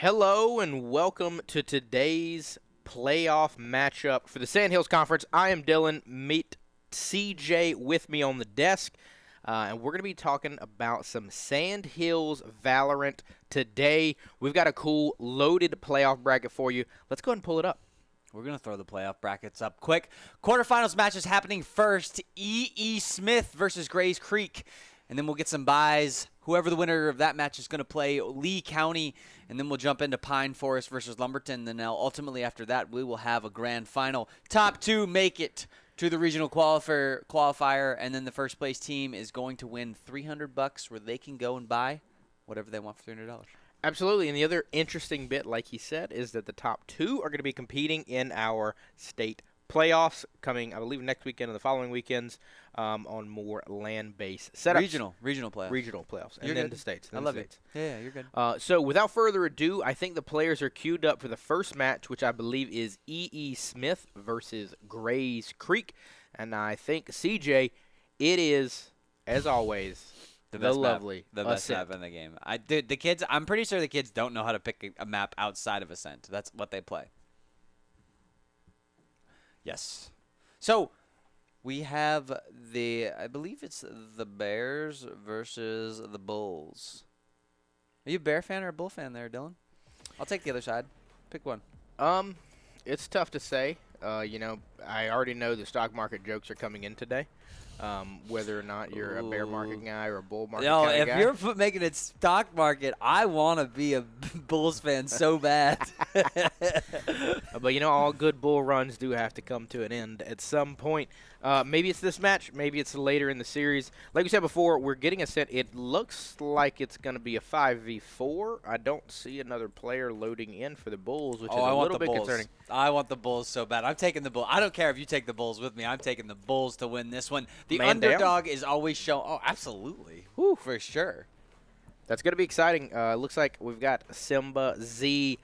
Hello and welcome to today's playoff matchup for the Sandhills Conference. I am Dylan. Meet CJ with me on the desk, and we're going to be talking about some Sandhills Valorant today. We've got a cool loaded playoff bracket for you. Let's go ahead and pull it up. We're going to throw the playoff brackets up quick. Quarterfinals matches happening first. E.E. Smith versus Grays Creek. And then we'll get some buys. Whoever the winner of that match is going to play Lee County. And then we'll jump into Pine Forest versus Lumberton. Then now ultimately after that, we will have a grand final. Top two make it to the regional qualifier. And then the first place team is going to win $300 where they can go and buy whatever they want for $300. Absolutely, and the other interesting bit, like he said, is that the top two are going to be competing in our state playoffs coming, I believe, next weekend and the following weekends on more land-based setups. Regional playoffs. Regional playoffs, and You're then good. the states. I love it. Yeah, you're good. So without further ado, I think the players are queued up for the first match, which I believe is E.E. Smith versus Grays Creek. And I think, CJ, it is, as always, the best map in the game. The kids. I'm pretty sure the kids don't know how to pick a map outside of Ascent. That's what they play. Yes. So we have I believe it's the Bears versus the Bulls. Are you a Bear fan or a Bull fan there, Dylan? I'll take the other side. Pick one. It's tough to say. I already know the stock market jokes are coming in today. Whether or not you're a bear market guy or a bull market guy. If you're making it stock market, I want to be a Bulls fan so bad. But, all good bull runs do have to come to an end at some point. Maybe it's this match. Maybe it's later in the series. Like we said before, we're getting a set. It looks like it's going to be a 5v4. I don't see another player loading in for the Bulls, which is a little bit concerning. I want the Bulls so bad. I'm taking the Bulls. I don't care if you take the Bulls with me. I'm taking the Bulls to win this one. The underdog is always shown. Oh, absolutely. Whew. For sure. That's going to be exciting. Looks like we've got Simba Z.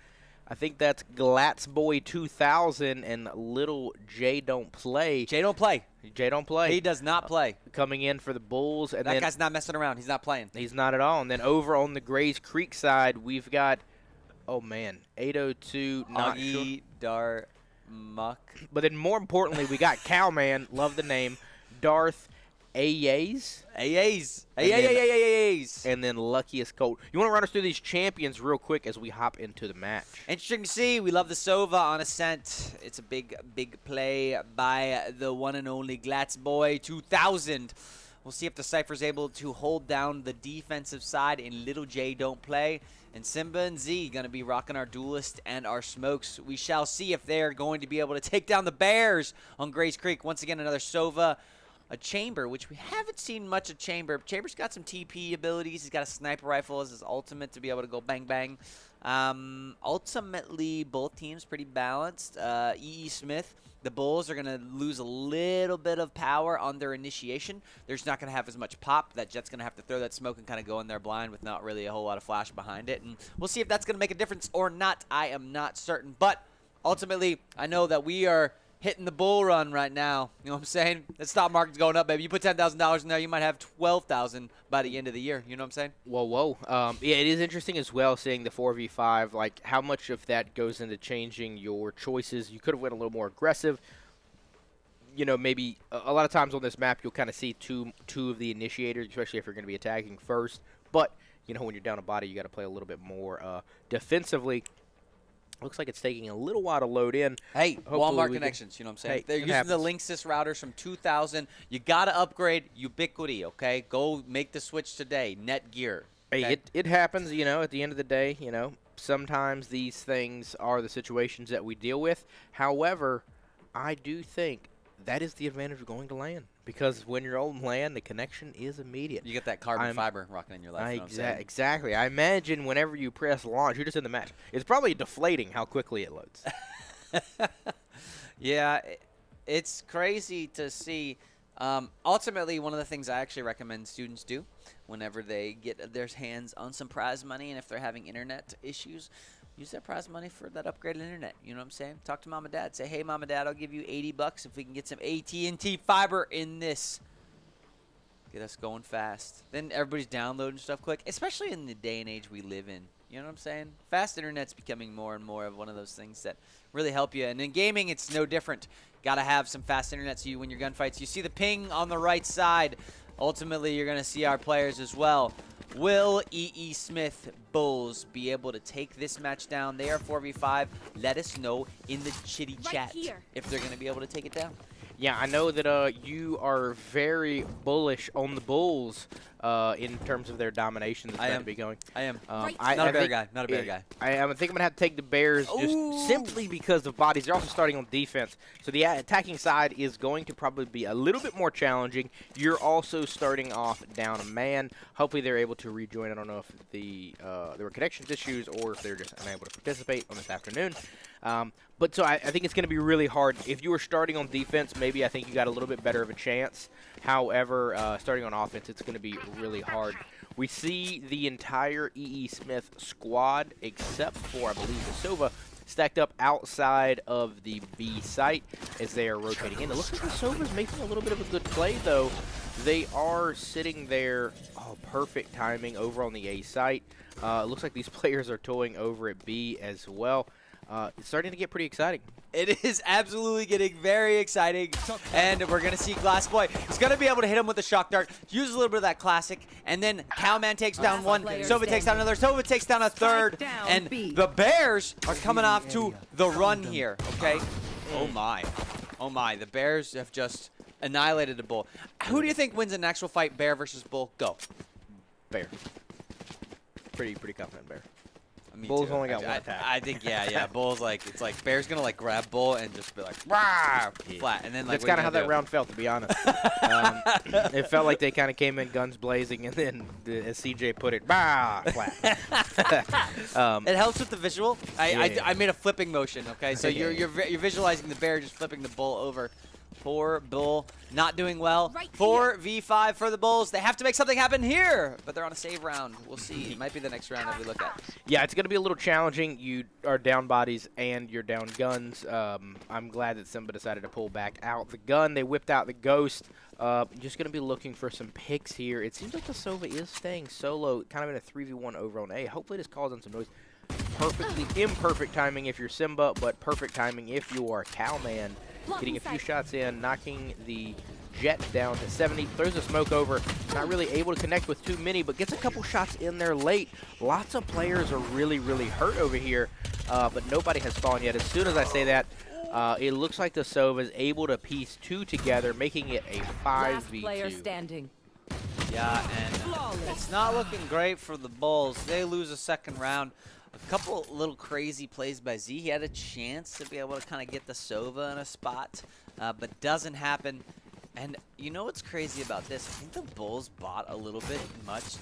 I think that's Glatzboy 2000 and Little J Don't Play. J Don't Play. J Don't Play. He does not play. Coming in for the Bulls. And that guy's not messing around. He's not playing. He's not at all. And then over on the Grays Creek side, we've got, 802. Not sure. Dar Muck. But then more importantly, we got Cowman, love the name, Darth Ayes. And then Luckiest Colt. You want to run us through these champions real quick as we hop into the match? Interesting to see. We love the Sova on Ascent. It's a big play by the one and only Glatzboy 2000. We'll see if the Cypher's able to hold down the defensive side in Little J Don't Play. And Simba and Z going to be rocking our Duelist and our Smokes. We shall see if they're going to be able to take down the Bears on Grays Creek. Once again, another Sova. A Chamber, which we haven't seen much of Chamber. Chamber's got some TP abilities. He's got a sniper rifle as his ultimate to be able to go bang, bang. Ultimately, both teams pretty balanced. E.E. Smith, the Bulls are going to lose a little bit of power on their initiation. They're just not going to have as much pop. That Jet's going to have to throw that smoke and kind of go in there blind with not really a whole lot of flash behind it. And we'll see if that's going to make a difference or not. I am not certain. But ultimately, I know that we are hitting the bull run right now. You know what I'm saying? The stock market's going up, baby. You put $10,000 in there, you might have $12,000 by the end of the year. You know what I'm saying? Whoa. Yeah, it is interesting as well seeing the 4v5, like how much of that goes into changing your choices. You could have went a little more aggressive. Maybe a lot of times on this map, you'll kind of see two of the initiators, especially if you're going to be attacking first. But, when you're down a body, you got to play a little bit more defensively. Looks like it's taking a little while to load in. Hey, Walmart connections, you know what I'm saying? Hey, they're using the Linksys routers from 2000. You got to upgrade Ubiquity, okay? Go make the switch today. Netgear. Okay? Hey, it happens, at the end of the day, sometimes these things are the situations that we deal with. However, I do think that is the advantage of going to LAN. Because when you're on LAN, the connection is immediate. You get that carbon fiber rocking in your life. Exactly. I imagine whenever you press launch, you're just in the match. It's probably deflating how quickly it loads. Yeah, it's crazy to see. Ultimately, one of the things I actually recommend students do whenever they get their hands on some prize money and if they're having internet issues, use that prize money for that upgraded internet. You know what I'm saying? Talk to mom and dad. Say, hey, mom and dad, I'll give you $80 if we can get some AT&T fiber in this. Get us going fast. Then everybody's downloading stuff quick, especially in the day and age we live in. You know what I'm saying? Fast internet's becoming more and more of one of those things that really help you. And in gaming, it's no different. Got to have some fast internet so you win your gunfights. You see the ping on the right side. Ultimately, you're going to see our players as well. Will E.E. Smith Bulls be able to take this match down? They are 4v5. Let us know in the chitty chat if they're going to be able to take it down. Yeah, I know that you are very bullish on the Bulls in terms of their domination that's going to be going. I am. Not a bear guy. Not a bear guy. I think I'm going to have to take the Bears just simply because of bodies. They're also starting on defense. So the attacking side is going to probably be a little bit more challenging. You're also starting off down a man. Hopefully they're able to rejoin. I don't know if there were connections issues or if they're just unable to participate on this afternoon. But so I think it's going to be really hard. If you were starting on defense, maybe I think you got a little bit better of a chance. However, starting on offense, it's going to be really hard. We see the entire E.E. Smith squad, except for, I believe, the Sova, stacked up outside of the B site as they are rotating in. It looks like the Sova's making a little bit of a good play, though. They are sitting there, perfect timing over on the A site. It looks like these players are toying over at B as well. It's starting to get pretty exciting. It is absolutely getting very exciting, and we're going to see Glass Boy. He's going to be able to hit him with the shock dart, use a little bit of that classic, and then Cowman takes down one, Sova takes down another, Sova takes down a third, and the Bears are coming off to the run here, okay? Oh my. Oh my, the Bears have just annihilated the Bull. Who do you think wins an actual fight, Bear versus Bull? Go. Bear. Pretty confident Bear. Me Bull's too. only got one attack. I think, yeah. Bull's like, it's like Bear's gonna like grab Bull and just be like, rah, flat, and then like. That's kind of how that round felt, to be honest. It felt like they kind of came in guns blazing, and then, as CJ put it, bah, flat. It helps with the visual. I made a flipping motion. Okay, so you're visualizing the Bear just flipping the Bull over. Poor Bull, not doing well. 4v5 for the Bulls. They have to make something happen here, but they're on a save round. We'll see. It might be the next round that we look at. Yeah, it's going to be a little challenging. You are down bodies and you're down guns. I'm glad that Simba decided to pull back out the gun. They whipped out the Ghost. Just going to be looking for some picks here. It seems like the Sova is staying solo, kind of in a 3v1 over on A. Hopefully this calls on some noise. Perfectly imperfect timing if you're Simba, but perfect timing if you are Cowman. Getting a few shots in, knocking the Jet down to 70, throws the smoke over, not really able to connect with too many, but gets a couple shots in there late. Lots of players are really hurt over here, but nobody has fallen yet. As soon as I say that, it looks like the Sova is able to piece two together, making it a 5v2. Player standing. Yeah, and it's not looking great for the Bulls. They lose a second round. A couple little crazy plays by Z. He had a chance to be able to kind of get the Sova in a spot, but doesn't happen. And you know what's crazy about this? I think the Bulls bought a little bit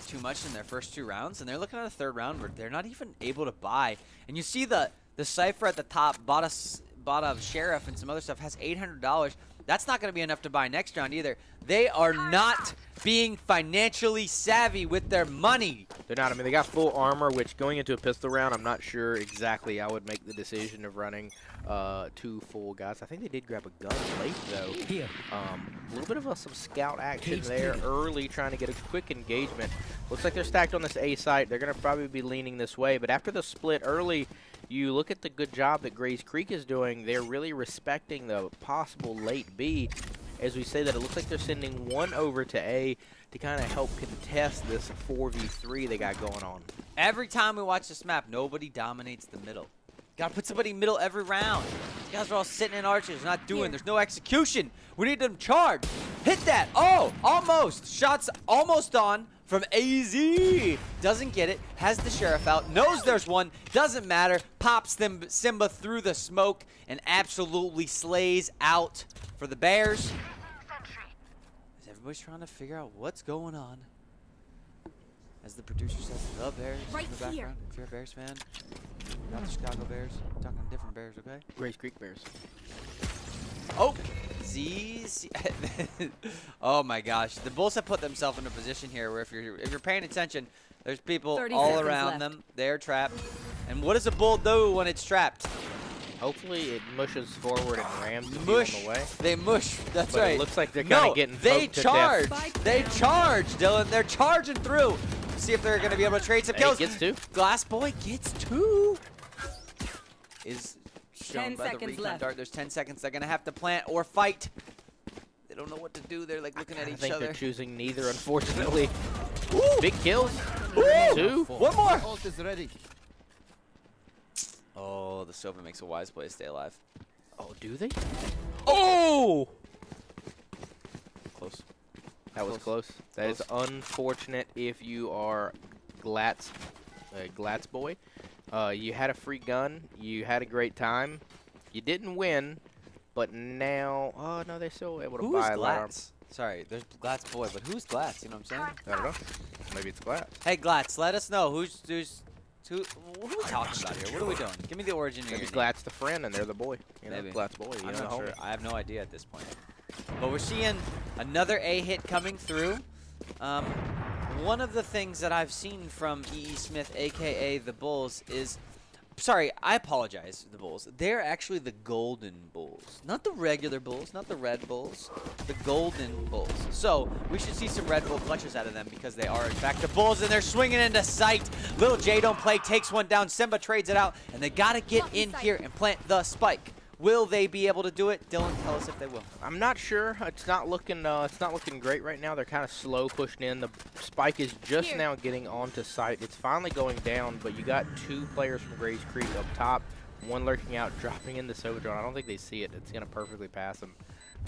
too much in their first two rounds, and they're looking at a third round where they're not even able to buy. And you see the Cypher at the top bought a Sheriff and some other stuff, has $800. That's not going to be enough to buy next round either. They are not being financially savvy with their money. They're not. I mean, they got full armor, which going into a pistol round, I'm not sure exactly I would make the decision of running two full guys. I think they did grab a gun late, though. A little bit of some scout action there early, trying to get a quick engagement. Looks like they're stacked on this A site. They're going to probably be leaning this way, but after the split early, you look at the good job that Grays Creek is doing. They're really respecting the possible late B. As we say that, it looks like they're sending one over to A to kind of help contest this 4v3 they got going on. Every time we watch this map, nobody dominates the middle. Gotta put somebody in middle every round. These guys are all sitting in arches, not doing. There's no execution. We need them charged. Hit that. Oh, almost. Shots almost on from AZ. Doesn't get it. Has the Sheriff out. Knows there's one. Doesn't matter. Pops them Simba through the smoke and absolutely slays out for the Bears. As everybody's trying to figure out what's going on. As the producer says, the Bears in the background. If you're a Bears fan, not the Chicago Bears. I'm talking different Bears, okay? Grays Creek Bears. Oh, oh my gosh, the Bulls have put themselves in a position here where if you're paying attention, there's people all around them. They're trapped. And what does a Bull do when it's trapped? Hopefully it mushes forward and rams on the way. They mush. That's but right. It looks like they're kind of getting they poked to charge. death. They charge, Dylan. They're charging through. see if they're going to be able to trade some kills. Gets 2. Glass Boy gets 2. Is shown 10 by the seconds recon left. dart. There's 10 seconds. They're going to have to plant or fight. They don't know what to do. They're like looking at I each think other. they're choosing neither, unfortunately. Ooh. Big kills. Ooh. 2. One more. Ult is ready. Oh, the Sova makes a wise play to stay alive. Oh, do they? Oh! Close. That was close. That is unfortunate if you are Glatz boy. You had a free gun. You had a great time. You didn't win, but now, oh no, they're still able to Who's buy a light arm. Glatz? Sorry, there's Glatz Boy, but who's Glatz? You know what I'm saying? I don't know. Maybe it's Glatz. Hey, Glatz, let us know who are we talking about here? What are we doing? Give me the origin of your Maybe name. Glatz the friend, and they're the boy. You know, Maybe. Glatz boy. You I'm know, not homie. sure. I have no idea at this point. But we're seeing another A hit coming through. One of the things that I've seen from E.E. Smith, a.k.a. the Bulls, is... Sorry, I apologize, the Bulls. They're actually the Golden Bulls. Not the regular Bulls, not the Red Bulls. The Golden Bulls. So, we should see some Red Bull clutches out of them because they are, in fact, the Bulls, and they're swinging into sight. Little J don't play, takes one down. Simba trades it out, and they got to get in here and plant the spike. Will they be able to do it? Dylan, tell us if they will. I'm not sure. It's not looking great right now. They're kind of slow pushing in. The spike is just now getting onto site. It's finally going down, but you got 2 players from Grays Creek up top. One lurking out, dropping in the Sova drone. I don't think they see it. It's gonna perfectly pass them.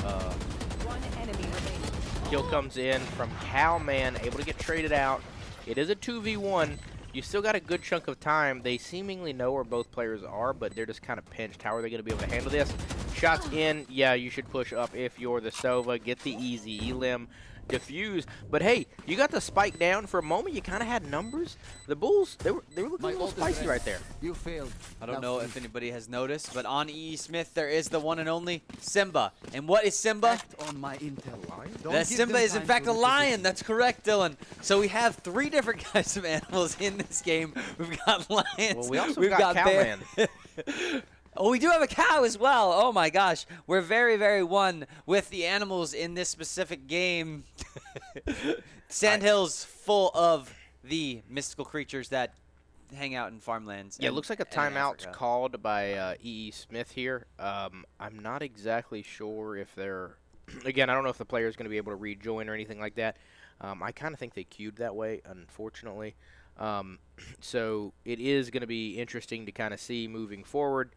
One enemy remaining. Kill comes in from Cowman, able to get traded out. It is a 2v1. You still got a good chunk of time. They seemingly know where both players are, but they're just kind of pinched. How are they going to be able to handle this? Shots in. Yeah, you should push up if you're the Sova. Get the easy elim. Defuse. But hey, you got the spike down. For a moment, you kind of had numbers. The Bulls, they were looking a little spicy right there. You failed. I don't know if anybody has noticed, but on E.E. Smith, there is the one and only Simba. And what is Simba? Act on my intel. Don't That give Simba them is in time fact to a lion. reposition. That's correct, Dylan. So we have 3 different kinds of animals in this game. We've got lions. Well, we also we've got bear- Cowman. Oh, we do have a cow as well. Oh my gosh. We're very, very one with the animals in this specific game. Sandhills full of the mystical creatures that hang out in farmlands. Yeah, it and- looks like a and in timeout's Africa. called by E.E. Smith here. I'm not exactly sure if they're... Again, I don't know if the player is going to be able to rejoin or anything like that. I kind of think they queued that way, unfortunately. So it is going to be interesting to kind of see moving forward.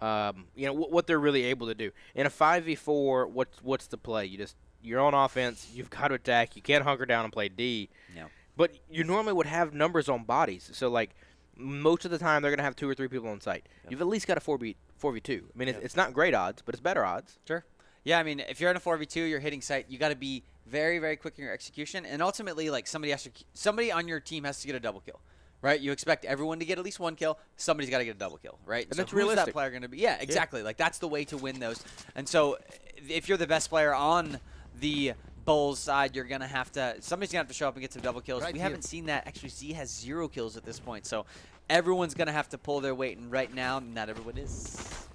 You know what they're really able to do in a 5v4. What's the play? You're on offense. You've got to attack. You can't hunker down and play D. No. But you normally would have numbers on bodies. So like most of the time they're gonna have 2 or 3 people on site. Yep. You've at least got a 4v2. I mean it's not great odds, but it's better odds. Sure. Yeah, I mean, if you're in a 4v2, you're hitting site, you got to be very, very quick in your execution, and ultimately, like somebody on your team has to get a double kill, right? You expect everyone to get at least 1 kill. Somebody's got to get a double kill, right? And so that's who's realistic. that player going to be? Yeah, exactly. Like that's the way to win those. And so, if you're the best player on the Bulls side, you're gonna have to. Somebody's gonna have to show up and get some double kills. Right We here. haven't seen that. Actually, Z has 0 kills at this point, so everyone's gonna have to pull their weight. And right now, not everyone is.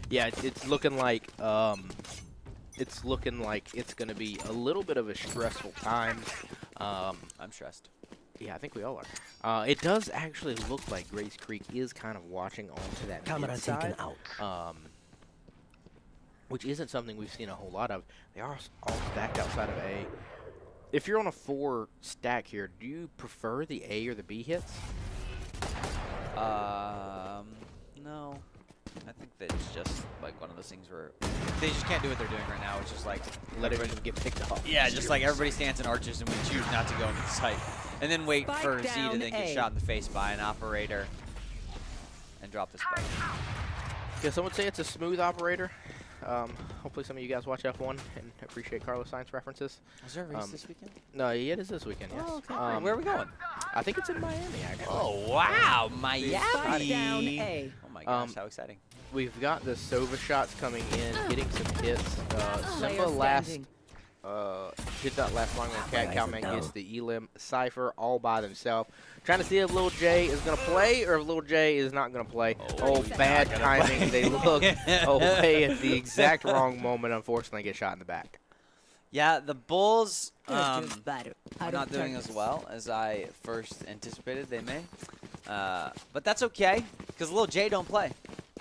Yeah, it's looking like it's gonna be a little bit of a stressful time. I'm stressed. Yeah, I think we all are. It does actually look like Grace Creek is kind of watching onto that mid side, which isn't something we've seen a whole lot of. They are all stacked outside of A. If you're on a 4 stack here, do you prefer the A or the B hits? No. I think that it's just like one of those things where they just can't do what they're doing right now. It's just like Let everyone get picked off. yeah, just like everybody stands in arches and we choose not to go into the site, and then wait Spike for Z to down then get A. shot in the face by an operator and drop the spike. Yeah, some would say it's a smooth operator. Hopefully some of you guys watch F1 and appreciate Carlos Sainz references. Was there a race this weekend? No, it is this weekend, yes. Oh, okay. Where are we going? I think it's in Miami, actually. Oh wow, Spike Miami! down A. Oh my gosh, how exciting! We've got the Sova shots coming in, getting some hits. Player Simba last standing. did not last long when Cat Cowman gets the Elim Cypher all by themselves. Trying to see if Lil J is going to play or if Lil J is not going to play. Oh, bad timing. They look away at the exact wrong moment, unfortunately, get shot in the back. Yeah, the Bulls They're just better. are Out not of doing as practice. well as I first anticipated they may. But that's okay, because Lil J don't play.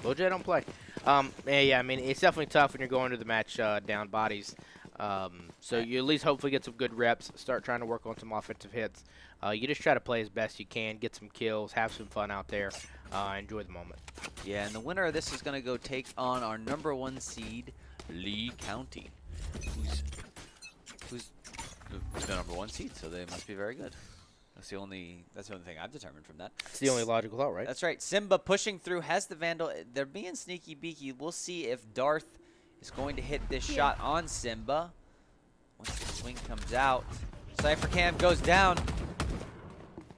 Lil J don't play. Yeah, I mean, it's definitely tough when you're going to the match down bodies. So you at least hopefully get some good reps, start trying to work on some offensive hits. You just try to play as best you can, get some kills, have some fun out there, enjoy the moment. Yeah, and the winner of this is going to go take on our #1 seed, Lee County, who's the #1 seed, so they must be very good. That's the only thing I've determined from that. It's the only logical thought, right? That's right. Simba pushing through, has the Vandal. They're being sneaky beaky. We'll see if Darth is going to hit this shot on Simba. Once the swing comes out, Cypher Cam goes down.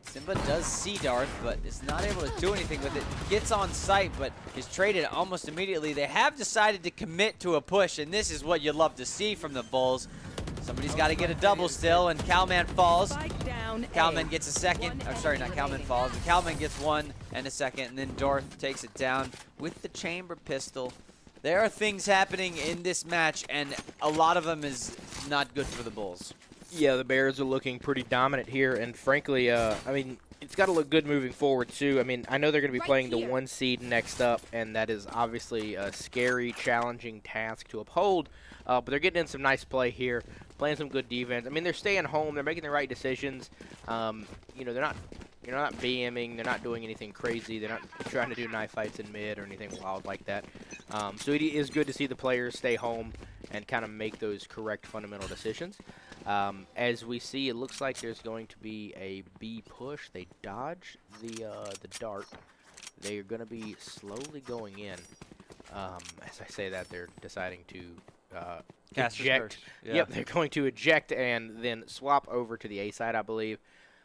Simba does see Darth, but is not able to do anything with it. Gets on site, but is traded almost immediately. They have decided to commit to a push, and this is what you love to see from the Bulls. Somebody's got to get a double still, and Calman falls. Spike down. Calman gets a second. I'm sorry, not Calman falls. But Calman gets one and a second, and then Darth takes it down with the chamber pistol. There are things happening in this match, and a lot of them is not good for the Bulls. Yeah, the Bears are looking pretty dominant here, and frankly, I mean, it's got to look good moving forward, too. I mean, I know they're going to be playing the 1 seed next up, and that is obviously a scary, challenging task to uphold, but they're getting in some nice play here, playing some good defense. I mean, they're staying home. They're making the right decisions. You know, they're not BMing. They're not doing anything crazy. They're not trying to do knife fights in mid or anything wild like that. So it is good to see the players stay home and kind of make those correct fundamental decisions. As we see, it looks like there's going to be a B push. They dodge the dart. They are going to be slowly going in. As I say that, they're deciding to eject. Yeah. Yep, they're going to eject and then swap over to the A side, I believe.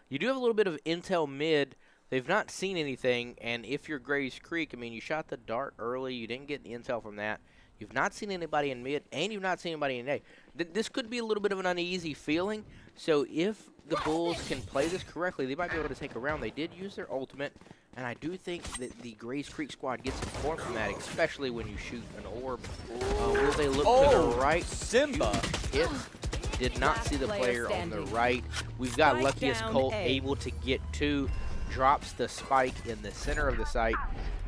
You do have a little bit of intel mid. They've not seen anything, and if you're Grays Creek, I mean, you shot the dart early. You didn't get the intel from that. You've not seen anybody in mid, and you've not seen anybody in A. This could be a little bit of an uneasy feeling, so if the Bulls can play this correctly, they might be able to take a round. They did use their ultimate, and I do think that the Grays Creek squad gets informed from that, especially when you shoot an orb. Will they look to the right? Simba. It did not see the player on the right. We've got Spike Luckiest down Colt A. able to get two, drops the spike in the center of the site.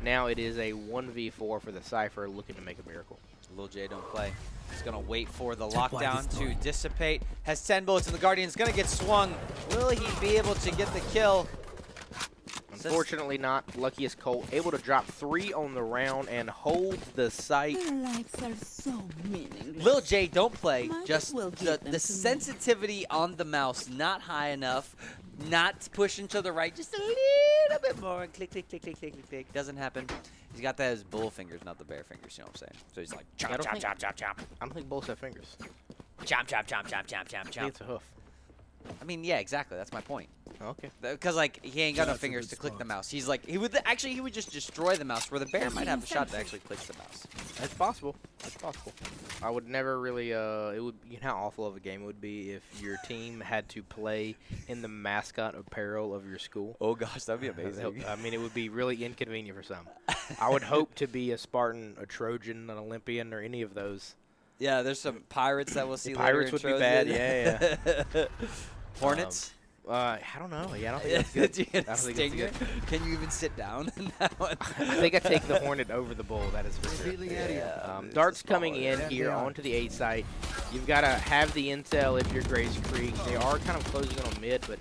Now it is a 1v4 for the Cypher looking to make a miracle. Lil J don't play. He's going to wait for the lockdown to dissipate. Has 10 bullets, and the Guardian's going to get swung. Will he be able to get the kill? Unfortunately not. Luckiest Colt able to drop 3 on the round and holds the site. Their lives are so meaningless. Lil J don't play. Might Just as well give the them to me. sensitivity on the mouse not high enough, not pushing to the right, just a little bit more. Click, click, click, click, click, click, click. Doesn't happen. He's got that as bull fingers, not the bear fingers. You know what I'm saying? So he's like chomp, I don't chomp, think- chomp, chomp, chomp, I don't think bulls have fingers. chomp, chomp, chomp, chomp, chomp, chomp, I think chomp. it's a hoof. I mean, yeah, exactly. That's my point. Okay. Because like he ain't got no That's a fingers good to click the spot. mouse. He's like he would just destroy the mouse. Where the bear might have a shot to actually click the mouse. That's possible. That's possible. I would never really, it would, you know how awful of a game it would be if your team had to play in the mascot apparel of your school. Oh gosh, that'd be I mean, it would be really inconvenient for some. I would hope to be a Spartan, a Trojan, an Olympian, or any of those. Yeah, there's some pirates that we'll see. Pirates later would in be bad, Trojan. yeah. Hornets. I don't know. Yeah, I don't think that's good. Do you I don't think that's Stinger? good. Can you even sit down in that one? I think I take the Hornet over the Bull. That is for sure. Revealing area. Dart's coming in There here they are. onto the A site. You've got to have the intel if you're Grays Creek. They are kind of closing in on mid, but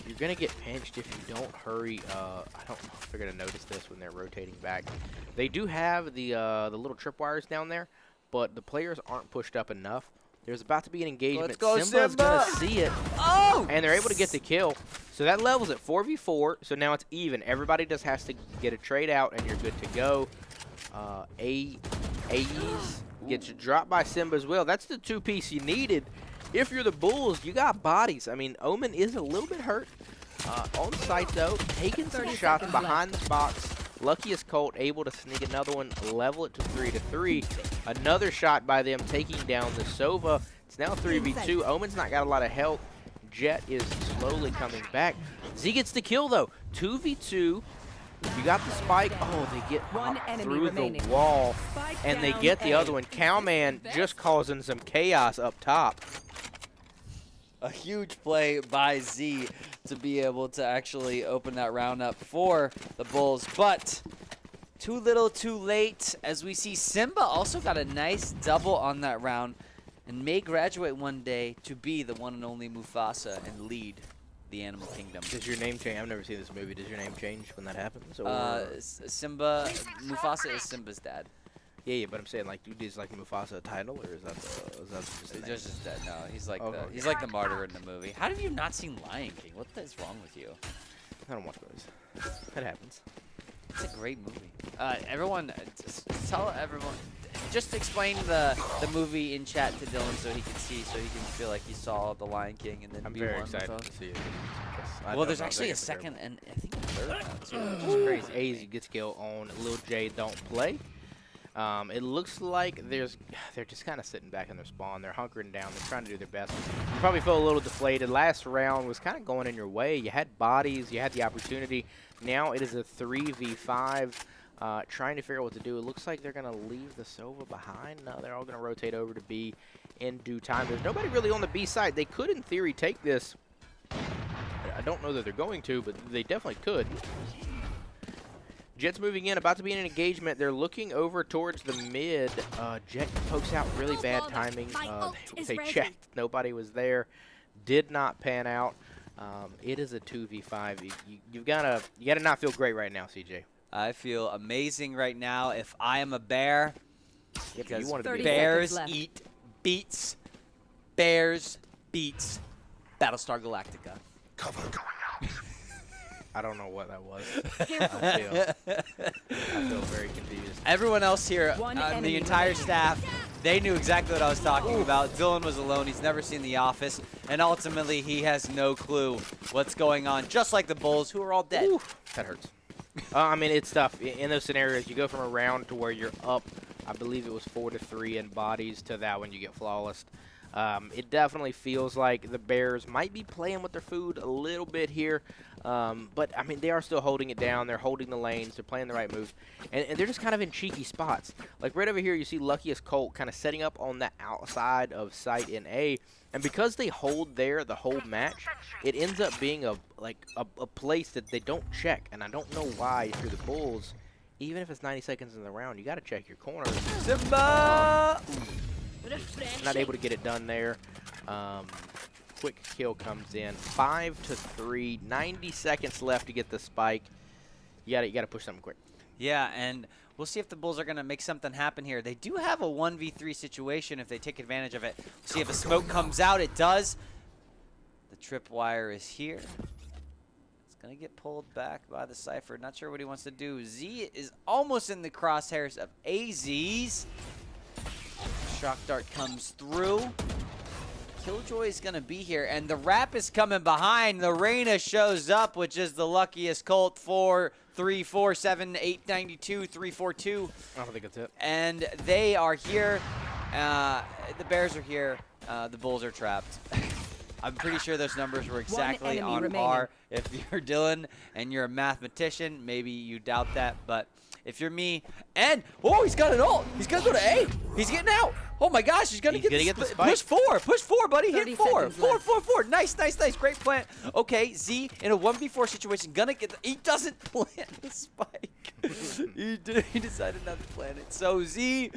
you're going to get pinched if you don't hurry. I don't know if they're going to notice this when they're rotating back. They do have the little tripwires down there, but the players aren't pushed up enough. There's about to be an engagement. Let's go, Simba's going to Simba! see it, Oh! and they're able to get the kill. So that levels at 4v4, so now it's even. Everybody just has to get a trade out, and you're good to go. AEs gets dropped by Simba as well. That's the 2-piece you needed. If you're the Bulls, you got bodies. I mean, Omen is a little bit hurt. On site, though, taking some shots behind the box. Luckiest Colt able to sneak another one, level it to 3-3. Another shot by them taking down the Sova. It's now 3v2. Omen's not got a lot of health. Jet is slowly coming back. Z gets the kill, though. 2v2. You got the spike. Oh, they get One enemy through remaining. the wall. Spike And they down get the A. other one. Cowman just causing some chaos up top. A huge play by Z to be able to actually open that round up for the Bulls. But too little, too late, as we see Simba also got a nice double on that round and may graduate one day to be the one and only Mufasa and lead the Animal Kingdom. Does your name change? I've never seen this movie. Does your name change when that happens? Or? Simba, Mufasa is Simba's dad. Yeah, but I'm saying, like, is like Mufasa a title, or is that just the name? Just his dad. No, he's like Okay. he's like the martyr in the movie. How have you not seen Lion King? What is wrong with you? I don't watch movies. That happens. It's a great movie. Everyone, just tell everyone. Just explain the movie in chat to Dylan so he can see, so he can feel like he saw the Lion King and then I'm be very one excited with us. to see it. Well, there's actually a second and I think a third now too, which is crazy. AZ gets kill on Lil J don't play. It looks like they're just kind of sitting back in their spawn. They're hunkering down. They're trying to do their best. You probably feel a little deflated. Last round was kind of going in your way. You had bodies. You had the opportunity. Now it is a 3v5. Trying to figure out what to do. It looks like they're going to leave the Sova behind. No, they're all going to rotate over to B in due time. There's nobody really on the B side. They could, in theory, take this. I don't know that they're going to, but they definitely could. Jet's moving in, about to be in an engagement. They're looking over towards the mid. Jet pokes out, really bad timing. They checked. Nobody was there. Did not pan out. It is a 2v5. You gotta not feel great right now, CJ. I feel amazing right now if I am a bear. Because Bears eat beats. Bears beats Battlestar Galactica. Cover going out. I don't know what that was. I feel very confused. Everyone else here, One the enemy entire remaining. staff, they knew exactly what I was talking about. Dylan was alone. He's never seen The Office. And ultimately, he has no clue what's going on, just like the Bulls, who are all dead. Ooh, that hurts. I mean, it's tough. In those scenarios, you go from a round to where you're up, I believe it was 4-3 in bodies, to that when you get flawless. It definitely feels like the Bears might be playing with their food a little bit here. But, I mean, they are still holding it down. They're holding the lanes. They're playing the right moves. And they're just kind of in cheeky spots. Like right over here, you see Luckiest Colt kind of setting up on the outside of site in A. And because they hold there the whole match, it ends up being a place that they don't check. And I don't know why if you're the Bulls, even if it's 90 seconds in the round, you got to check your corners. Simba! Not able to get it done there. Quick kill comes in. 5-3. 90 seconds left to get the spike. You gotta push something quick. Yeah, and we'll see if the Bulls are going to make something happen here. They do have a 1v3 situation if they take advantage of it. We'll see if a smoke comes out. It does. The tripwire is here. It's going to get pulled back by the Cypher. Not sure what he wants to do. Z is almost in the crosshairs of AZ's. Shock Dart comes through. Killjoy is going to be here, and the Rap is coming behind. The Reyna shows up, which is the luckiest Colt. 4, 3, 4, 7, 8, 92, 3, 4, 2. I don't think that's it. And they are here. The Bears are here. The Bulls are trapped. I'm pretty sure those numbers were exactly on par. If you're Dylan and you're a mathematician, maybe you doubt that, but if you're me, and oh, he's got it all. He's gonna go to A. He's getting out. Oh my gosh, he's gonna get the spike. Push 4, buddy. Hit 4. 4. Nice. Great plant. Okay, Z in a 1v4 situation, gonna get. He doesn't plant the spike. He decided not to plant it. So Z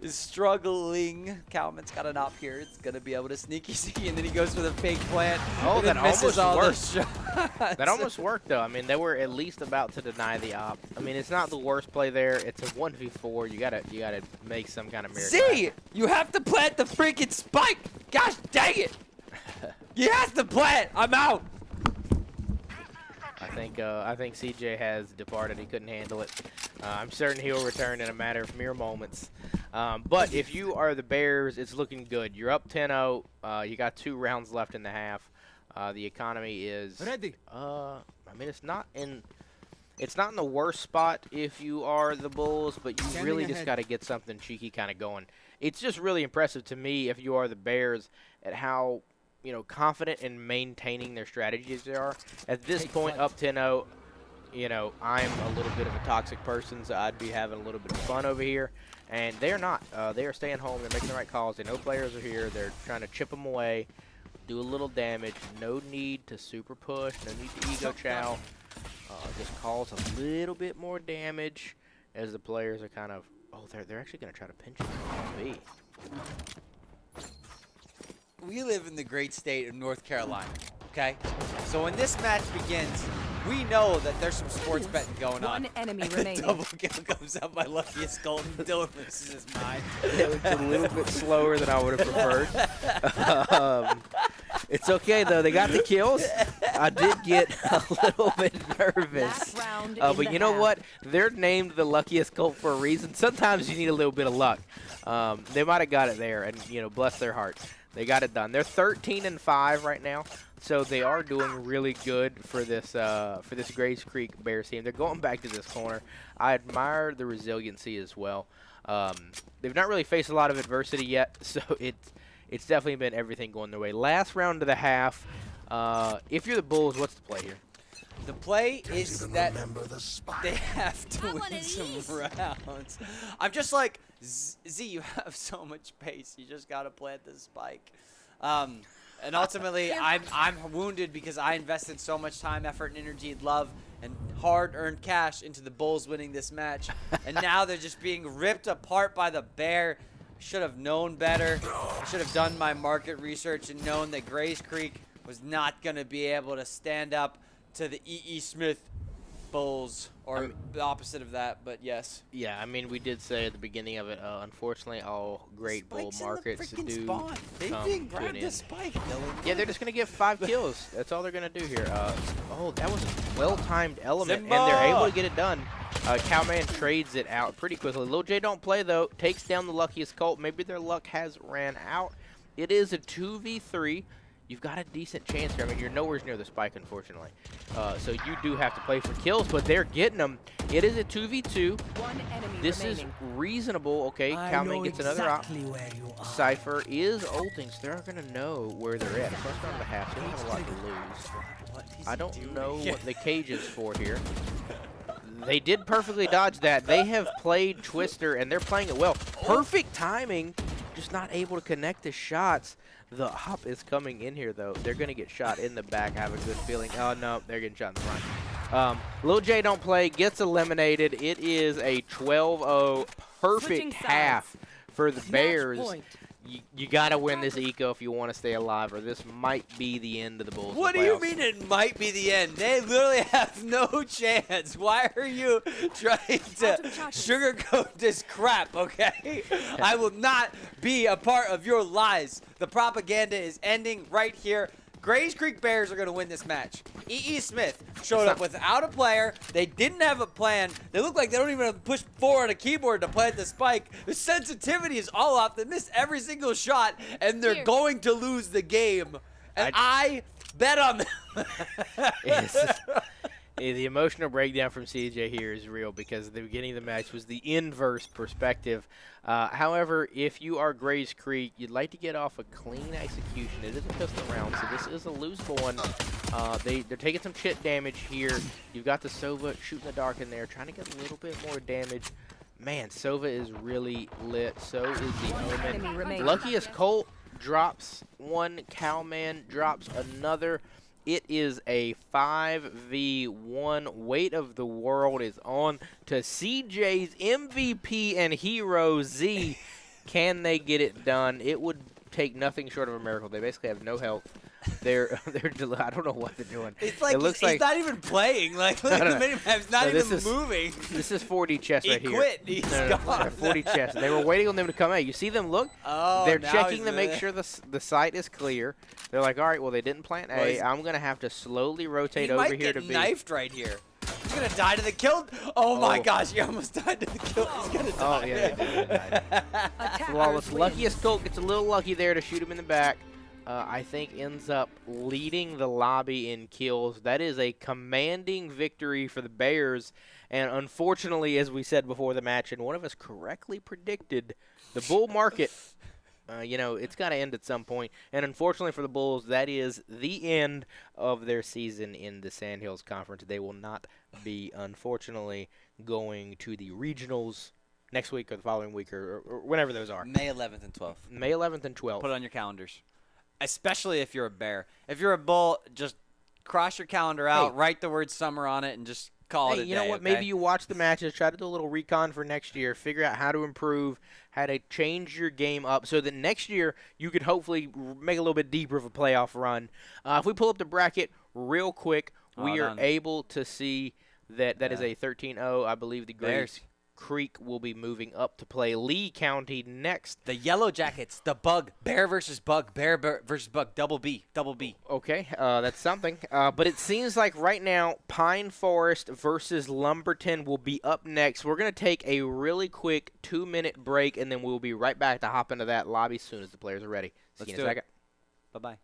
is struggling. Cowman's got an op here. It's gonna be able to sneaky Z, and then he goes for the fake plant. Oh, that almost worked. That almost worked, though. I mean, they were at least about to deny the op. I mean, it's not the worst play there. It's a 1v4. You gotta make some kind of miracle. Z, you have to plant the freaking spike. Gosh dang it! You have to plant. I'm out. I think CJ has departed. He couldn't handle it. I'm certain he'll return in a matter of mere moments. But if you are the Bears, it's looking good. You're up 10-0. You got 2 rounds left in the half. The economy is Ready. I mean, it's not in the worst spot if you are the Bulls, but you really just got to get something cheeky kind of going. It's just really impressive to me if you are the Bears at how, confident in maintaining their strategies they are. At this point, up 10-0, I'm a little bit of a toxic person, so I'd be having a little bit of fun over here. And they're not. They are staying home. They're making the right calls. They know players are here. They're trying to chip them away. do a little damage. No need to super push. No need to ego chow. Just cause a little bit more damage as the players are kind of. Oh, they're actually going to try to pinch it on B. We live in the great state of North Carolina, okay? So when this match begins, we know that there's some sports betting going on. One enemy remaining. Double kill comes out by luckiest Golden. Dylan loses his mind. It's a little bit slower than I would have preferred. It's okay, though. They got the kills. I did get a little bit nervous. But you know what? They're named the luckiest Colt for a reason. Sometimes you need a little bit of luck. They might have got it there, and, you know, bless their hearts. They got it done. They're 13-5 right now, so they are doing really good for this Grays Creek Bears team. They're going back to this corner. I admire the resiliency as well. They've not really faced a lot of adversity yet, so it's definitely been everything going their way. Last round of the half. If you're the Bulls, what's the play here? The play is that they have to win some rounds. I'm just like, Z, you have so much pace. You just got to plant the spike. And ultimately, I'm wounded because I invested so much time, effort, and energy, and love, and hard-earned cash into the Bulls winning this match. And now they're just being ripped apart by the Bear. Should have known better. I should have done my market research and known that Grays Creek was not going to be able to stand up to the E.E. Smith Bulls, or the opposite of that, but yes. Yeah, I mean, we did say at the beginning of it, unfortunately, all great bull markets do spawn. They didn't grab the spike, Dylan. Yeah, they're just going to get 5 kills. That's all they're going to do here. Oh, that was a well-timed element, Simba! and they're able to get it done. Cowman trades it out pretty quickly. Lil J don't play, though. Takes down the luckiest Colt. Maybe their luck has ran out. It is a 2v3. You've got a decent chance here. I mean, you're nowhere near the spike, unfortunately. So you do have to play for kills, but they're getting them. It is a 2v2. This is reasonable. Okay, Cowman gets another op. Cypher is ulting, so they're going to know where they're at. First round of the half, they don't have a lot to lose. I don't know what the cage is for here. They did perfectly dodge that. They have played Twister, and they're playing it well. Perfect timing, just not able to connect the shots. The op is coming in here, though. They're going to get shot in the back. I have a good feeling. Oh, no, they're getting shot in the front. Lil J don't play, gets eliminated. It is a 12-0 perfect half for the Bears. You got to win this eco if you want to stay alive, or this might be the end of the Bulls. What do you mean it might be the end? They literally have no chance. Why are you trying to sugarcoat this crap, okay? I will not be a part of your lies. The propaganda is ending right here. Grays Creek Bears are going to win this match. E.E. Smith showed up without a player. They didn't have a plan. They look like they don't even have to push 4 on a keyboard to plant the spike. The sensitivity is all off. They missed every single shot, and they're going to lose the game. And I bet on them. The emotional breakdown from CJ here is real because the beginning of the match was the inverse perspective. However, if you are Grays Creek, you'd like to get off a clean execution. It is a pistol round, so this is a losable one. They're taking some chit damage here. You've got the Sova shooting the dark in there, trying to get a little bit more damage. Man, Sova is really lit. So is the Omen. Luckiest Colt drops one. Cowman drops another. It is a 5v1. Weight of the world is on to CJ's MVP and hero, Z. Can they get it done? It would take nothing short of a miracle. They basically have no health. They're I don't know what they're doing. It's like he's not even playing. Like look at the minimap's not even moving. This is 4D chess right here. He quit. He's gone. 4D chess. They were waiting on them to come out. You see them look? Oh, they're checking to make sure the site is clear. They're like, all right, well they didn't plant A. I'm gonna have to slowly rotate over here to B. He might get knifed right here. He's gonna die to the kill. Oh my gosh, he almost died to the kill. He's gonna die. Oh yeah. Flawless. Luckiest Colt gets a little lucky there to shoot him in the back. I think ends up leading the lobby in kills. That is a commanding victory for the Bears. And unfortunately, as we said before the match, and one of us correctly predicted, the bull market, it's got to end at some point. And unfortunately for the Bulls, that is the end of their season in the Sandhills Conference. They will not be, unfortunately, going to the regionals next week or the following week or whenever those are. May 11th and 12th. May 11th and 12th. Put it on your calendars. especially if you're a bear. If you're a bull, just cross your calendar out, write the word summer on it, and just call it a day. You know what? Okay? Maybe you watch the matches, try to do a little recon for next year, figure out how to improve, how to change your game up so that next year you could hopefully make a little bit deeper of a playoff run. If we pull up the bracket real quick, we are able to see that is a 13-0. I believe the Great Creek will be moving up to play Lee County next. The Yellow Jackets, the Bug, Bear versus Bug, Bear versus Bug, double B. Okay, that's something. But it seems like right now Pine Forest versus Lumberton will be up next. We're going to take a really quick 2-minute break, and then we'll be right back to hop into that lobby as soon as the players are ready. See you in a second. Bye-bye.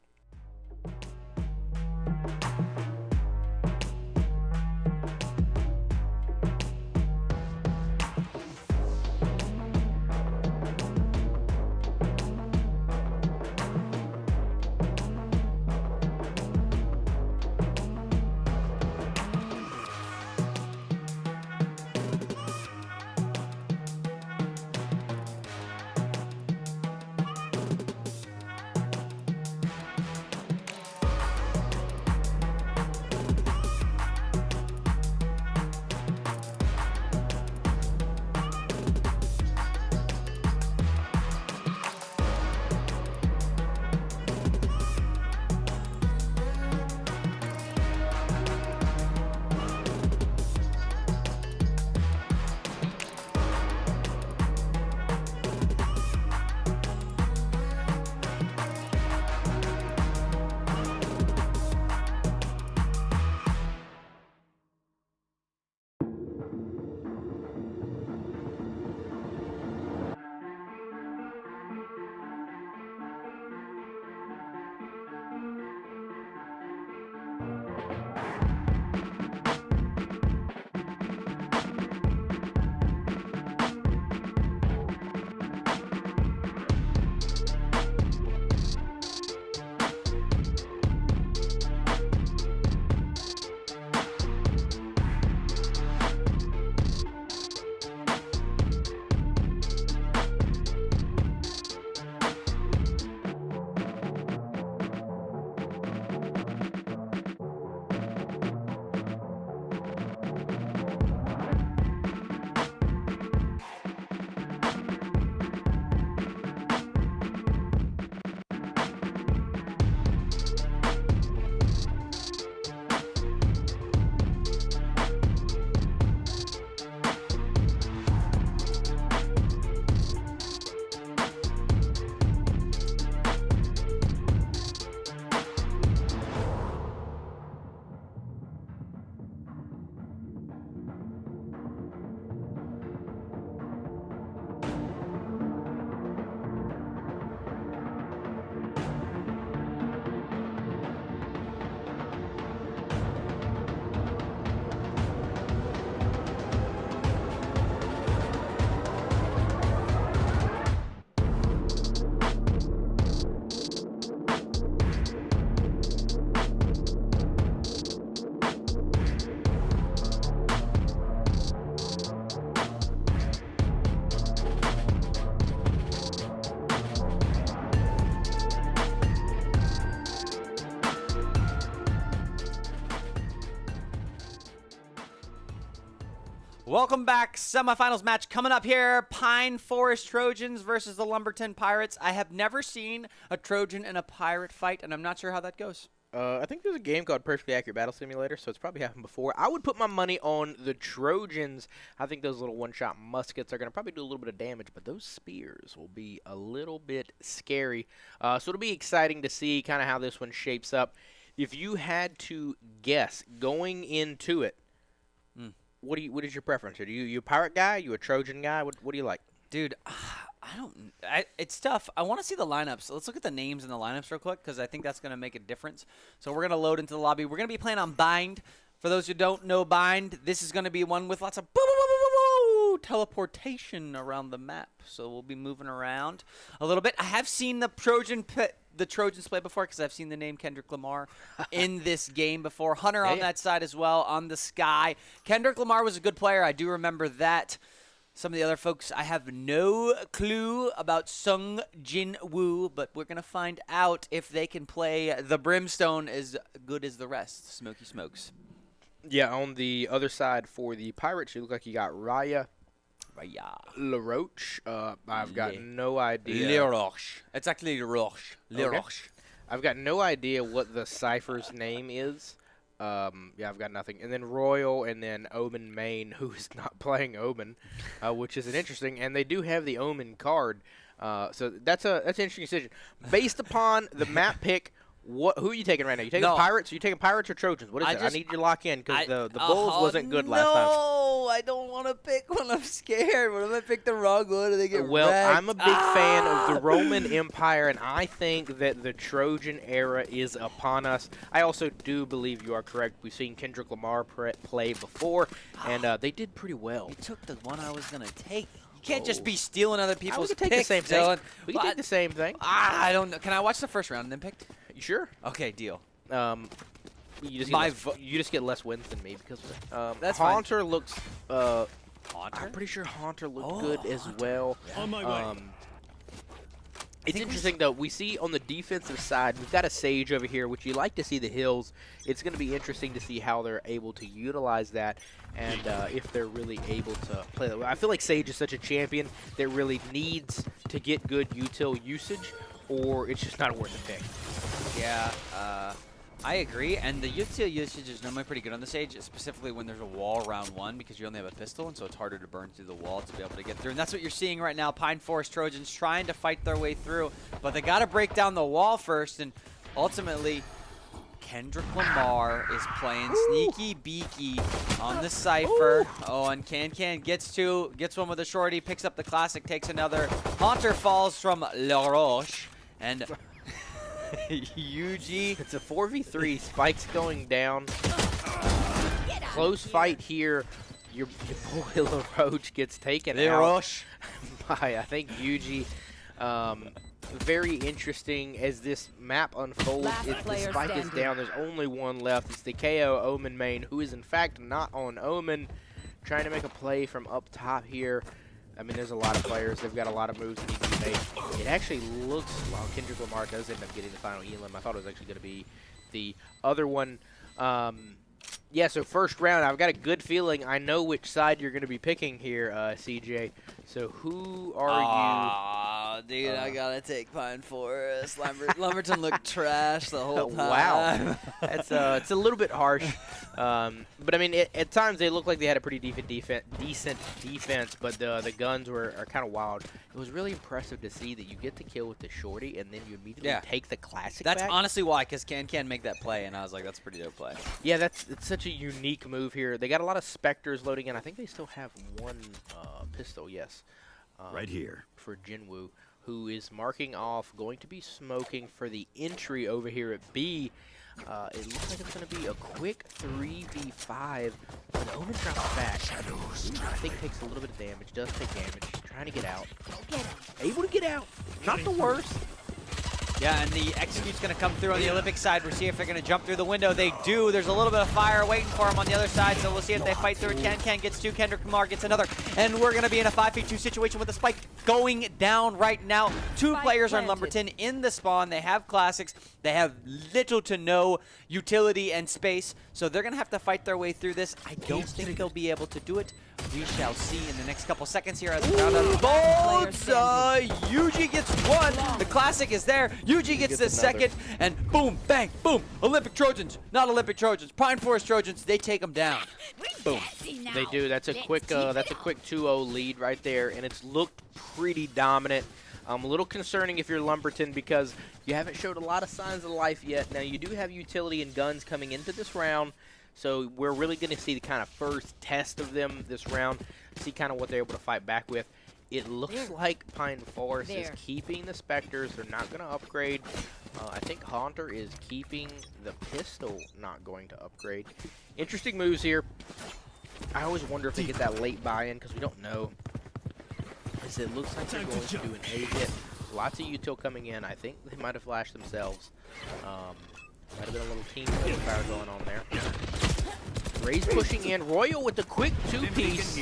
Welcome back. Semifinals match coming up here. Pine Forest Trojans versus the Lumberton Pirates. I have never seen a Trojan and a Pirate fight, and I'm not sure how that goes. I think there's a game called Perfectly Accurate Battle Simulator, so it's probably happened before. I would put my money on the Trojans. I think those little one-shot muskets are going to probably do a little bit of damage, but those spears will be a little bit scary. So it'll be exciting to see kind of how this one shapes up. If you had to guess going into it, what is your preference? Are you a Pirate guy? You a Trojan guy? What do you like? Dude, it's tough. I want to see the lineups. Let's look at the names in the lineups real quick because I think that's going to make a difference. So we're going to load into the lobby. We're going to be playing on Bind. For those who don't know Bind, this is going to be one with lots of teleportation around the map. So we'll be moving around a little bit. I have seen the Trojans play before because I've seen the name Kendrick Lamar in this game before. Hunter on that side as well on the Sky. Kendrick Lamar was a good player. I do remember that. Some of the other folks, I have no clue about Sung Jin Woo, but we're going to find out if they can play the Brimstone as good as the rest. Smoky smokes. Yeah, on the other side for the Pirates, you look like you got Raya LaRoche. I've got no idea. LaRoche. It's actually LaRoche. LaRoche. Okay. I've got no idea what the Cypher's name is. Yeah, I've got nothing. And then Royal, and then Omen Main, who is not playing Omen, which is an interesting. And they do have the Omen card, so that's an interesting decision based upon the map pick. Who are you taking right now? You taking Pirates? Are you taking Pirates or Trojans? What is it? I need you to lock in because the Bulls wasn't good last time. No, I don't want to pick one. I'm scared. What if I pick the wrong one and they get Well, wrecked? I'm a big fan of the Roman Empire, and I think that the Trojan era is upon us. I also do believe you are correct. We've seen Kendrick Lamar play before, and they did pretty well. You took the one I was going to take. You can't just be stealing other people's We can take picks, the same Dylan. thing. We can take the same thing. I don't know. Can I watch the first round and then pick? You sure? Okay, deal. You just get less wins than me because of it. That's Haunter looks. Haunter? I'm pretty sure Haunter looked good as well. On my way. It's interesting, though. We see on the defensive side, we've got a Sage over here, which you like to see the hills. It's going to be interesting to see how they're able to utilize that and if they're really able to play that. I feel like Sage is such a champion that really needs to get good util usage, or it's just not worth the pick. Yeah, I agree. And the util usage is normally pretty good on the Sage, specifically when there's a wall round one, because you only have a pistol, and so it's harder to burn through the wall to be able to get through. And that's what you're seeing right now. Pine Forest Trojans trying to fight their way through, but they got to break down the wall first, and ultimately Kendrick Lamar is playing sneaky beaky on the Cypher. Oh, and Can gets one with a shorty, picks up the classic, takes another. Haunter falls from La Roche, and UG. It's a 4v3. Spike's going down. Close fight here. Your boy LaRoche gets taken out by, I think, UG. Very interesting as this map unfolds. If the Spike is down, there's only one left. It's the KO Omen main, who is in fact not on Omen. Trying to make a play from up top here. I mean, there's a lot of players. They've got a lot of moves that need to be made. It actually looks, well, Kendrick Lamar does end up getting the final elim. I thought it was actually going to be the other one. Yeah, so first round, I've got a good feeling I know which side you're going to be picking here, CJ. So who are you? Dude, I got to take Pine Forest. Lumberton looked trash the whole time. Wow. That's it's a little bit harsh. But, I mean, at times they look like they had a pretty decent defense, but the guns are kind of wild. It was really impressive to see that you get the kill with the shorty, and then you immediately take the classic That's back. honestly why, because Can make that play, and I was like, that's a pretty dope play. Yeah, it's such a unique move here. They got a lot of Spectres loading in. I think they still have one pistol, yes. Right here. For Jinwoo, who is marking off, going to be smoking for the entry over here at B. It looks like it's going to be a quick 3v5. But Omen drops back. I think takes a little bit of damage. Does take damage. Trying to get out. Able to get out. Not the worst. Yeah, and the execute's going to come through on the Olympic side. We'll see if they're going to jump through the window. They do. There's a little bit of fire waiting for them on the other side, so we'll see if they fight through it. Can gets two. Kendrick Lamar gets another. And we're going to be in a 5v2 situation with the Spike going down right now. Two players on Lumberton in the spawn. They have classics. They have little to no utility and space, so they're going to have to fight their way through this. I don't think they'll be able to do it. We shall see in the next couple seconds here as the round unfolds. UG gets one. The classic is there. UG gets the second. And boom, bang, boom. Olympic Trojans, not Olympic Trojans. Pine Forest Trojans, they take them down. Boom. They do. That's a quick 2-0 lead right there, and it's looked pretty dominant. A little concerning if you're Lumberton because you haven't showed a lot of signs of life yet. Now, you do have utility and guns coming into this round. So we're really going to see the kind of first test of them this round, see kind of what they're able to fight back with. It looks like Pine Forest is keeping the Spectres. They're not going to upgrade. I think Haunter is keeping the pistol, not going to upgrade. Interesting moves here. I always wonder if they get that late buy-in because we don't know. As it looks like they're going to do an A hit. Lots of util coming in. I think they might have flashed themselves. Might have been a little team fire going on there. Ray's pushing in. Royal with the quick two-piece.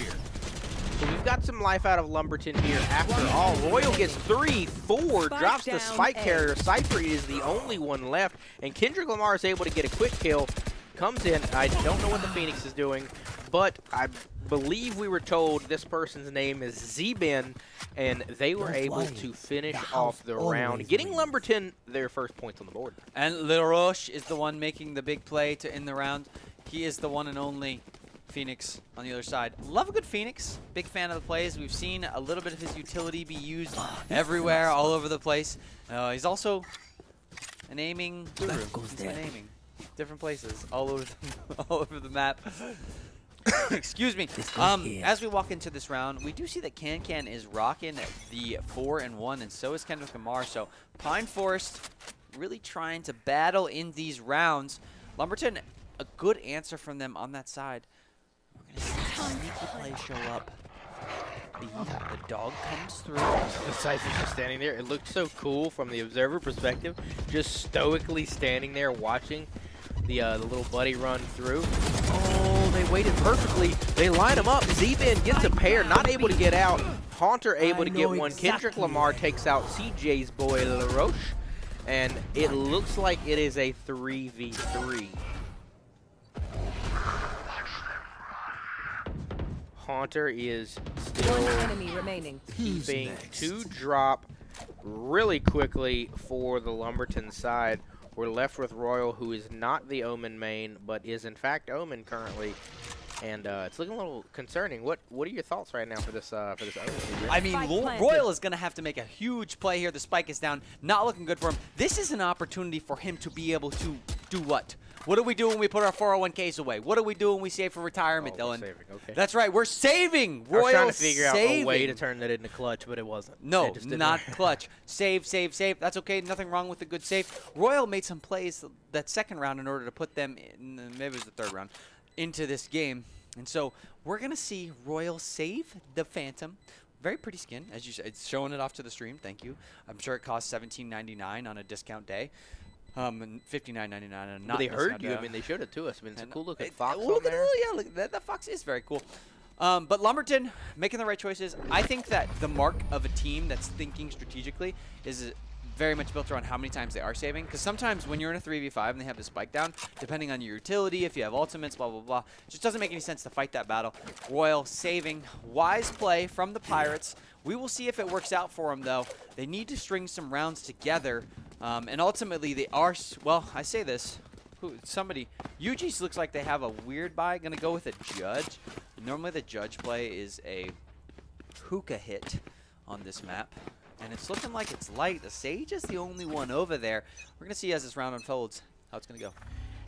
So we've got some life out of Lumberton here after all. Royal gets 3-4, drops the spike carrier. Cypher is the only one left, and Kendrick Lamar is able to get a quick kill. Comes in. I don't know what the Phoenix is doing, but I believe we were told this person's name is Zben, and they were able to finish off the round, getting Lumberton their first points on the board. And Le Roche is the one making the big play to end the round. He is the one and only Phoenix on the other side. Love a good Phoenix. Big fan of the plays. We've seen a little bit of his utility be used everywhere, all over the place. He's also an aiming guru. He's been aiming different places, all over the map. Excuse me. As we walk into this round, we do see that Can is rocking the 4-1, and so is Kendrick Lamar. So Pine Forest really trying to battle in these rounds. Lumberton, a good answer from them on that side. We're gonna see a sneaky play show up. The dog comes through. The Cypher's just standing there. It looked so cool from the observer perspective, just stoically standing there watching the little buddy run through. Oh, they waited perfectly. They line him up. Zben gets a pair, not able to get out. Haunter able to get one. Kendrick Lamar takes out CJ's boy LaRoche, and it looks like it is a 3v3. Haunter is still keeping to drop really quickly for the Lumberton side. We're left with Royal, who is not the Omen main, but is in fact Omen currently, and it's looking a little concerning. What are your thoughts right now for this Omen? I mean, Royal is going to have to make a huge play here. The spike is down, not looking good for him. This is an opportunity for him to be able to do what? What do we do when we put our 401ks away? What do we do when we save for retirement, Dylan? We're saving. Okay. That's right, we're saving. I was trying to saving. figure out a way to turn that into clutch, but it wasn't. No, not clutch. Save. That's okay. Nothing wrong with a good save. Royal made some plays that second round in order to put them in, maybe it was the third round, into this game. And so we're going to see Royal save the Phantom. Very pretty skin, as you said. It's showing it off to the stream. Thank you. I'm sure it costs $17.99 on a discount day. And $59.99 on a not. But they heard you. Day. I mean, they showed it to us. I mean, it's a cool looking Fox fox on there. Yeah, look, that fox is very cool. But Lumberton making the right choices. I think that the mark of a team that's thinking strategically is very much built around how many times they are saving. Because sometimes when you're in a 3v5 and they have the spike down, depending on your utility, if you have ultimates, blah, blah, blah, it just doesn't make any sense to fight that battle. Royal saving. Wise play from the Pirates. We will see if it works out for them, though. They need to string some rounds together. And ultimately, they are, well, I say this. UG's looks like they have a weird buy. Going to go with a Judge. Normally, the Judge play is a hookah hit on this map. And it's looking like it's light. The Sage is the only one over there. We're going to see as this round unfolds how it's going to go.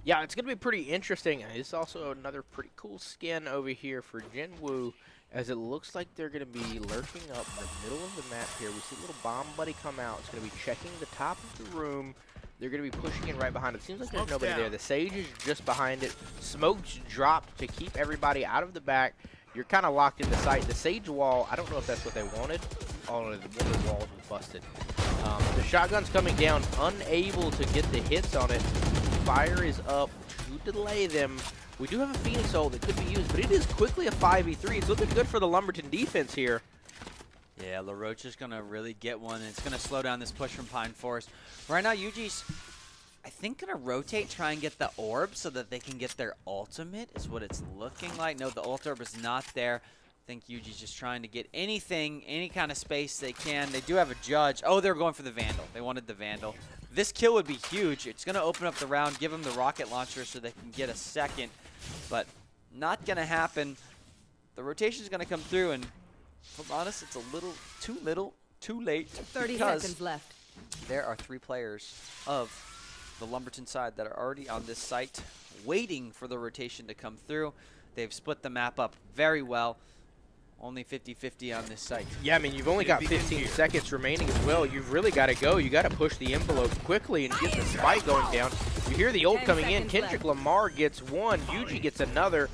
Yeah, it's going to be pretty interesting. It's also another pretty cool skin over here for Jinwoo, as it looks like they're going to be lurking up in the middle of the map here. We see a little bomb buddy come out. It's going to be checking the top of the room. They're going to be pushing in right behind it. Seems like there's nobody there. The Sage is just behind it. Smoke's dropped to keep everybody out of the back. You're kind of locked into sight. The Sage wall, I don't know if that's what they wanted. Oh, no, one of the walls was busted. The shotgun's coming down, unable to get the hits on it. Fire is up to delay them. We do have a Phoenix ult that could be used, but it is quickly a 5v3. It's looking good for the Lumberton defense here. Yeah, LaRoche is going to really get one, and it's going to slow down this push from Pine Forest. Right now, UG's, I think, going to rotate, try and get the orb so that they can get their ultimate, is what it's looking like. No, the ult orb is not there. I think UG's just trying to get anything, any kind of space they can. They do have a Judge. Oh, they're going for the Vandal. They wanted the Vandal. This kill would be huge. It's going to open up the round, give them the rocket launcher so they can get a second, but not going to happen. The rotation is going to come through, and if I'm honest, it's a little too late. 30 seconds left. There are 3 players of the Lumberton side that are already on this site waiting for the rotation to come through. They've split the map up very well. Only 50-50 on this site. Yeah, I mean, you've only got 15 seconds remaining as well. You've really got to go. You got to push the envelope quickly and get the spike going down. You hear the ult coming in. Kendrick Lamar gets one. Yuji gets another.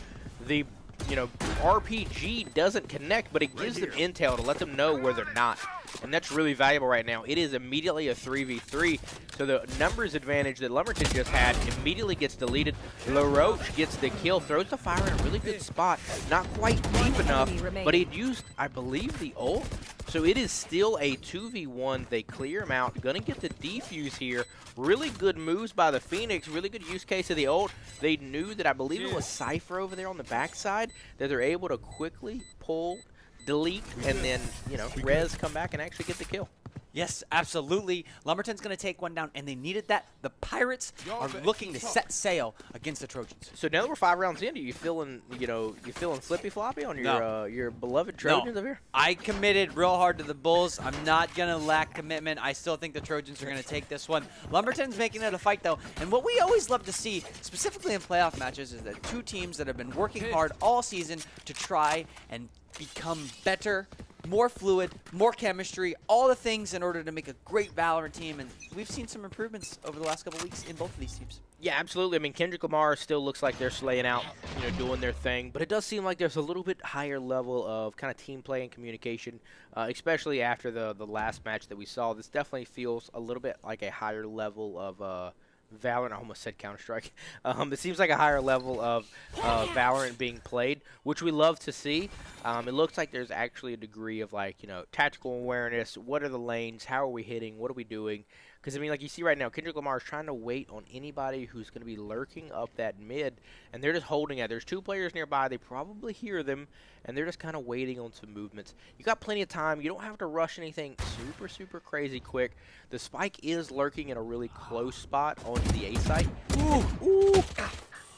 The, RPG doesn't connect, but it gives them intel to let them know where they're not. and that's really valuable right now. It is immediately a 3v3, so the numbers advantage that Lumberton just had immediately gets deleted. LaRoche gets the kill, throws the fire in a really good spot, not quite deep enough, but he'd used, I believe, the ult. So it is still a 2v1. They clear him out. Gonna get the defuse here. Really good moves by the Phoenix. Really good use case of the ult. They knew that, I believe it was Cypher over there on the backside, that they're able to quickly pull, delete, and then, you know, Rez come back and actually get the kill. Yes, absolutely. Lumberton's going to take one down, and they needed that. The Pirates are looking to set sail against the Trojans. So now that we're 5 rounds in, are you feeling, you feeling flippy floppy on your your beloved Trojans over here? I committed real hard to the Bulls. I'm not going to lack commitment. I still think the Trojans are going to take this one. Lumberton's making it a fight, though. And what we always love to see, specifically in playoff matches, is that two teams that have been working hard all season to try and become better, more fluid, more chemistry, all the things in order to make a great Valorant team. And we've seen some improvements over the last couple of weeks in both of these teams. Yeah, absolutely. I mean, Kendrick Lamar still looks like they're slaying out, you know, doing their thing. But it does seem like there's a little bit higher level of kind of team play and communication, especially after the last match that we saw. This definitely feels a little bit like a higher level of Valorant. I almost said Counter-Strike. It seems like a higher level of Valorant being played, which we love to see. It looks like there's actually a degree of, like, you know, tactical awareness. What are the lanes? How are we hitting? What are we doing? Because, I mean, like you see right now, Kendrick Lamar is trying to wait on anybody who's going to be lurking up that mid, and they're just holding it. There's 2 players nearby. They probably hear them, and they're just kind of waiting on some movements. You got plenty of time. You don't have to rush anything super, super crazy quick. The spike is lurking in a really close spot onto the A site. Ooh.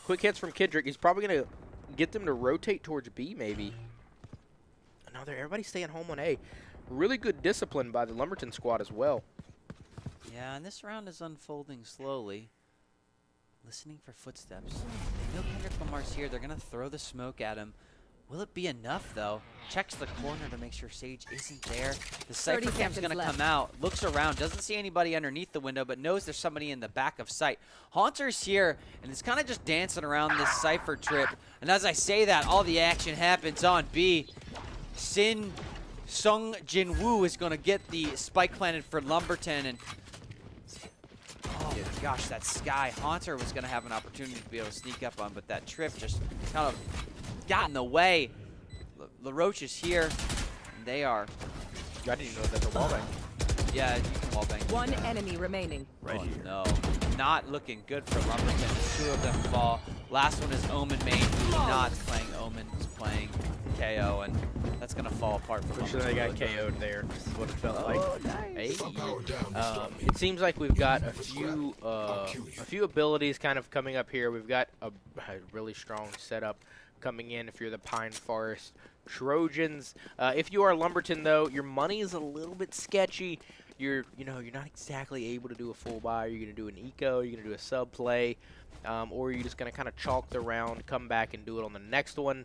Quick hits from Kendrick. He's probably going to get them to rotate towards B, maybe. No, everybody's staying home on A. Really good discipline by the Lumberton squad as well. Yeah, and this round is unfolding slowly. Listening for footsteps. They know Kendrick Lamar's here. They're going to throw the smoke at him. Will it be enough, though? Checks the corner to make sure Sage isn't there. The Cypher cam's going to come out. Looks around. Doesn't see anybody underneath the window, but knows there's somebody in the back of sight. Haunter's here, and it's kind of just dancing around this Cypher trip. And as I say that, all the action happens on B. Sung Jin Woo is going to get the spike planted for Lumberton, and oh my gosh, that Sky Haunter was going to have an opportunity to be able to sneak up on, but that trip just kind of got in the way. LaRoche is here, and they are. I didn't even know that's a wallbang. Yeah, you can wallbang. One enemy remaining. Right here. No, not looking good for Lumberton. 2 of them fall. Last one is Omen main, who's not playing Omen, he's playing KO, and that's gonna fall apart for Lumberton. They got KO'd there. This is what it felt like. Nice. Hey. It seems like we've got a few abilities kind of coming up here. We've got a really strong setup coming in if you're the Pine Forest Trojans. If you are Lumberton, though, your money is a little bit sketchy. You're not exactly able to do a full buy. You're gonna do an eco. You're gonna do a sub play. Or you're just going to kind of chalk the round, come back and do it on the next one.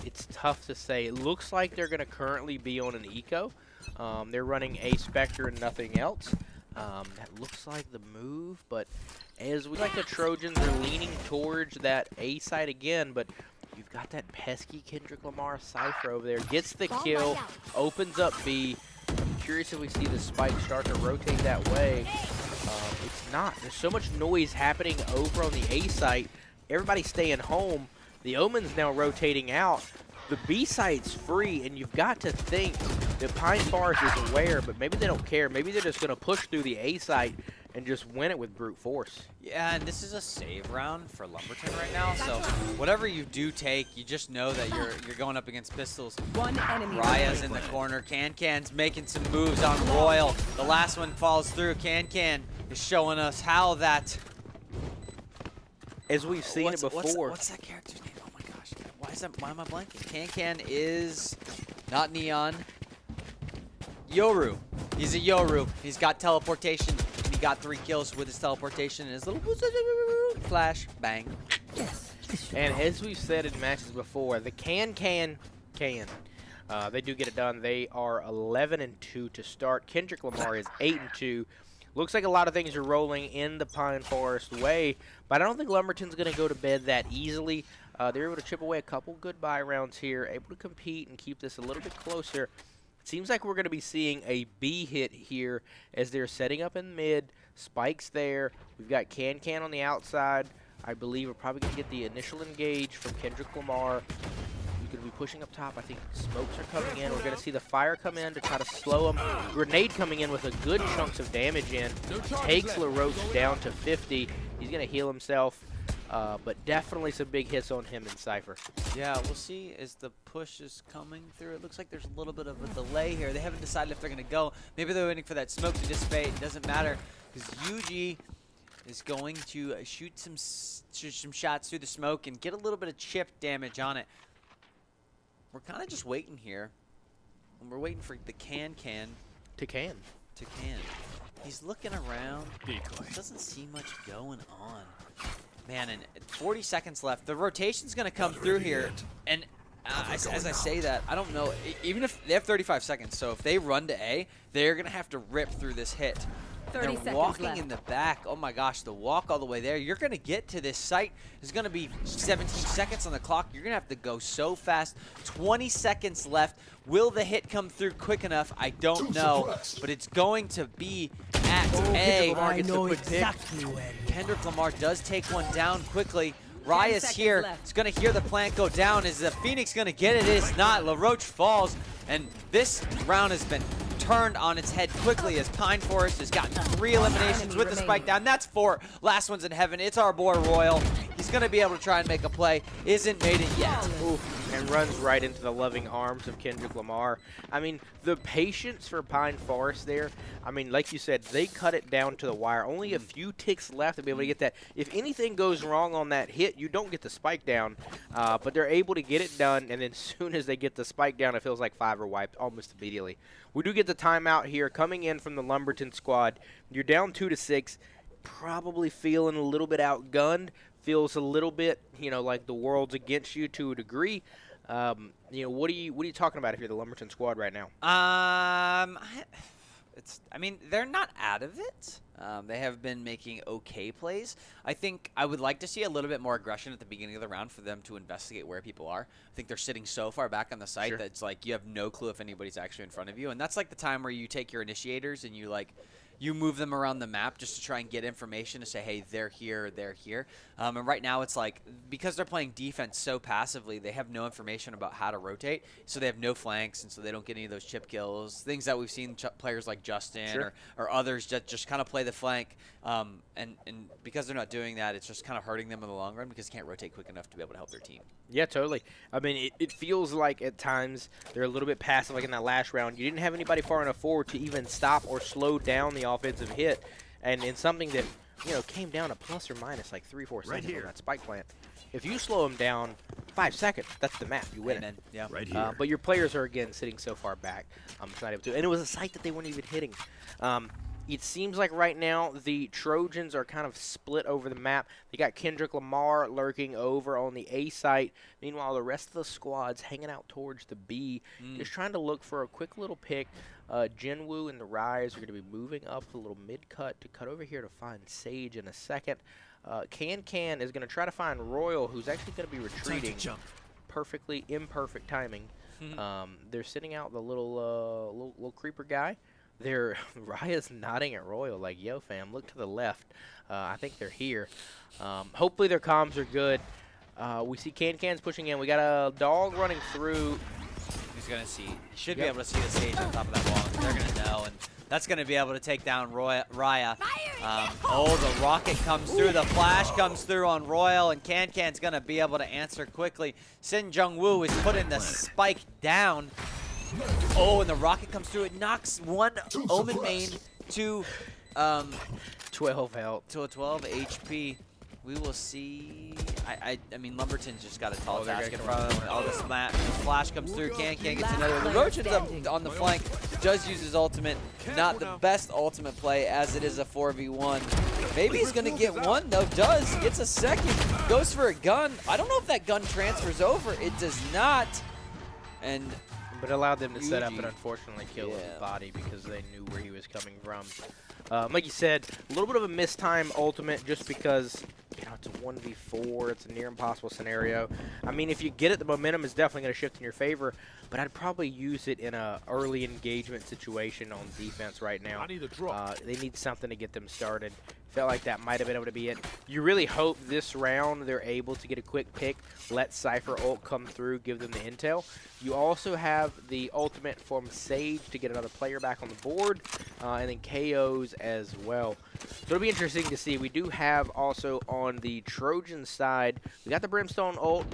It's tough to say. It looks like they're going to currently be on an eco. They're running a Spectre and nothing else. That looks like the move, but as we like, the Trojans are leaning towards that A side again, but you've got that pesky Kendrick Lamar Cypher over there. Gets the kill, opens up B. I'm curious if we see the spike start to rotate that way. It's not. There's so much noise happening over on the A site. Everybody's staying home. The Omen's now rotating out. The B site's free, and you've got to think that Pine Forest is aware, but maybe they don't care. Maybe they're just going to push through the A site and just win it with brute force. Yeah, and this is a save round for Lumberton right now, so whatever you do take, you just know that you're going up against pistols. One enemy. Raya's in the corner. Can's making some moves on Royal. The last one falls through. Can is showing us how that. As we've seen it before. What's that character's name? Oh my gosh. Why am I blanking? Can is not Neon. Yoru. He's a Yoru. He's got teleportation. He got 3 kills with his teleportation and his little flash bang. Yes. And as we've said in matches before, the can. They do get it done. They are 11-2 to start. Kendrick Lamar is 8-2. Looks like a lot of things are rolling in the Pine Forest way, but I don't think Lumberton's going to go to bed that easily. They're able to chip away a couple good buy rounds here, able to compete and keep this a little bit closer. Seems like we're going to be seeing a B hit here as they're setting up in mid. Spike's there. We've got Can on the outside. I believe we're probably going to get the initial engage from Kendrick Lamar. He's going to be pushing up top. I think smokes are coming in. We're going to see the fire come in to try to slow him. Grenade coming in with a good chunks of damage in. Takes LaRoche down to 50. He's going to heal himself. But definitely some big hits on him in Cypher. Yeah, we'll see as the push is coming through. It looks like there's a little bit of a delay here. They haven't decided if they're going to go. Maybe they're waiting for that smoke to dissipate. It doesn't matter because UG is going to shoot some shots through the smoke and get a little bit of chip damage on it. We're kind of just waiting here. And we're waiting for the Can. He's looking around. Doesn't see much going on. Man, and 40 seconds left. The rotation's going to come through here. And as I say that, I don't know. Even if they have 35 seconds, so if they run to A, they're going to have to rip through this hit. 30 They're walking in the back. Oh my gosh, the walk all the way there. You're going to get to this site. There's going to be 17 seconds on the clock. You're going to have to go so fast. 20 seconds left. Will the hit come through quick enough? I don't know, but it's going to be at A. I know exactly where. Kendrick Lamar does take one down quickly. Raya's here. He's going to hear the plant go down. Is the Phoenix going to get it? It is not. LaRoche falls, and this round has been turned on its head quickly as Pine Forest has gotten 3 eliminations with the spike down. That's 4. Last one's in heaven. It's our boy Royal. He's going to be able to try and make a play. Isn't made it yet. And runs right into the loving arms of Kendrick Lamar. I mean, the patience for Pine Forest there, I mean, like you said, they cut it down to the wire. Only a few ticks left to be able to get that. If anything goes wrong on that hit, you don't get the spike down. But they're able to get it done, and then as soon as they get the spike down, it feels like 5 are wiped almost immediately. We do get the timeout here coming in from the Lumberton squad. You're down 2-6, probably feeling a little bit outgunned. Feels a little bit, you know, like the world's against you to a degree. You know, what are you talking about if you're the Lumberton squad right now? I mean, they're not out of it. They have been making okay plays. I think I would like to see a little bit more aggression at the beginning of the round for them to investigate where people are. I think they're sitting so far back on the site that it's like you have no clue if anybody's actually in front of you. And that's like the time where you take your initiators and you move them around the map just to try and get information to say, hey, they're here, they're here. And right now it's like, because they're playing defense so passively, they have no information about how to rotate, so they have no flanks, and so they don't get any of those chip kills, things that we've seen players like Justin or others just kind of play the flank. And because they're not doing that, it's just kind of hurting them in the long run because they can't rotate quick enough to be able to help their team. Yeah, totally. I mean, it feels like at times they're a little bit passive, like in that last round. You didn't have anybody far enough forward to even stop or slow down the offensive hit. And in something that, you know, came down to plus or minus like 3-4 seconds on that spike plant. If you slow them down 5 seconds, that's the map. You win it. Yeah. Right here. But your players are, again, sitting so far back. It's not able to. And it was a site that they weren't even hitting. It seems like right now the Trojans are kind of split over the map. They got Kendrick Lamar lurking over on the A site. Meanwhile, the rest of the squad's hanging out towards the B, just trying to look for a quick little pick. Jinwoo and the Rise are going to be moving up a little mid-cut to cut over here to find Sage in a second. Can is going to try to find Royal, who's actually going to be retreating. Perfectly imperfect timing. They're sitting out the little creeper guy. Raya's nodding at Royal like, yo, fam, look to the left. I think they're here. Hopefully their comms are good. We see Can's pushing in. We got a dog running through. He's going to see. He should be able to see the Sage on top of that wall. They're going to know, and that's going to be able to take down Raya. The rocket comes through. The flash comes through on Royal, and Can's going to be able to answer quickly. Sin Jung-woo is putting the spike down. And the rocket comes through. It knocks one Omen main to 12 health. To a 12 HP. We will see. I mean, Lumberton's just got a tall task in front of him. All this flash comes through. Can gets another. LaRoche's up on the flank. Does use his ultimate. Not the best ultimate play as it is a 4v1. Maybe he's going to get one. No, does. Gets a second. Goes for a gun. I don't know if that gun transfers over. It does not. But it allowed them to set up and unfortunately kill his body because they knew where he was coming from. Like you said, a little bit of a mistime ultimate just because, you know, it's a 1v4. It's a near impossible scenario. I mean, if you get it, the momentum is definitely going to shift in your favor, but I'd probably use it in a early engagement situation on defense right now. I need a draw. They need something to get them started. Felt like that might have been able to be it. You really hope this round they're able to get a quick pick, let Cypher ult come through, give them the intel. You also have the ultimate from Sage to get another player back on the board, and then KOs as well. So it'll be interesting to see. We do have also on the Trojan side, we got the Brimstone ult,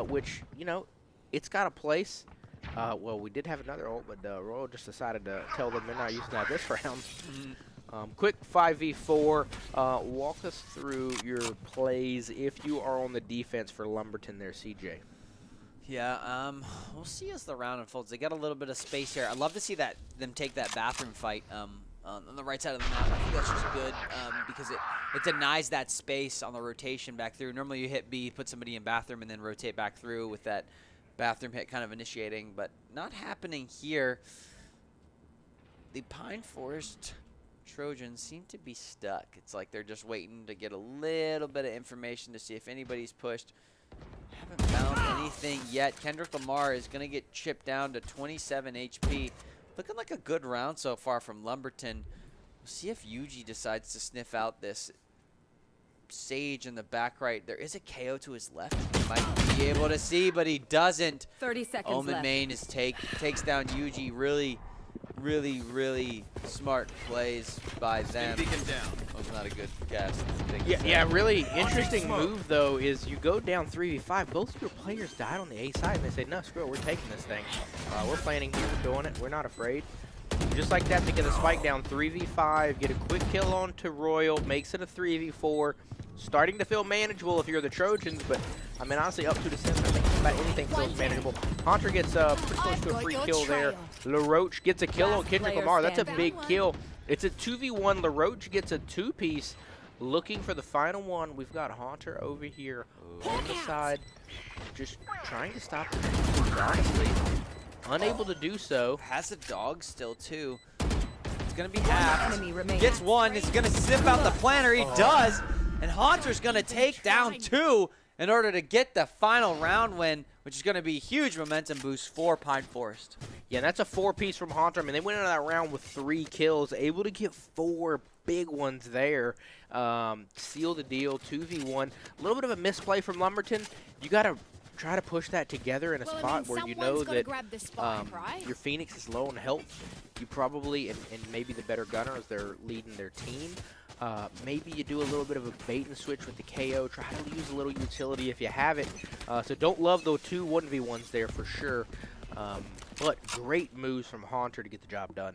which, you know, it's got a place. Well, we did have another ult, but Royal just decided to tell them they're not using that this round. Quick 5v4. Walk us through your plays if you are on the defense for Lumberton there, CJ. Yeah, we'll see as the round unfolds. They got a little bit of space here. I'd love to see them take that bathroom fight on the right side of the map. I think that's just good because it denies that space on the rotation back through. Normally you hit B, put somebody in bathroom, and then rotate back through with that bathroom hit kind of initiating, but not happening here. The Pine Forest Trojans seem to be stuck. It's like they're just waiting to get a little bit of information to see if anybody's pushed. Haven't found anything yet. Kendrick Lamar is going to get chipped down to 27 HP. Looking like a good round so far from Lumberton. We'll see if Yuji decides to sniff out this Sage in the back right. There is a KO to his left. He might be able to see, but he doesn't. 30 seconds Omen left. Main is takes down Yuji. Really smart plays by them. That was not a good guess. Yeah, really interesting move, though, is you go down 3v5. Both of your players died on the A side, and they say, no, screw it, we're taking this thing. We're planning here, we're doing it, we're not afraid. Just like that, they get a spike down 3v5, get a quick kill onto Royal, makes it a 3v4. Starting to feel manageable if you're the Trojans, but I mean, honestly, up to the 7, I think about anything feels manageable. Hunter gets pretty close to a free kill there. LaRoche gets a kill on Kendrick Lamar. That's a big kill. It's a 2v1. LaRoche gets a 2-piece. Looking for the final one. We've got Hunter over here on the side, just trying to stop the Trojans, honestly. Unable to do so. Has a dog still, too. It's going to be half. Enemy Gets one. He's going to sniff out the planter. He does. And Haunter's going to take down 2 in order to get the final round win, which is going to be a huge momentum boost for Pine Forest. Yeah, and that's a 4-piece from Haunter. I mean, they went into that round with 3 kills, able to get 4 big ones there. Seal the deal, 2v1. A little bit of a misplay from Lumberton. You got to try to push that together in a spot where you know that your Phoenix is low on health. You probably, and maybe the better gunner as they're leading their team, maybe you do a little bit of a bait and switch with the KO. Try to use a little utility if you have it. So don't love those 2 1v1s there for sure. But great moves from Haunter to get the job done.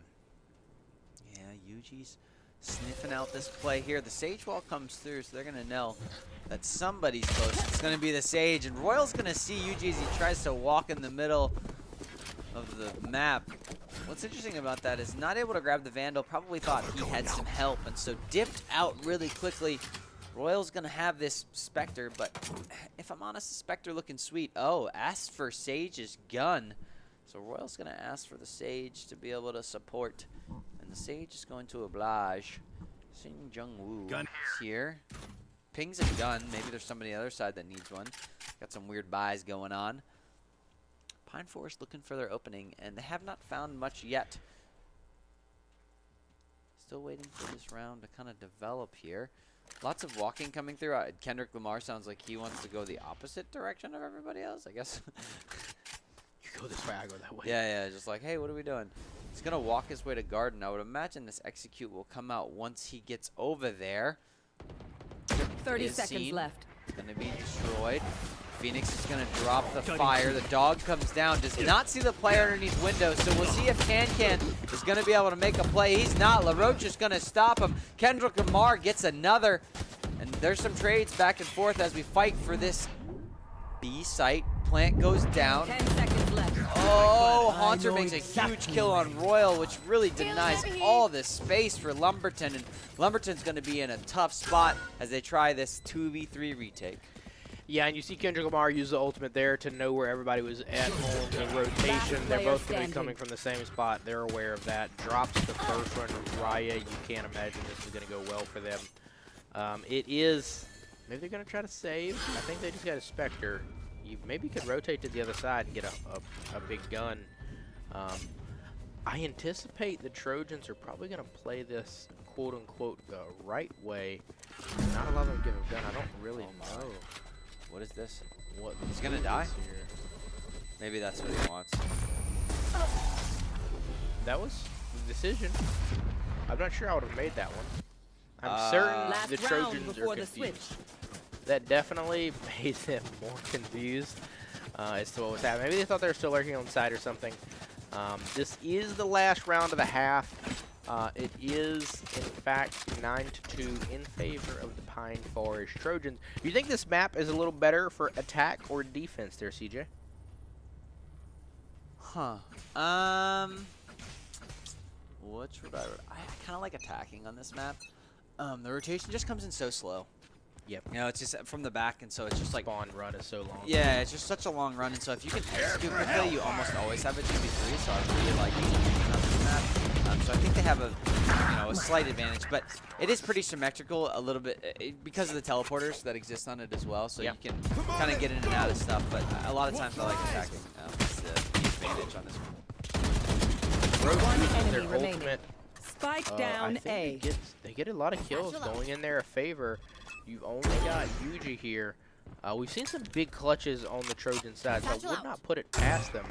Yeah, Yuji's sniffing out this play here. The Sage wall comes through, so they're going to know that somebody's close. It's going to be the Sage, and Royal's going to see Yuji as he tries to walk in the middle of the map. What's interesting about that is not able to grab the Vandal, probably thought he had some help, and so dipped out really quickly. Royal's going to have this Spectre, but if I'm honest, the Spectre looking sweet. Oh, asked for Sage's gun. So Royal's going to ask for the Sage to be able to support, and the Sage is going to oblige. Sing Jung Woo is here. Pings a gun. Maybe there's somebody on the other side that needs one. Got some weird buys going on. Pine Forest looking for their opening, and they have not found much yet. Still waiting for this round to kind of develop here. Lots of walking coming through. Kendrick Lamar sounds like he wants to go the opposite direction of everybody else, I guess. You go this way, I go that way. Yeah, just like, hey, what are we doing? He's going to walk his way to Garden. I would imagine this execute will come out once he gets over there. 30 seconds left. It's going to be destroyed. Phoenix is going to drop the fire. The dog comes down. Does not see the player underneath window. So we'll see if Can is going to be able to make a play. He's not. LaRoche is going to stop him. Kendrick Lamar gets another. And there's some trades back and forth as we fight for this B site. Plant goes down. 10 seconds left. Oh, Haunter makes a huge kill on Royal, which really denies all this space for Lumberton. And Lumberton's going to be in a tough spot as they try this 2v3 retake. Yeah, and you see Kendrick Lamar use the ultimate there to know where everybody was at on the rotation. They're both going to be coming from the same spot. They're aware of that. Drops the first one to Raya. You can't imagine this is going to go well for them. It is... Maybe they're going to try to save. I think they just got a Spectre. You maybe could rotate to the other side and get a big gun. I anticipate the Trojans are probably going to play this quote-unquote the right way. Not allow them to give a gun. I don't really know. What is this? What He's gonna die? Maybe that's what he wants. That was the decision. I'm not sure I would have made that one. I'm certain Last the round Trojans before are the confused. switch. That definitely made them more confused as to what was happening. Maybe they thought they were still lurking on the side or something. This is the last round of the half. It is, in fact, 9-2 in favor of the Pine Forest Trojans. Do you think this map is a little better for attack or defense there, CJ? Huh. Which would I kind of like attacking on this map. The rotation just comes in so slow. Yep. You know, it's just from the back, and so it's just like... Spawn run is so long. Yeah, it's just such a long run, and so if you can execute quickly, you almost always have a 2v3, so I really like using on this map. So I think they have a slight advantage, but it is pretty symmetrical a little bit because of the teleporters that exist on it as well, so you can kind of get in and out of stuff, but a lot of times I like attacking. That's the advantage on this one. One enemy Their remaining. ultimate, Spike down I think they get a lot of kills going in their favor. You've only got Yuji here. We've seen some big clutches on the Trojan side, so I would not put it past them.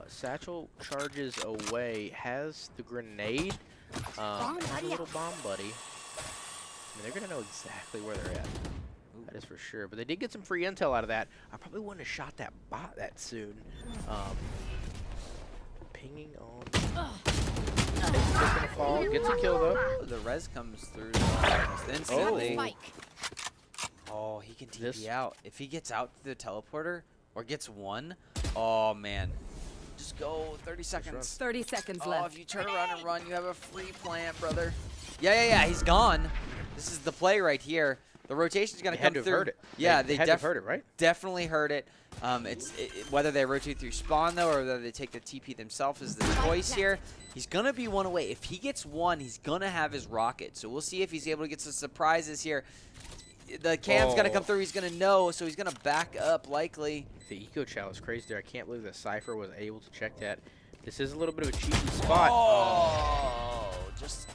Satchel charges away, has the grenade, has a little bomb buddy. I mean, they're going to know exactly where they're at. That is for sure. But they did get some free intel out of that. I probably wouldn't have shot that bot that soon. Pinging on. He's going to fall. Gets a kill, though. The res comes through almost instantly. Oh, he can TP out. If he gets out to the teleporter or gets one, oh, man. Just go 30 seconds. 30 seconds Oh, left. if you turn around and run, you have a free plant, brother. Yeah, he's gone. This is the play right here. The rotation's going to come through. Heard it. Yeah, they heard it, right? Definitely heard it. Whether they rotate through spawn, though, or whether they take the TP themselves is the choice here. He's going to be one away. If he gets one, he's going to have his rocket. So we'll see if he's able to get some surprises here. The cam's going to come through. He's going to know, so he's going to back up likely. The eco chow is crazy there. I can't believe the Cypher was able to check that. This is a little bit of a cheeky spot. Oh, just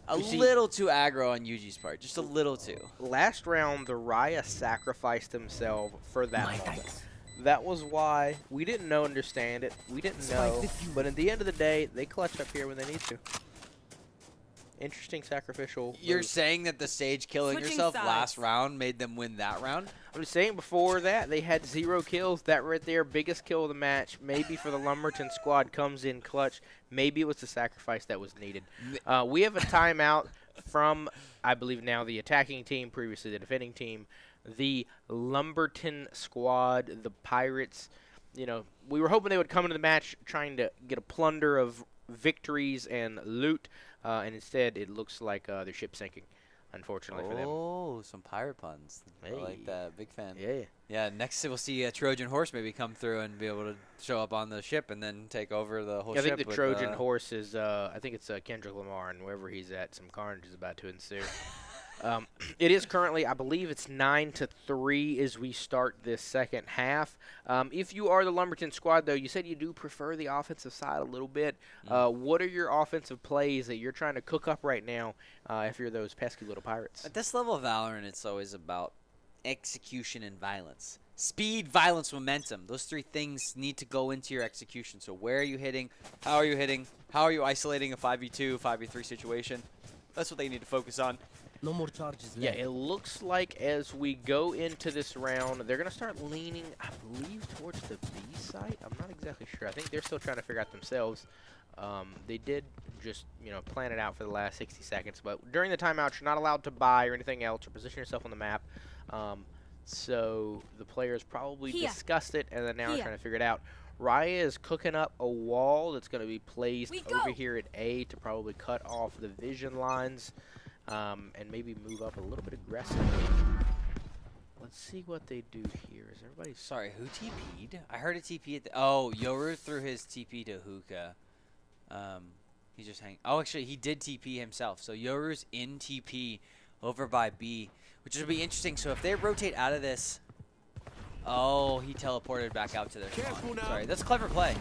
a little too aggro on Yuji's part. Just a little too. Last round, the Raya sacrificed himself for that moment. That was why we didn't understand it. We didn't know. But at the end of the day, they clutch up here when they need to. Interesting sacrificial. You're saying that the Sage killing herself last round made them win that round? I'm just saying before that, they had 0 kills. That right there, biggest kill of the match. Maybe for the Lumberton squad comes in clutch. Maybe it was the sacrifice that was needed. We have a timeout from, I believe now, the attacking team, previously the defending team. The Lumberton squad, the Pirates. You know, we were hoping they would come into the match trying to get a plunder of victories and loot. And instead, it looks like their ship's sinking, unfortunately for them. Oh, some pirate puns. Hey. I like that. Big fan. Yeah. Yeah, next we'll see a Trojan horse maybe come through and be able to show up on the ship and then take over the whole ship. I think the Trojan horse is, I think it's Kendrick Lamar, and wherever he's at, some carnage is about to ensue. It is currently, I believe it's 9-3 as we start this second half. If you are the Lumberton squad, though, you said you do prefer the offensive side a little bit. What are your offensive plays that you're trying to cook up right now if you're those pesky little Pirates? At this level of Valorant, it's always about execution and violence. Speed, violence, momentum. Those three things need to go into your execution. So where are you hitting? How are you hitting? How are you isolating a 5v2, 5v3 situation? That's what they need to focus on. No more charges left. Yeah, it looks like as we go into this round, they're going to start leaning, I believe, towards the B site. I'm not exactly sure. I think they're still trying to figure out themselves. They did just, plan it out for the last 60 seconds. But during the timeout, you're not allowed to buy or anything else or position yourself on the map. So the players probably discussed it, and then now are trying to figure it out. Raya is cooking up a wall that's going to be placed over here at A to probably cut off the vision lines. And maybe move up a little bit aggressively. Let's see what they do here. Is everybody... Sorry, who TP'd? I heard a TP at the... Oh, Yoru threw his TP to Hookah. He just hang... Oh, actually, he did TP himself. So Yoru's in TP over by B, which would be interesting. So if they rotate out of this... Oh, he teleported back out to their spawn. Sorry, that's a clever play.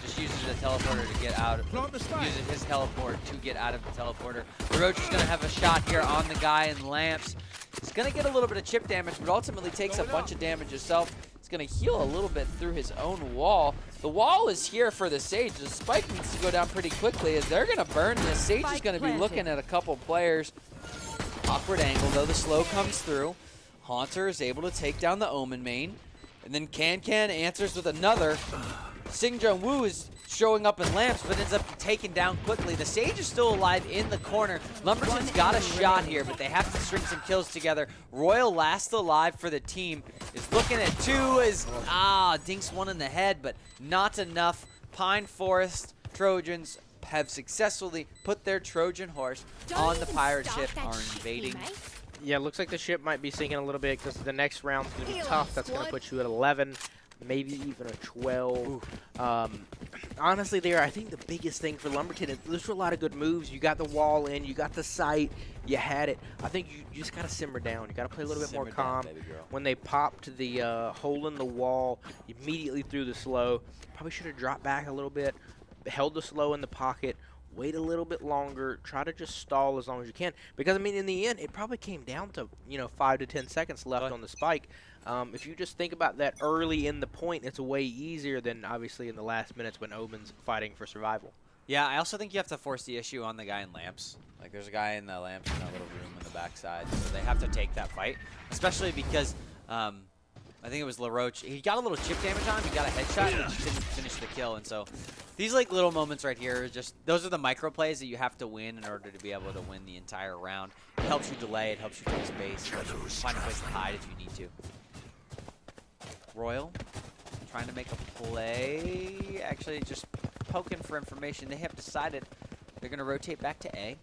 Just uses the teleporter to get out. Uses his teleport to get out of the teleporter. Roach is going to have a shot here on the guy in lamps. He's going to get a little bit of chip damage, but ultimately takes a bunch of damage himself. He's going to heal a little bit through his own wall. The wall is here for the Sage. The spike needs to go down pretty quickly as they're going to burn this. Sage is going to be looking at a couple players. Awkward angle, though. The slow comes through. Haunter is able to take down the Omen main. And then Can answers with another. Sing Jung Woo is showing up in lamps, but ends up taken down quickly. The Sage is still alive in the corner. Lumberton's got a shot here, but they have to string some kills together. Royal last alive for the team is looking at 2 as, dinks 1 in the head, but not enough. Pine Forest Trojans have successfully put their Trojan horse on the pirate ship, are invading. Yeah, looks like the ship might be sinking a little bit because the next round's going to be tough. That's going to put you at 11, maybe even a 12. Honestly, there, I think the biggest thing for Lumberton is there's a lot of good moves. You got the wall in, you got the sight, you had it. I think you just got to simmer down. You got to play a little bit more calm. When they popped the hole in the wall, immediately threw the slow. Probably should have dropped back a little bit, held the slow in the pocket. Wait a little bit longer. Try to just stall as long as you can. Because, I mean, in the end, it probably came down to, 5 to 10 seconds left on the spike. If you just think about that early in the point, it's way easier than, obviously, in the last minutes when Omen's fighting for survival. Yeah, I also think you have to force the issue on the guy in lamps. Like, there's a guy in the lamps in that little room in the backside. So they have to take that fight. Especially because... I think it was LaRoche. He got a little chip damage on him. He got a headshot, but just didn't finish the kill. And so these like little moments right here, just those are the micro plays that you have to win in order to be able to win the entire round. It helps you delay. It helps you take space. It helps you find a place to hide if you need to. Royal trying to make a play. Actually, just poking for information. They have decided they're going to rotate back to A.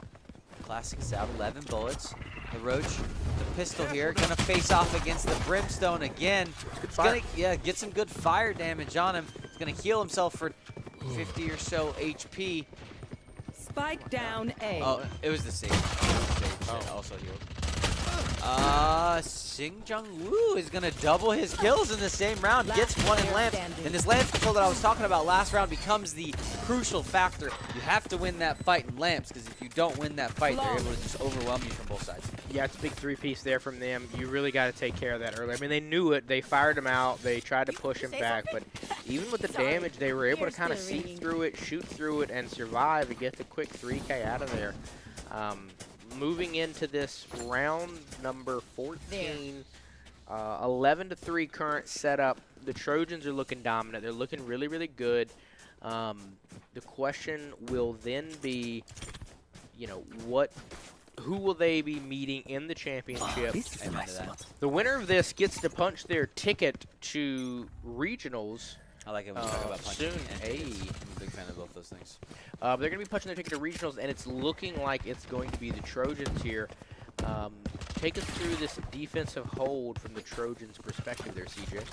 Classics out 11 bullets. LaRoche, the pistol here, gonna face off against the Brimstone again. He's gonna get some good fire damage on him. He's gonna heal himself for 50 or so HP. Spike down A. Oh, it was the Sage. Also healed. Sing Jung Woo is gonna double his kills in the same round. Gets 1 in lamps. And this lamps control that I was talking about last round becomes the crucial factor. You have to win that fight in lamps, because if you don't win that fight, they're able to just overwhelm you from both sides. Yeah, it's a big 3-piece there from them. You really got to take care of that early. I mean, they knew it. They fired him out. They tried to push him back. But even with the damage, they were able to kind of see through it, shoot through it, and survive and get the quick 3K out of there. Moving into this round number 14, 11-3 current setup. The Trojans are looking dominant. They're looking really, really good. The question will then be, who will they be meeting in the championship? The winner of this gets to punch their ticket to regionals. I like it when you talk about punching. Soon. I'm a big fan of both those things. They're going to be punching their ticket to regionals, and it's looking like it's going to be the Trojans here. Take us through this defensive hold from the Trojans' perspective there, CJ.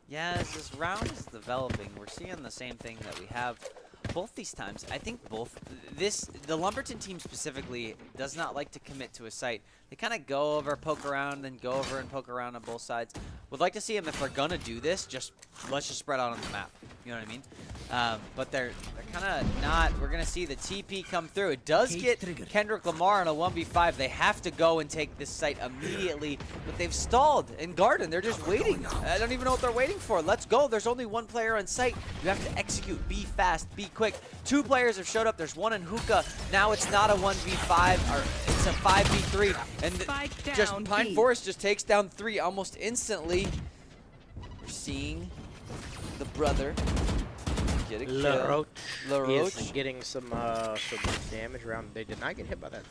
Yeah, as this round is developing, we're seeing the same thing that we have both these times. I think the Lumberton team specifically does not like to commit to a site. They kind of go over, poke around, then go over and poke around on both sides. Would like to see them, if they're going to do this, let's just spread out on the map. You know what I mean? But they're kind of not. We're going to see the TP come through. It does get Kendrick Lamar on a 1v5. They have to go and take this site immediately, but they've stalled in Garden. They're just waiting. I don't even know what they're waiting for. Let's go. There's only 1 player on site. You have to execute. Be fast. Be quick. 2 players have showed up. There's 1 in Hookah. Now it's not a 1v5, or it's a 5v3. And just Pine Forest just takes down 3 almost instantly. We're seeing the brother get a kill. LaRoche is getting some damage around. They did not get hit by that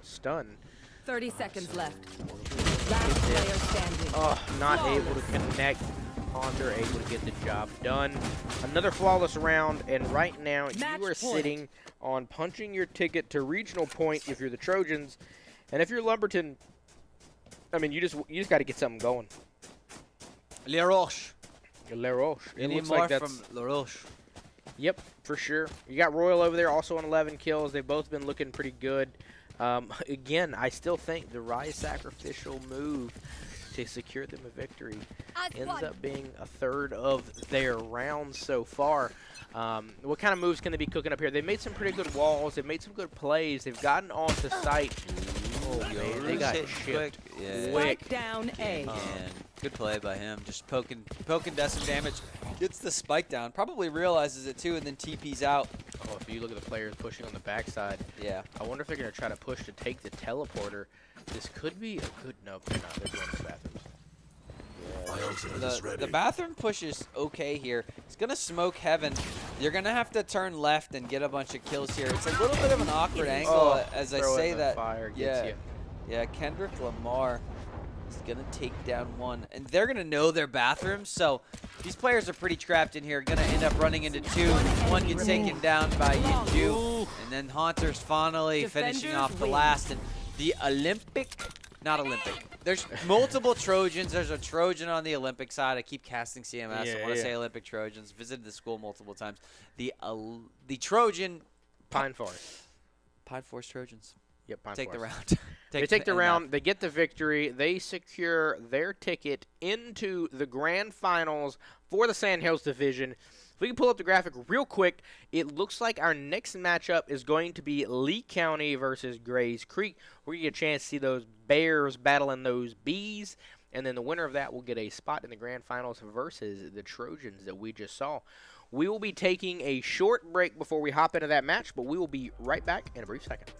stun. 30 seconds left. Last player standing. Oh, not able to connect. Ponder able to get the job done. Another flawless round, and right now you are sitting on punching your ticket to regional point if you're the Trojans. And if you're Lumberton, I mean, you just got to get something going. Le Roche. Le Roche. You It need looks more like that's from Le Roche. Yep, for sure. You got Royal over there, also on 11 kills. They've both been looking pretty good. Again, I still think the Rise sacrificial move to secure them a victory ends up being a third of their rounds so far. What kind of moves can they be cooking up here? They made some pretty good walls. They've made some good plays. They've gotten onto site. Oh, man, they got shipped quick. Spike down A. And good play by him. Just poking does some damage. Gets the spike down. Probably realizes it too, and then TP's out. Oh, if you look at the players pushing on the backside, Yeah. I wonder if they're going to try to push to take the teleporter. This could be a good... Nope, they're not. They're going to the bathrooms. The bathroom push is okay here. It's going to smoke heaven. You're going to have to turn left and get a bunch of kills here. It's a little bit of an awkward angle as I throw say in the that. fire gets Yeah. you. Yeah, Kendrick Lamar is going to take down one. And they're going to know their bathrooms, so these players are pretty trapped in here. Going to end up running into two. One gets taken down by Yinju. And then Haunter's finally finishing off the last. And the not Olympic. There's multiple Trojans. There's a Trojan on the Olympic side. I keep casting CMS. I want to say Olympic Trojans. Visited the school multiple times. The Trojan. Pine Forest. Pine Forest Trojans. Yep, Pine Take the Forest. round. They take the round, they get the victory, they secure their ticket into the grand finals for the Sandhills division. If we can pull up the graphic real quick, it looks like our next matchup is going to be Lee County versus Grays Creek. We're going to get a chance to see those Bears battling those Bees, and then the winner of that will get a spot in the grand finals versus the Trojans that we just saw. We will be taking a short break before we hop into that match, but we will be right back in a brief second.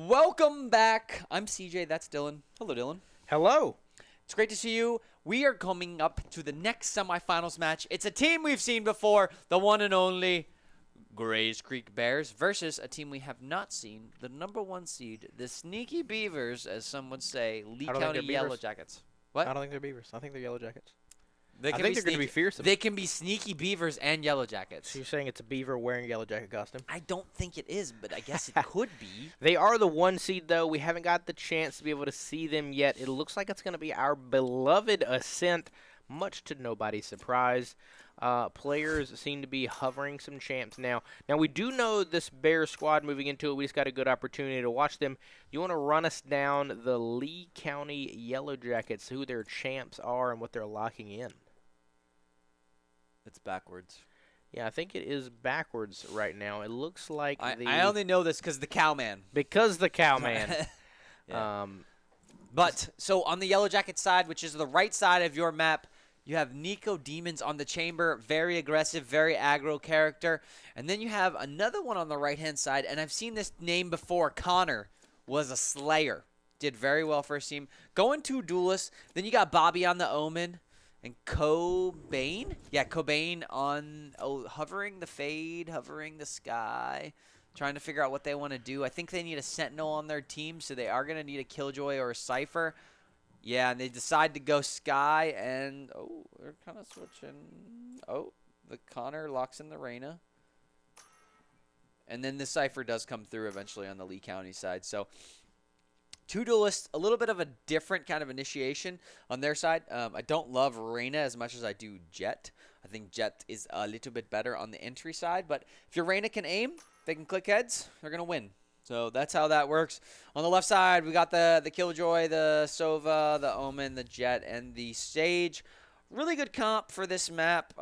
Welcome back. I'm CJ. That's Dylan. Hello, Dylan. Hello. It's great to see you. We are coming up to the next semifinals match. It's a team we've seen before, the one and only Grays Creek Bears versus a team we have not seen, the #1 seed, the Sneaky Beavers, as some would say, Lee County Yellow Jackets. What? I don't think they're Beavers. I think they're Yellow Jackets. I think they're going to be fearsome. They can be Sneaky Beavers and Yellow Jackets. So you're saying it's a beaver wearing a Yellow Jacket costume? I don't think it is, but I guess it could be. They are the 1 seed, though. We haven't got the chance to be able to see them yet. It looks like it's going to be our beloved Ascent, much to nobody's surprise. Players seem to be hovering some champs now. Now, we do know this Bears squad moving into it. We just got a good opportunity to watch them. You want to run us down the Lee County Yellow Jackets, who their champs are and what they're locking in? It's backwards. Yeah, I think it is backwards right now. It looks like I only know this because the Cowman. Because the Cowman. Yeah. But, so on the Yellow Jacket side, which is the right side of your map, you have Nico Demons on the chamber, very aggressive, very aggro character. And then you have another one on the right-hand side, and I've seen this name before. Connor was a Slayer. Did very well first team. Going to Duelist. Then you got Bobby on the Omen. And Cobain? Yeah, Cobain on hovering the fade, hovering the sky. Trying to figure out what they want to do. I think they need a Sentinel on their team, so they are going to need a Killjoy or a Cypher. Yeah, and they decide to go Sky, and, they're kind of switching. The Connor locks in the Reyna. And then the Cypher does come through eventually on the Lee County side. So, 2 Duelists, a little bit of a different kind of initiation on their side. I don't love Reyna as much as I do Jet. I think Jet is a little bit better on the entry side, but if your Reyna can aim, they can click heads, they're going to win. So that's how that works. On the left side, we got the Killjoy, the Sova, the Omen, the Jet, and the Sage. Really good comp for this map.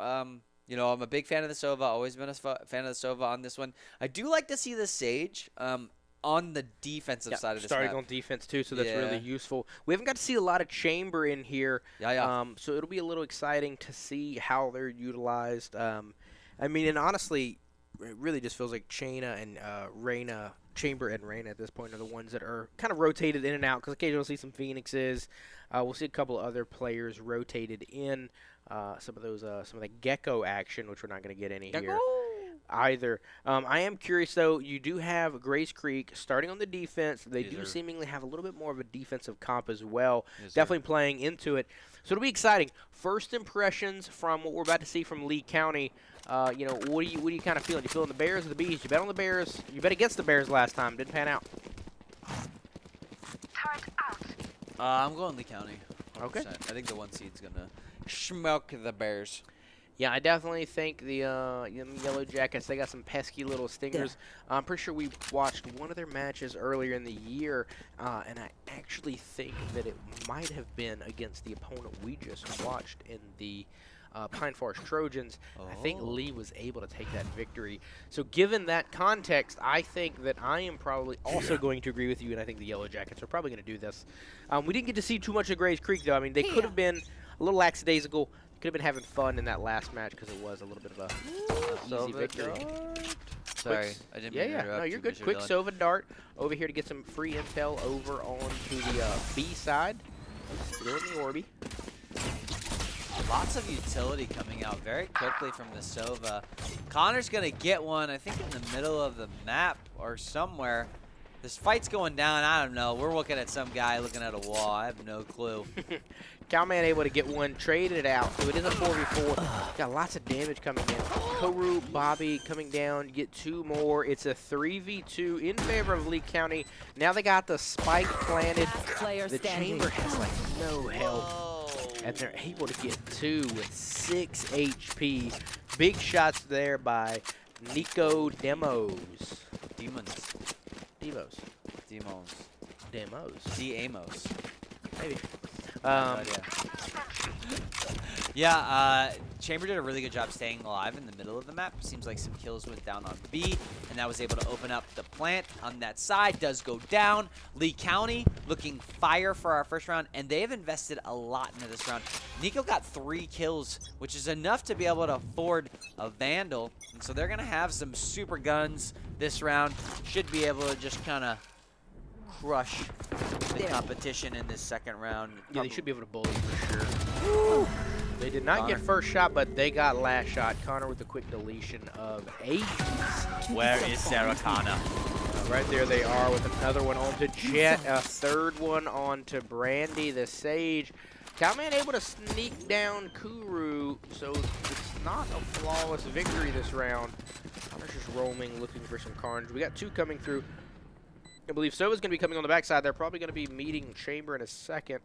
You know, I'm a big fan of the Sova. Always been a fan of the Sova on this one. I do like to see the Sage on the defensive side of this starting map. on defense, too, so that's really useful. We haven't got to see a lot of chamber in here. So it'll be a little exciting to see how they're utilized. I mean, and honestly, it really just feels like Chaina and Reyna, Chamber and Reyna at this point are the ones that are kind of rotated in and out, because occasionally we'll see some Phoenixes. We'll see a couple of other players rotated in. Some of the Gecko action, which we're not going to get any here either. I am curious, though. You do have Grace Creek starting on the defense. They do seemingly have a little bit more of a defensive comp as well. Definitely playing into it. So it'll be exciting. First impressions from what we're about to see from Lee County. You know, what are you kind of feeling? You feeling the Bears or the Bees? You bet on the Bears. You bet against the Bears last time. Didn't pan out. I'm going Lee County. 100%. Okay. I think the 1 seed's going to smoke the Bears. Yeah, I definitely think the Yellow Jackets, they got some pesky little stingers. I'm pretty sure we watched one of their matches earlier in the year, and I actually think that it might have been against the opponent we just watched in the Pine Forest Trojans. I think Lee was able to take that victory. So given that context, I think that I am probably also going to agree with you, and I think the Yellow Jackets are probably going to do this. We didn't get to see too much of Grays Creek, though. I mean, they could have been a little lackadaisical. Could have been having fun in that last match because it was a little bit of a easy victory. Sorry, I didn't mean to interrupt. No, you're good. Quick Sova dart over here to get some free intel over onto the B side. Still in the Orby. Lots of utility coming out very quickly from the Sova. Connor's going to get one, I think, in the middle of the map or somewhere. This fight's going down. I don't know. We're looking at some guy looking at a wall. I have no clue. Cowman able to get one, traded it out. So it is a 4v4. Got lots of damage coming in. Koru, Bobby coming down. Get 2 more. It's a 3v2 in favor of Lee County. Now they got the spike planted. The chamber has like no health. And they're able to get 2 with 6 HP. Big shots there by Nico Demos. Demons. Demos. Demos. Demos. D-Amos. Maybe. Chamber did a really good job staying alive in the middle of the map. Seems like some kills went down on B, and that was able to open up the plant on that side. Does go down. Lee County looking fire for our first round, and they've invested a lot into this round. Nico got 3 kills, which is enough to be able to afford a Vandal, and so they're going to have some super guns this round. Should be able to just kind of crush the competition in this second round. Yeah, they should be able to bully for sure. They did not get first shot, but they got last shot. Connor with a quick deletion of 8. Where is Sarah Connor? Right there they are with another one on to Jet, a third one on to Brandy, the Sage. Cowman able to sneak down Kuru, so it's not a flawless victory this round. Connor's just roaming, looking for some carnage. We got 2 coming through. I believe Sova's going to be coming on the backside. They're probably going to be meeting Chamber in a second.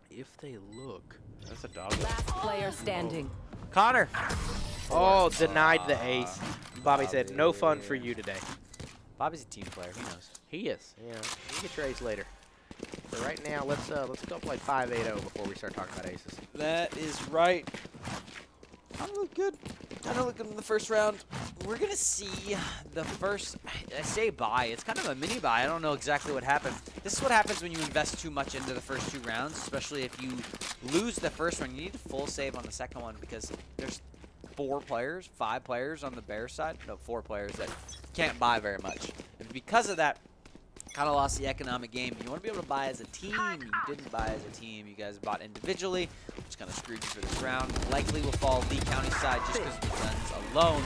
If they look. That's a dog. Last player standing. Connor. Oh, denied the ace. Bobby said, no fun for you today. Bobby's a team player. He knows. He is. Yeah, you get your ace later. But right now, let's go up like 5-8-0 before we start talking about aces. That is right. I look good. I look good in the first round. We're going to see the first, I say buy. It's kind of a mini buy. I don't know exactly what happened. This is what happens when you invest too much into the first 2 rounds, especially if you lose the first one. You need a full save on the second one because there's 5 players on the bear side. No, 4 players that can't buy very much. And because of that, kind of lost the economic game. You want to be able to buy as a team. You didn't buy as a team. You guys bought individually, which kind of screwed you for this round. Likely will fall Lee County side just because of the guns alone.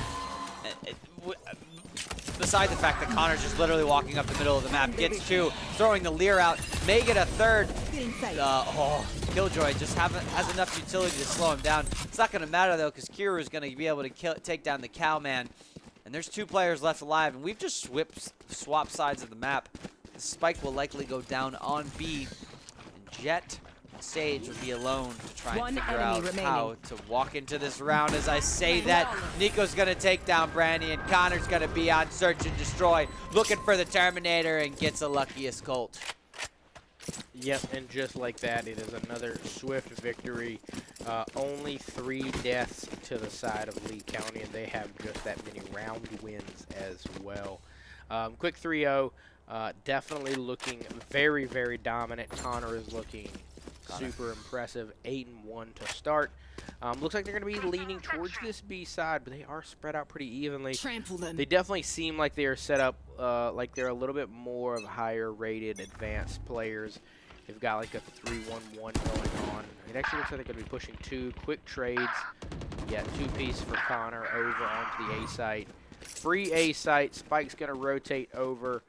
Beside the fact that Connor's just literally walking up the middle of the map, gets 2, throwing the Lear out, may get a 3rd. Killjoy just has enough utility to slow him down. It's not going to matter though, because Kira is going to be able to take down the Cowman. And there's 2 players left alive, and we've just swapped sides of the map. The spike will likely go down on B, and Jet and Sage will be alone to try and figure out how to walk into this round. As I say that, Nico's going to take down Brandy, and Connor's going to be on search and destroy, looking for the Terminator, and gets a luckiest Colt. Yep, and just like that, it is another swift victory. Only 3 deaths to the side of Lee County, and they have just that many round wins as well. Quick 3-0, definitely looking very, very dominant. Connor is looking super impressive, 8-1 to start. Looks like they're going to be leaning towards this B side, but they are spread out pretty evenly. Trample them. They definitely seem like they are set up like they're a little bit more of higher rated advanced players. They've got like a 3-1-1 going on. It actually looks like they're going to be pushing 2 quick trades. Yeah, 2-piece for Connor over onto the A site. Free A site. Spike's going to rotate over.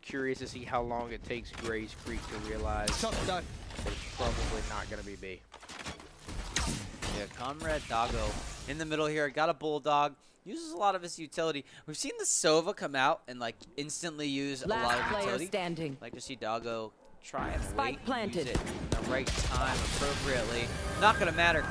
Curious to see how long it takes Gray's Creek to realize that it's probably not going to be B. Yeah, Comrade Doggo in the middle here. Got a Bulldog. Uses a lot of his utility. We've seen the Sova come out and like instantly use a lot of utility. Standing. Like to see Doggo try and Spike planted. use it in the right time appropriately. Not going to matter.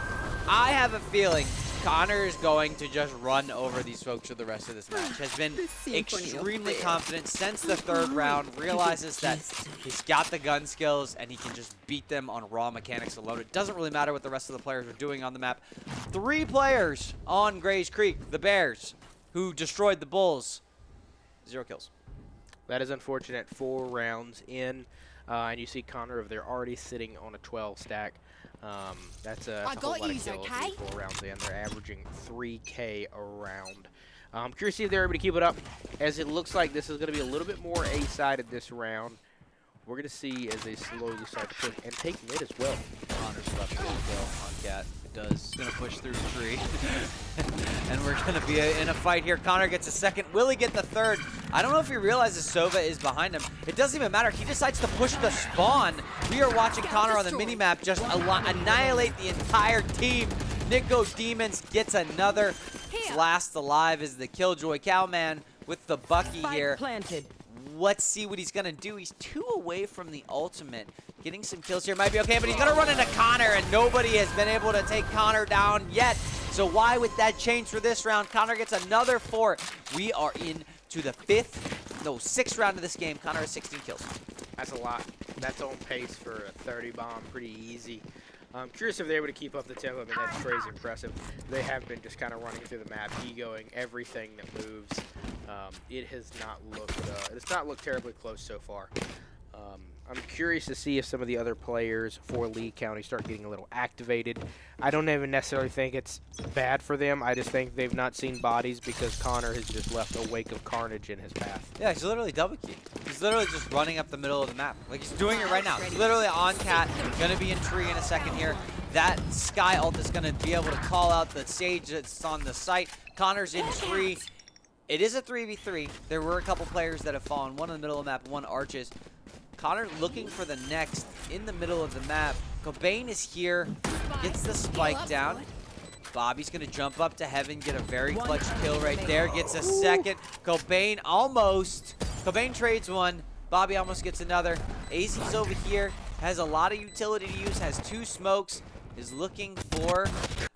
I have a feeling Connor is going to just run over these folks for the rest of this match. Has been extremely confident since the 3rd round. Realizes that he's got the gun skills and he can just beat them on raw mechanics alone. It doesn't really matter what the rest of the players are doing on the map. 3 players on Gray's Creek, the Bears, who destroyed the Bulls. 0 kills. That is unfortunate. 4 rounds in. And you see Connor over there already sitting on a 12 stack. That's a whole lot of kills. Okay? 4 rounds in. They're averaging 3K a round. I'm curious to see if they're able to keep it up, as it looks like this is going to be a little bit more A-sided this round. We're going to see as they slowly start to push and take mid as well. Connor's left kill on Cat. It does. Going to push through the tree. And we're going to be in a fight here. Connor gets a 2nd. Will he get the 3rd? I don't know if he realizes Sova is behind him. It doesn't even matter. He decides to push the spawn. We are watching Connor on the minimap just annihilate the entire team. Nico Demons gets another. Last alive is the Killjoy Cowman with the Bucky here. Planted. Let's see what he's going to do. He's 2 away from the ultimate. Getting some kills here might be okay, but he's going to run into Connor, and nobody has been able to take Connor down yet. So why would that change for this round? Connor gets another 4. We are into the 6th round of this game. Connor has 16 kills. That's a lot. That's on pace for a 30 bomb. Pretty easy. I'm curious if they're able to keep up the tempo. I mean, that's crazy impressive. They have been just kind of running through the map, egoing everything that moves. It has not looked. It's not looked terribly close so far. I'm curious to see if some of the other players for Lee County start getting a little activated. I don't even necessarily think it's bad for them. I just think they've not seen bodies because Connor has just left a wake of carnage in his path. Yeah, he's literally double key. He's literally just running up the middle of the map. Like, he's doing it right now. He's literally on cat. Gonna be in tree in a second here. That Sky ult is gonna be able to call out the Sage that's on the site. Connor's in tree. It is a 3v3. There were a couple players that have fallen. One in the middle of the map, one arches. Connor looking for the next in the middle of the map. Cobain is here, gets the spike down. Bobby's gonna jump up to heaven, get a very clutch kill right there, gets a second. Cobain almost. Cobain trades one. Bobby almost gets another. AZ's over here, has a lot of utility to use, has 2 smokes, is looking for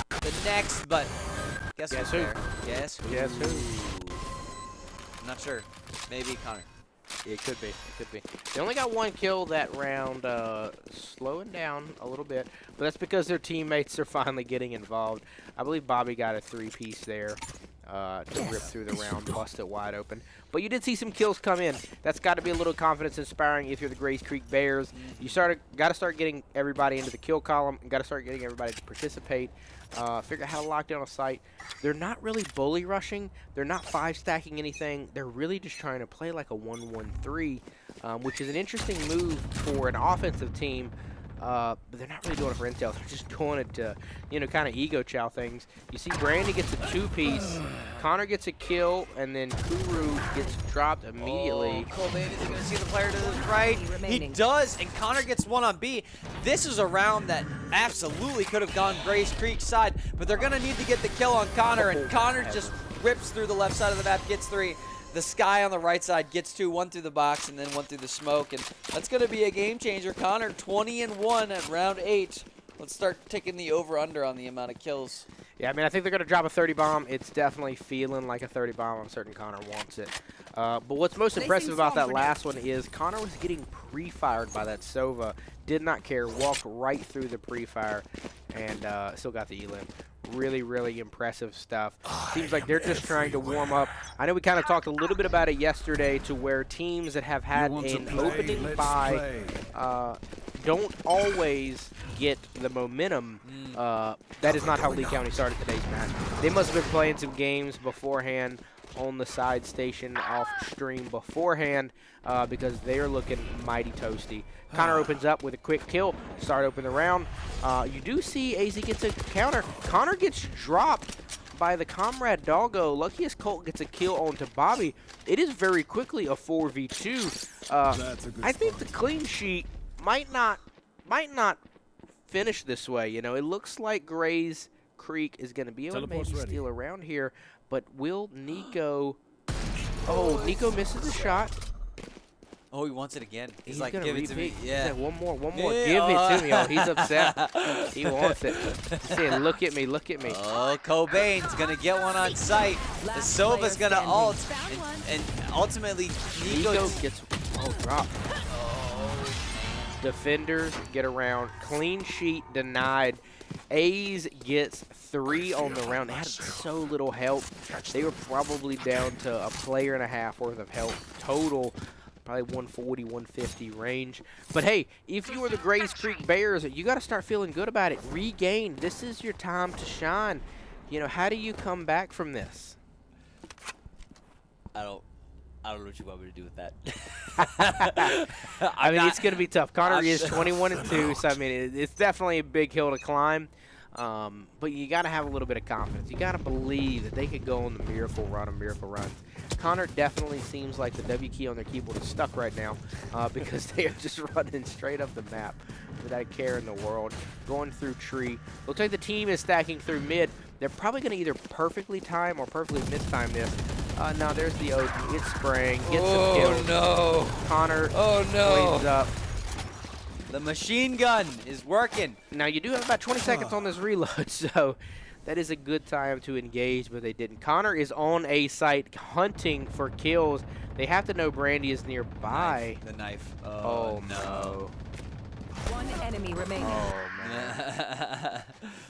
the next, but guess who's there? Guess who? Guess who? I'm not sure. Maybe Connor. It could be. It could be. They only got 1 kill that round, slowing down a little bit, but that's because their teammates are finally getting involved. I believe Bobby got a 3-piece there to rip through the round, bust it wide open. But you did see some kills come in. That's got to be a little confidence inspiring if you're the Grays Creek Bears. You got to start getting everybody into the kill column and got to start getting everybody to participate. Figure out how to lock down a site. They're not really bully rushing. They're not 5-stacking anything. They're really just trying to play like a 1-1-3, which is an interesting move for an offensive team. But they're not really doing it for intel. They're just doing it to, kind of ego chow things. You see Brandy gets a 2-piece. Connor gets a kill, and then Kuru gets dropped immediately. Oh, Cobain is going to see the player to the right. He does, and Connor gets one on B. This is a round that absolutely could have gone Grays Creek side, but they're going to need to get the kill on Connor, and Connor just rips through the left side of the map, gets 3. The Sky on the right side gets 2, 1 through the box and then 1 through the smoke, and that's going to be a game changer. Connor 20-1 at round 8. Let's start taking the over/under on the amount of kills. Yeah, I mean, I think they're going to drop a 30 bomb. It's definitely feeling like a 30 bomb. I'm certain Connor wants it. But what's most impressive about that last one is Connor was getting pre-fired by that Sova. Did not care. Walked right through the pre-fire and still got the elim. Really, really impressive stuff. Seems like they're just trying to warm up. I know we kind of talked a little bit about it yesterday to where teams that have had an opening bye don't always get the momentum. That is not how Lee County started today's match. They must have been playing some games beforehand on the side station off stream beforehand because they're looking mighty toasty. Connor opens up with a quick kill, start open the round. You do see AZ gets a counter. Connor gets dropped by the Comrade Doggo. Luckiest Colt gets a kill onto Bobby. It is very quickly a 4v2. I think the clean sheet might not finish this way. It looks like Grays Creek is going to be able to maybe steal around here, but will Nico? Oh, Nico misses the shot. Oh, he wants it again. He's like, gonna give it to me. Yeah. One more. Yeah. Give it to me. Oh, he's upset. He wants it. He's saying, look at me, look at me. Oh, Cobain's going to get one on site. The Sova's going to ult. And ultimately, Nico gets drop. Defenders get around. Clean sheet denied. A's gets 3 on the round. They had so little help. They were probably down to a player and a half worth of help total. Probably 140, 150 range. But hey, if you are the Grays Creek Bears, you got to start feeling good about it. Regain. This is your time to shine. How do you come back from this? I don't know what you want me to do with that. I mean, it's going to be tough. Connor is 21-2, so I mean, it's definitely a big hill to climb. But you got to have a little bit of confidence. You got to believe that they could go on the miracle run of miracle runs. Connor definitely seems like the W key on their keyboard is stuck right now because they are just running straight up the map without a care in the world. Going through tree. Looks like the team is stacking through mid. They're probably going to either perfectly time or perfectly mistime this. Now there's the Odin. It's spraying. Gets some kills. No. Connor cleans up. The machine gun is working. Now you do have about 20 seconds on this reload, so that is a good time to engage, but they didn't. Connor is on a site hunting for kills. They have to know Brandy is nearby. The knife. Oh no. 1 enemy remaining. Oh man.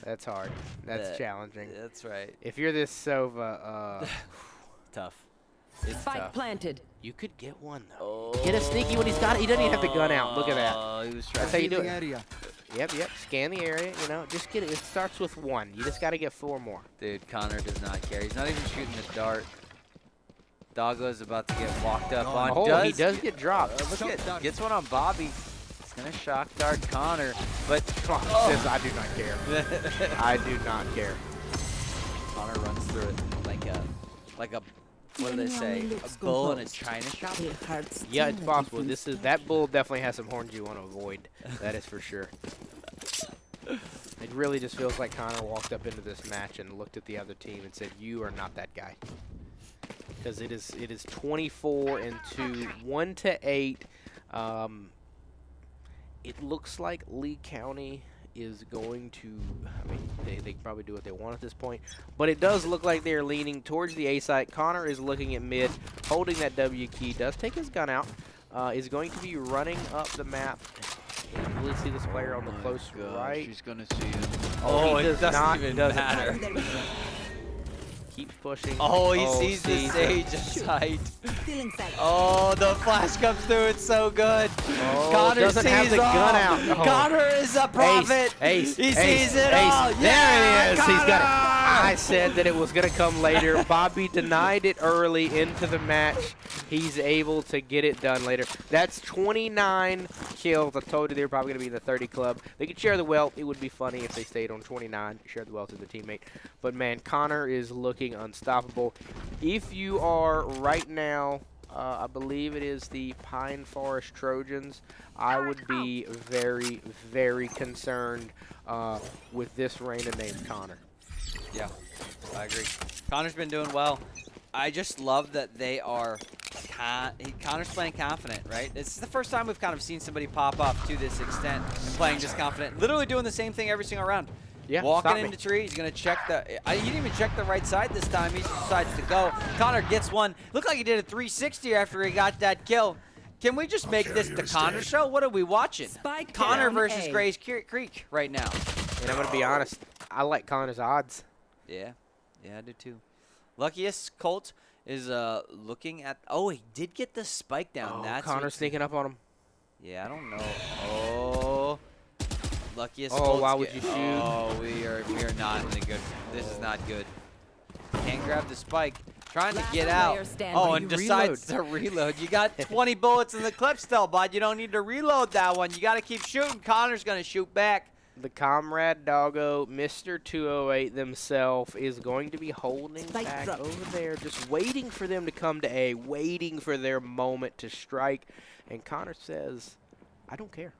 That's hard. That's challenging. That's right. If you're this Sova, Tough. Spike planted. You could get one, though. Get a sneaky one. He doesn't even have the gun out. Look at that. Oh, he was trying. That's how you do The it. area. Yep. Scan the area, you know. Just get it. It starts with 1. You just got to get 4 more. Dude, Connor does not care. He's not even shooting the dart. Doggo's about to get walked up on. Oh, he does get dropped. Look at, gets one on Bobby. He's going to shock dart Connor. But Come on, says, I do not care. I do not care. Connor runs through it like a what do they say? A bull in a china shop? Yeah, it's possible. That bull definitely has some horns you want to avoid. That is for sure. It really just feels like Connor walked up into this match and looked at the other team and said, "You are not that guy." Because it is 24 and 2, 1 to 8. It looks like Lee County is going to, I mean, they can probably do what they want at this point, but it does look like they're leaning towards the A site. Connor is looking at mid, holding that W key, does take his gun out, is going to be running up the map. You can really see this player on the close right. She's going to see him. Oh, it doesn't matter. Keeps pushing. Oh, he sees the sage at sight. Oh, the flash comes through. It's so good. Oh, Connor doesn't have the gun out. Oh. Connor is a prophet. Ace, he sees it all. There it is. Connor! He's got it. I said that it was going to come later. Bobby denied it early into the match. He's able to get it done later. That's 29 kills. I told you they were probably going to be in the 30 club. They could share the wealth. It would be funny if they stayed on 29, share the wealth with the teammate. But, man, Connor is looking unstoppable. If you are right now, I believe it is the Pine Forest Trojans, I would be very, very concerned with this Reina named Connor. Yeah, I agree. Connor's been doing well. I just love that they are Connor's playing confident, right? This is the first time we've kind of seen somebody pop up to this extent and playing just confident. Literally doing the same thing every single round. Yeah, walking into tree, he's going to check the... he didn't even check the right side this time. He just decides to go. Connor gets one. Looked like he did a 360 after he got that kill. Can we just make this the Connor show? What are we watching? Spike Connor down versus A. Grays Creek right now. And I'm going to be honest, I like Connor's odds. Yeah, I do too. Luckiest Colt is looking at... Oh, he did get the spike down. Oh, That's Connor's sneaking up on him. Yeah, I don't know. Oh, luckiest. Oh, Colts why would you shoot? Oh, we are not in a good. This is not good. Can't grab the spike. Trying to get out. Oh, and decides to reload. You got 20 bullets in the clip still, bud. You don't need to reload that one. You got to keep shooting. Connor's gonna shoot back. The comrade doggo, Mr. 208 themselves, is going to be holding back over there, just waiting for them to come to A, waiting for their moment to strike. And Connor says, I don't care.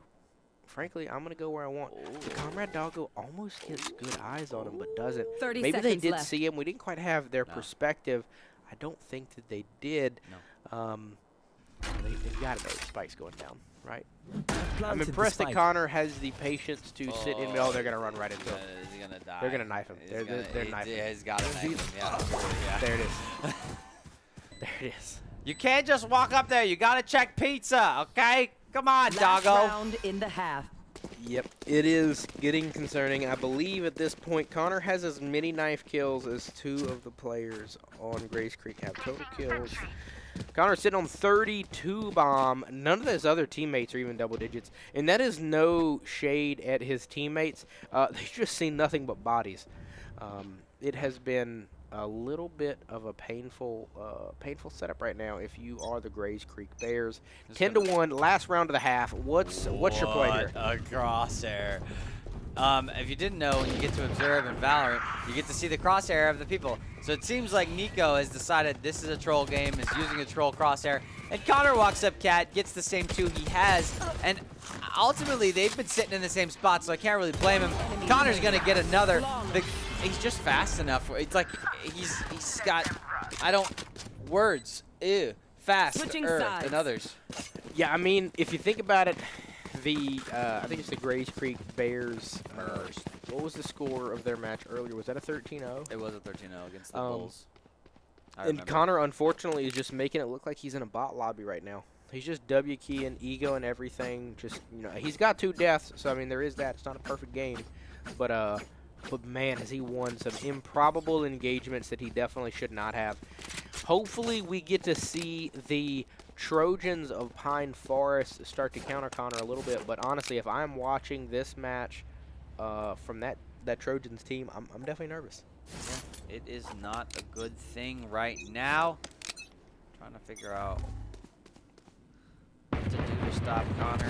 Frankly, I'm going to go where I want. The comrade doggo almost gets good eyes on him, but doesn't. 30 Maybe they seconds did left. see him. We didn't quite have their perspective. I don't think that they did. No. They've got to know the spike's going down, right? I'm impressed that Connor has the patience to sit in. Oh, they're going to run right into him. He's gonna die. They're going to knife him. They're knifing him. Yeah, he's got to knife him. Yeah. There it is. There it is. You can't just walk up there. You got to check pizza, okay? Come on, Last doggo. round in the half. Yep, it is getting concerning. I believe at this point, Connor has as many knife kills as 2 of the players on Grace Creek have total kills. Connor's sitting on 32 bomb. None of his other teammates are even double digits. And that is no shade at his teammates. They've just seen nothing but bodies. It has been a little bit of a painful setup right now if you are the Grays Creek Bears. 10-1, last round of the half. What's your play here? What a crosshair. If you didn't know, when you get to observe in Valorant, you get to see the crosshair of the people. So it seems like Nico has decided this is a troll game, is using a troll crosshair. And Connor walks up Cat, gets the same 2 he has. And ultimately, they've been sitting in the same spot, so I can't really blame him. Connor's going to get another. He's just fast enough. It's like he's got, words. Ew. Faster than others. Yeah, I mean, if you think about it, I think it's the Grays Creek Bears. What was the score of their match earlier? Was that a 13-0? It was a 13-0 against the Bulls. And Connor, unfortunately, is just making it look like he's in a bot lobby right now. He's just W keying, ego and everything. Just, he's got 2 deaths, so I mean there is that. It's not a perfect game, but man, has he won some improbable engagements that he definitely should not have. Hopefully we get to see the Trojans of Pine Forest start to counter Connor a little bit. But honestly, if I'm watching this match from that Trojans team, I'm definitely nervous. Yeah, it is not a good thing right now. Trying to figure out what to do to stop Connor.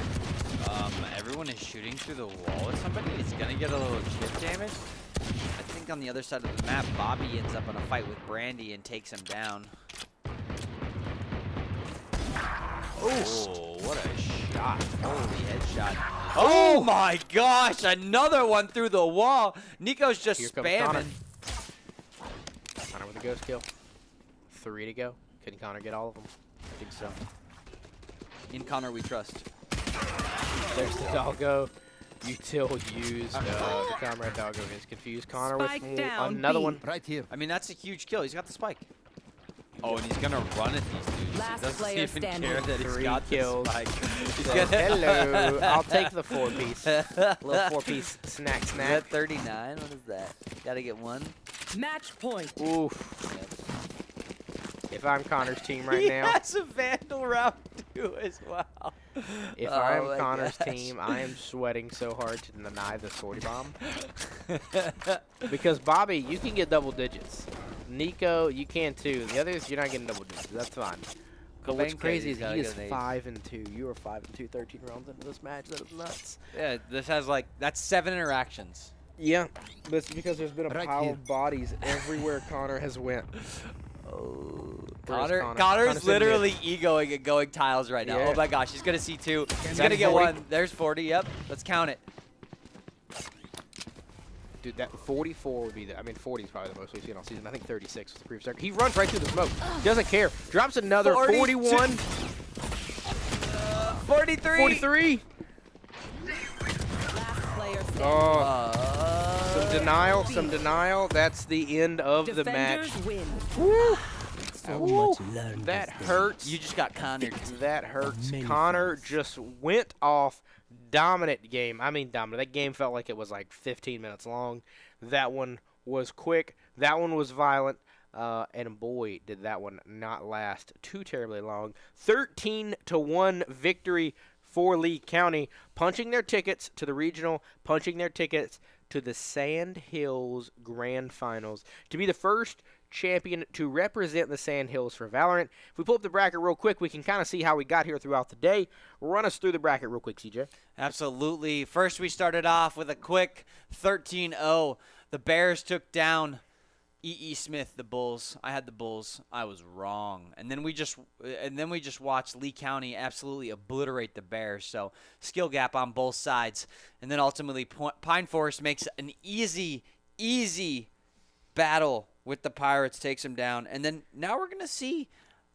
Everyone is shooting through the wall at somebody. It's gonna get a little chip damage. I think on the other side of the map, Bobby ends up in a fight with Brandy and takes him down. Oh, what a shot. Holy headshot. Oh my gosh, another one through the wall. Nico's just Here comes spamming. Connor. Connor with a ghost kill. 3 to go. Can Connor get all of them? I think so. In Connor we trust. There's the doggo. Util used. The comrade doggo is confused. Connor Spike with down, another B. one. Right here. I mean, that's a huge kill. He's got the spike. Oh, and he's going to run at these dudes. Last He doesn't player even standing. care that he's 3 got kills. the spike. He's So, gonna hello. I'll take the 4-piece. Little 4-piece snack Is snack. that 39? What is that? Got to get one. Match point. Oof. If I'm Connor's team right He now, has a Vandal round 2 as well. if Oh I'm my Connor's gosh. team, I am sweating so hard to deny the 40 bomb. Because Bobby, you can get double digits. Nico, you can too. The others, you're not getting double digits. That's fine. But what's Cobain crazy Katie's is gotta he get is an ace. 5 and 2. You are 5 and 2, 13 rounds into this match. That is nuts. Yeah, this has like, that's 7 interactions. Yeah, but it's because there's been a Right pile here. of bodies everywhere Connor has went. Oh, Where's Connor's Connor's in literally egoing and going tiles right now. Yeah. Oh my gosh, he's gonna see 2. He's Is gonna that get 40? 1. There's 40. Yep, let's count it. Dude, that 44 would be the, I mean, 40 is probably the most we've seen all season. I think 36 was the previous record. He runs right through the smoke. Doesn't care. Drops another 42. 41. 43. 43. Last player standing. Oh, some denial. Some denial. That's the end of the match. Defenders win. Woo. So Woo. much learned. That hurts. You just got Connored. That hurts. Many Connor fronts. just went off. Dominant game. I mean, dominant. That game felt like it was like 15 minutes long. That one was quick. That one was violent. And boy, did that one not last too terribly long. 13-1 victory for Lee County, punching their tickets to the regional, punching their tickets to the Sandhills Grand Finals to be the first champion to represent the Sandhills for Valorant. If we pull up the bracket real quick, we can kind of see how we got here throughout the day. Run us through the bracket real quick, CJ. Absolutely. First, we started off with a quick 13-0. The Bears took down E.E. Smith, the Bulls. I had the Bulls. I was wrong. And then we just watched Lee County absolutely obliterate the Bears. So skill gap on both sides. And then ultimately Pine Forest makes an easy battle with the Pirates, takes them down. And then now we're going to see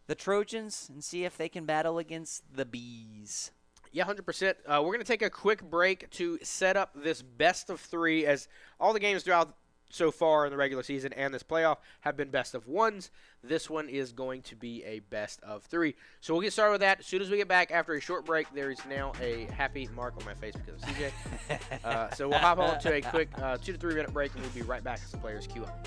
the Trojans and see if they can battle against the Bees. Yeah, 100%. We're going to take a quick break to set up this best of 3, as all the games throughout so far in the regular season and this playoff have been best of 1s. This one is going to be a best of 3. So we'll get started with that. As soon as we get back after a short break, there is now a happy mark on my face because of CJ. So we'll hop on to a quick 2 to 3 minute break, and we'll be right back as the players queue up.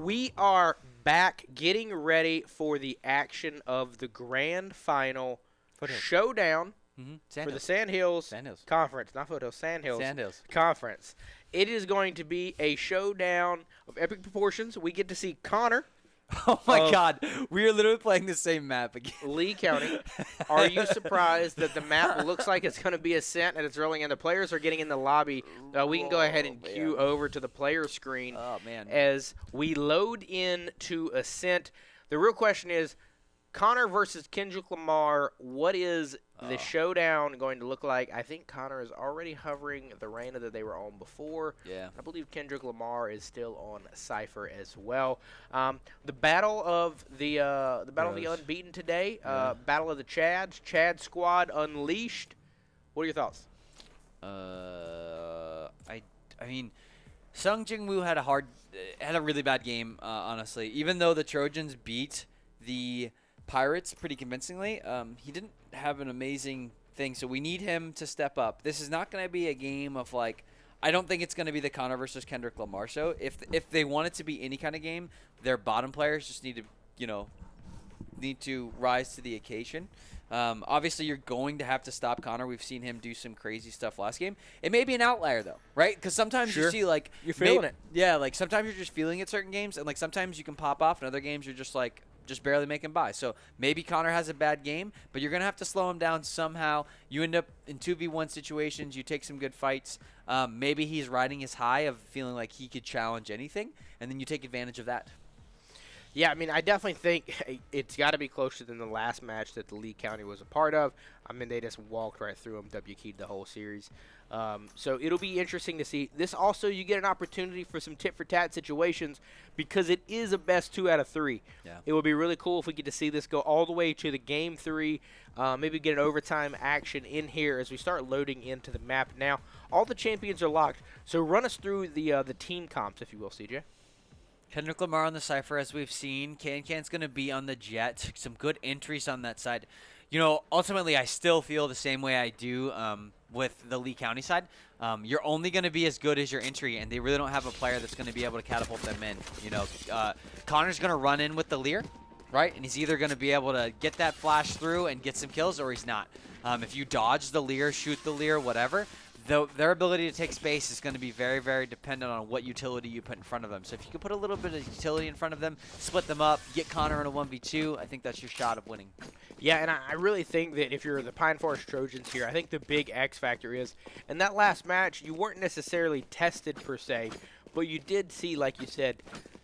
We are back getting ready for the action of the grand final showdown for the Sandhills Conference. Not Foothills, Sandhills Conference. It is going to be a showdown of epic proportions. We get to see Connor. Oh, my God. We are literally playing the same map again. Lee County. Are you surprised that the map looks like it's going to be Ascent and it's rolling in? The players are getting in the lobby. We can go ahead and cue over to the player screen as we load in to Ascent. The real question is, Connor versus Kendrick Lamar, what is the showdown going to look like? I think Connor is already hovering the arena that they were on before. Yeah. I believe Kendrick Lamar is still on Cypher as well. The battle of the unbeaten today, battle of the Chads, Chad Squad Unleashed. What are your thoughts? I mean, Sung Jingwoo had a really bad game, honestly. Even though the Trojans beat the Pirates pretty convincingly, he didn't have an amazing thing, so we need him to step up. This is not going to be a game of I don't think it's going to be the Connor versus Kendrick Lamar show. If they want it to be any kind of game, their bottom players just need to rise to the occasion. Obviously, you're going to have to stop Connor. We've seen him do some crazy stuff last game. It may be an outlier, though, right? Because sometimes you see, you're feeling it. Yeah, sometimes you're just feeling it certain games, and, sometimes you can pop off, and other games you're just, just barely making by. So maybe Connor has a bad game, but you're going to have to slow him down somehow. You end up in 2v1 situations. You take some good fights. Maybe he's riding his high of feeling like he could challenge anything, and then you take advantage of that. Yeah, I mean, I definitely think it's got to be closer than the last match that the Lee County was a part of. I mean, they just walked right through them, W-keyed the whole series. So it'll be interesting to see. This also, you get an opportunity for some tit-for-tat situations because it is a best 2 out of 3. Yeah. It would be really cool if we get to see this go all the way to the game 3, maybe get an overtime action in here as we start loading into the map. Now, all the champions are locked, so run us through the team comps, if you will, CJ. Kendrick Lamar on the Cypher, as we've seen. Can's going to be on the Jet. Some good entries on that side. Ultimately, I still feel the same way I do with the Lee County side. You're only going to be as good as your entry, and they really don't have a player that's going to be able to catapult them in. Connor's going to run in with the Lear, right? And he's either going to be able to get that flash through and get some kills, or he's not. If you dodge the Lear, shoot the Lear, whatever, their ability to take space is going to be very, very dependent on what utility you put in front of them. So if you can put a little bit of utility in front of them, split them up, get Connor in a 1v2, I think that's your shot of winning. Yeah, and I really think that if you're the Pine Forest Trojans here, I think the big X factor is, in that last match, you weren't necessarily tested per se, but you did see, like you said,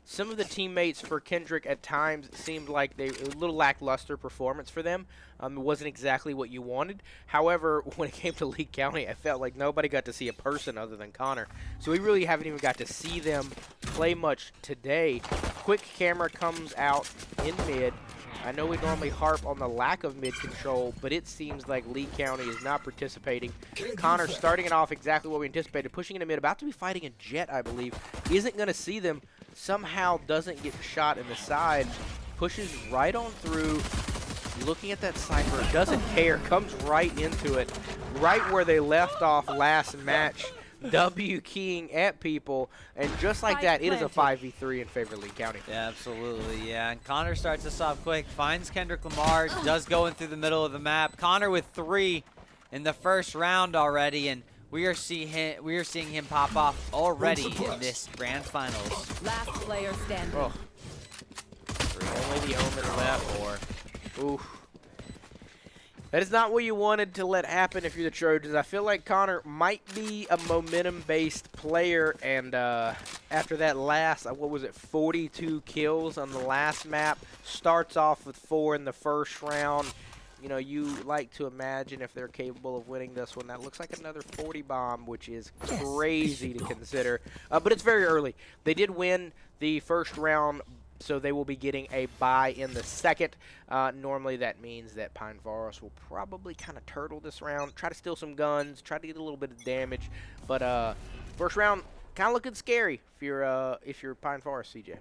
some of the teammates for Kendrick at times seemed like a little lackluster performance for them. It wasn't exactly what you wanted. However, when it came to Lee County, I felt like nobody got to see a person other than Connor. So we really haven't even got to see them play much today. Quick camera comes out in mid. I know we normally harp on the lack of mid control, but it seems like Lee County is not participating. Connor starting it off exactly what we anticipated, pushing into mid, about to be fighting a Jet, I believe. Isn't going to see them. Somehow doesn't get shot in the side, pushes right on through, looking at that Cypher, doesn't care, comes right into it, right where they left off last match, W-keying at people, and just like that, it is a 5v3 in favor of Lee County. Yeah, absolutely, yeah, and Connor starts us off quick, finds Kendrick Lamar, does go in through the middle of the map. Connor with 3 in the first round already, and we are seeing him pop off already in this grand finals. Last player standing. Oh. Only the Omen left. Oof. That is not what you wanted to let happen if you're the Trojans. I feel like Connor might be a momentum-based player, and after that last, 42 kills on the last map, starts off with 4 in the first round. You like to imagine if they're capable of winning this one. That looks like another 40 bomb, which is crazy to consider. But it's very early. They did win the first round, so they will be getting a bye in the second. Normally that means that Pine Forest will probably kind of turtle this round, try to steal some guns, try to get a little bit of damage. But first round kind of looking scary if you're Pine Forest, CJ.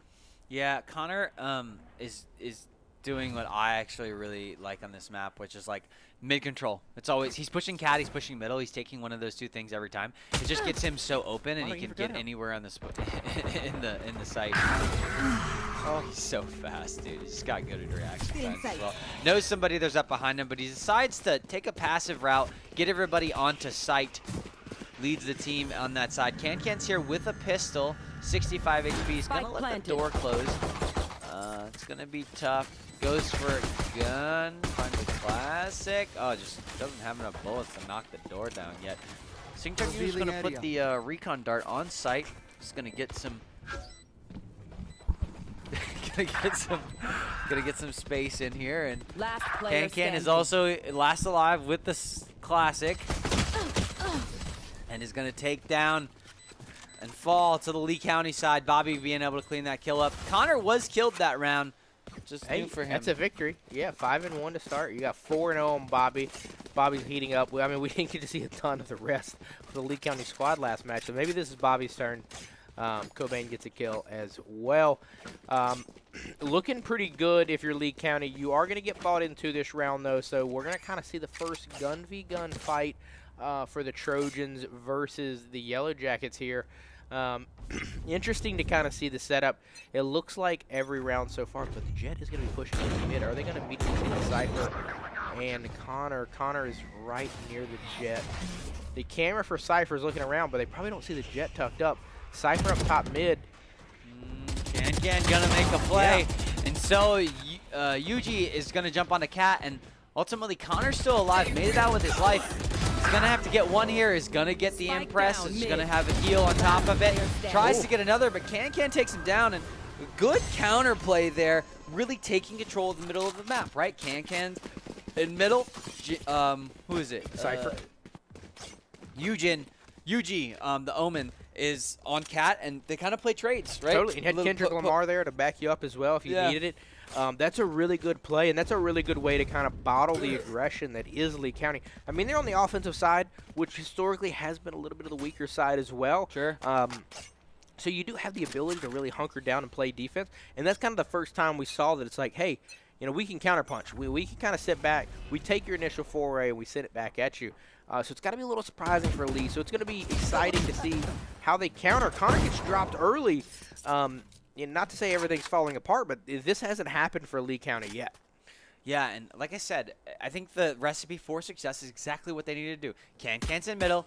Yeah, Connor is doing what I actually really like on this map, which is like mid control. It's always he's pushing cat, he's pushing middle, he's taking one of those two things every time. It just gets him so open, and he can get anywhere on the in the site. Oh, he's so fast, dude. He's just got good reaction times as well. Knows somebody there's up behind him, but he decides to take a passive route, get everybody onto site. Leads the team on that side. Can's here with a pistol, 65 HP. He's gonna let the door close. It's gonna be tough. Goes for a gun, finds a classic. Oh, just doesn't have enough bullets to knock the door down yet. Singtar's just gonna put the recon dart on site. Just gonna get some. gonna get some space in here, and Can is also last alive with the classic. And is going to take down and fall to the Lee County side. Bobby being able to clean that kill up. Connor was killed that round. Just new for him. That's a victory. Yeah, 5-1 to start. You got 4-0 on Bobby. Bobby's heating up. I mean, we didn't get to see a ton of the rest of the Lee County squad last match, so maybe this is Bobby's turn. Cobain gets a kill as well. Looking pretty good if you're Lee County. You are going to get bought into this round, though, so we're going to kind of see the first gun v gun fight for the Trojans versus the Yellow Jackets here. Interesting to kind of see the setup. It looks like every round so far, but the Jet is going to be pushing in the mid. Are they going to meet the Cypher and Connor? Connor is right near the Jet. The camera for Cypher is looking around, but they probably don't see the Jet tucked up. Cypher up top mid. Can gonna make a play, and so Yuji is gonna jump on the cat, and ultimately Connor's still alive, made it out with his life. He's gonna have to get one here. He's gonna get the impress. He's gonna have a heal on top of it. Tries to get another, but Can takes him down, and good counterplay there. Really taking control of the middle of the map, right? Can in middle. Who is it? Cypher. Yuji, the Omen, is on cat, and they kind of play trades, right? Totally, and had Kendrick Lamar there to back you up as well if you needed it. That's a really good play, and that's a really good way to kind of bottle the aggression that is Lee County. I mean, they're on the offensive side, which historically has been a little bit of the weaker side as well. Sure. So you do have the ability to really hunker down and play defense, and that's kind of the first time we saw that it's like, hey, you know, we can counterpunch. We can kind of sit back. We take your initial foray, and we send it back at you. So it's got to be a little surprising for Lee. So it's going to be exciting to see how they counter. Connor gets dropped early. Not to say everything's falling apart, but this hasn't happened for Lee County yet. Yeah, and like I said, I think the recipe for success is exactly what they need to do. Can's in middle.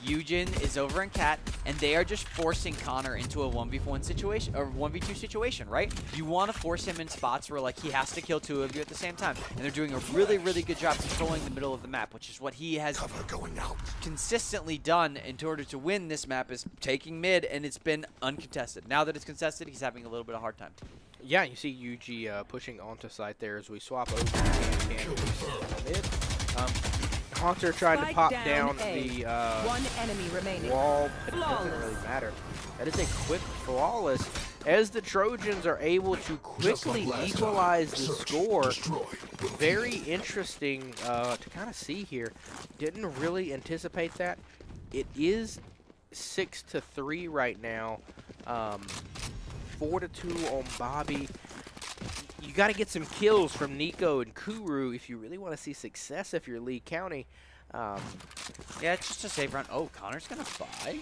Eugen is over in cat, and they are just forcing Connor into a 1v1 situation or 1v2 situation, right? You want to force him in spots where like he has to kill two of you at the same time, and they're doing a really, really good job controlling the middle of the map, which is what he has consistently done in order to win this map, is taking mid, and it's been uncontested. Now that it's contested, he's having a little bit of a hard time. Yeah, you see UG pushing onto site there as we swap over to mid. Haunter tried to pop down the one enemy remaining. wall, but it doesn't really matter. That is a quick flawless as the Trojans are able to quickly equalize the score. Very interesting to kind of see here. Didn't really anticipate that. It is 6-3 right now. 4-2 on Bobby. You got to get some kills from Nico and Kuru if you really want to see success if you're Lee County. Yeah, it's just a safe round. Oh, Connor's going to buy?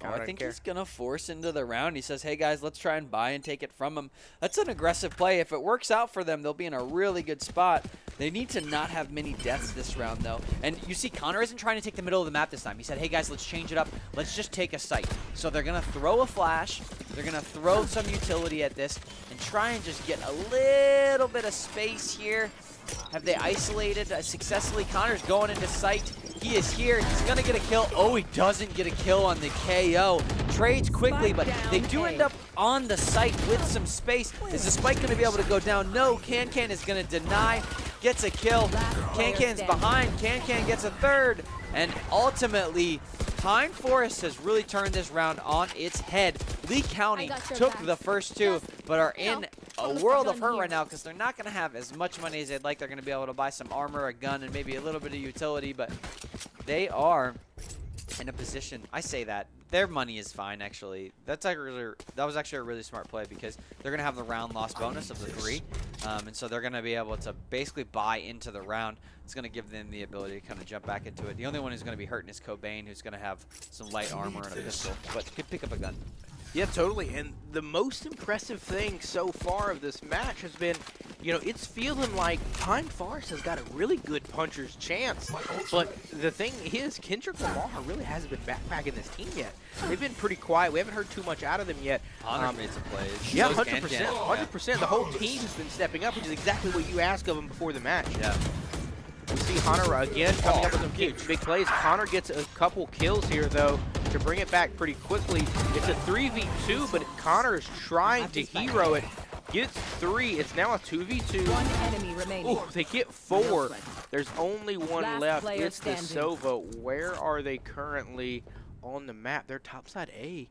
I think he's going to force into the round. He says, hey, guys, let's try and buy and take it from him. That's an aggressive play. If it works out for them, they'll be in a really good spot. They need to not have many deaths this round, though. And you see, Connor isn't trying to take the middle of the map this time. He said, hey, guys, let's change it up. Let's just take a site. So they're going to throw a flash. They're going to throw some utility at this and try and just get a little bit of space here. Have they isolated successfully? Connor's going into sight. He is here. He's going to get a kill. Oh, he doesn't get a kill on the KO. Trades quickly, but they do end up on the site with some space. Is the spike going to be able to go down? No. Can is going to deny. Gets a kill. Can's behind. Can gets a third. And ultimately, Pine Forest has really turned this round on its head. Lee County took the first two, but are in a world of hurt right now because they're not going to have as much money as they'd like. They're going to be able to buy some armor, a gun, and maybe a little bit of utility, but they are in a position. I say that their money is fine actually. That was actually a really smart play because they're gonna have the round loss bonus of the 3, and so they're gonna be able to basically buy into the round. It's gonna give them the ability to kind of jump back into it. The only one who's gonna be hurting is Cobain, who's gonna have some light armor and a pistol, but could pick up a gun. Yeah, totally. And the most impressive thing so far of this match has been, you know, it's feeling like Pine Forest has got a really good puncher's chance. But the thing is, Kendrick Lamar really hasn't been backpacking this team yet. They've been pretty quiet. We haven't heard too much out of them yet. Honor made some plays. Yeah, 100%. 100%. The whole team has been stepping up, which is exactly what you ask of them before the match. Yeah. We see Hunter again coming up with some big plays. Connor gets a couple kills here, though, to bring it back pretty quickly. It's a 3v2, but Connor is trying to hero it. Gets 3. It's now a 2v2. One enemy remaining. Ooh, they get 4. There's only one Last left. player It's the standing. Sova. Where are they currently on the map? They're topside A,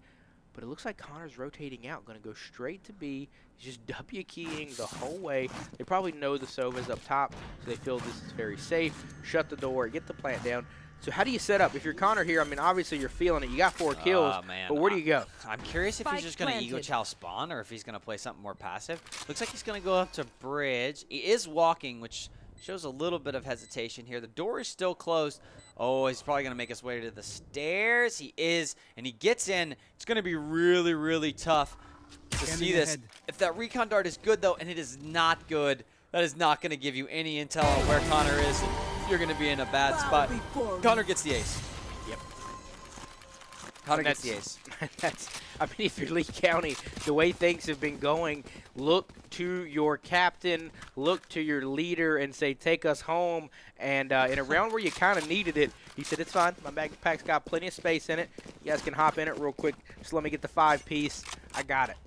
but it looks like Connor's rotating out. Going to go straight to B. He's just W keying the whole way. They probably know the Sova's up top, so they feel this is very safe. Shut the door, get the plant down. So how do you set up? If you're Connor here, I mean, obviously you're feeling it. You got 4 kills, Man. but where do you go? I'm curious if he's Spike just going to planted. Ego Chow spawn or if he's going to play something more passive. Looks like he's going to go up to bridge. He is walking, which shows a little bit of hesitation here. The door is still closed. Oh, he's probably going to make his way to the stairs. He is, and he gets in. It's going to be really, really tough to see this. If that recon dart is good, though, and it is not good, that is not going to give you any intel on where Connor is. And you're going to be in a bad spot. Connor gets the ace. Yep. Connor gets the ace. I mean, if you're Lee County, the way things have been going, look to your captain, look to your leader, and say, take us home. And in a round where you kind of needed it, he said, it's fine. My backpack's got plenty of space in it. You guys can hop in it real quick. Just let me get the 5-piece. I got it.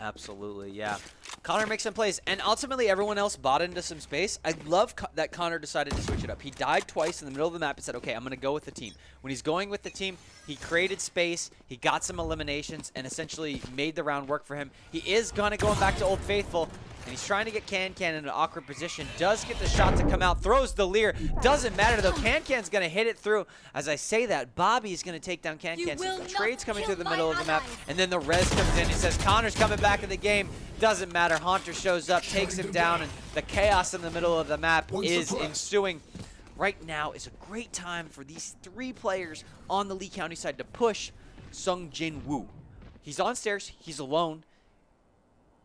Absolutely, yeah. Connor makes some plays, and ultimately everyone else bought into some space. I love that Connor decided to switch it up. He died twice in the middle of the map and said, okay, I'm going to go with the team. When he's going with the team, he created space, he got some eliminations, and essentially made the round work for him. He is going back to Old Faithful, and he's trying to get Can in an awkward position. Does get the shot to come out, throws the leer. Doesn't matter, though. Can's going to hit it through. As I say that, Bobby's going to take down Can. So the trade's coming through the middle of the map, and then the res comes in. He says, Connor's coming back in the game. Doesn't matter. Haunter shows up, takes him down, and the chaos in the middle of the map is ensuing. Right now is a great time for these 3 players on the Lee County side to push Sung Jin Woo. He's on stairs. He's alone.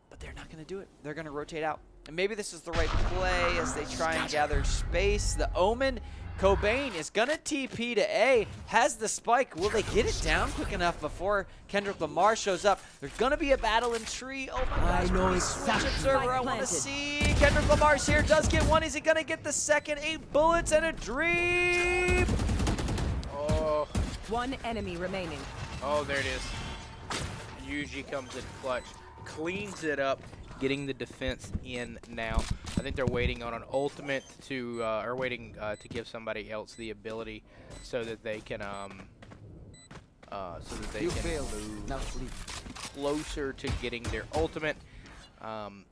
But they're not going to do it. They're going to rotate out. And maybe this is the right play as they try and gather space. The Omen, Cobain is going to TP to A. Has the spike. Will they get it down quick enough before Kendrick Lamar shows up? There's going to be a battle in tree. Oh my gosh. I know exactly. Server, I want to see. Kendrick Lamar's here. Does get 1. Is he going to get the second? 8 bullets and a dream. Oh, One enemy remaining. oh, there it is. UG comes in clutch. Cleans it up, getting the defense in now. I think they're waiting on an ultimate to, or waiting to give somebody else the ability so that they can, move Now sleep. closer to getting their ultimate.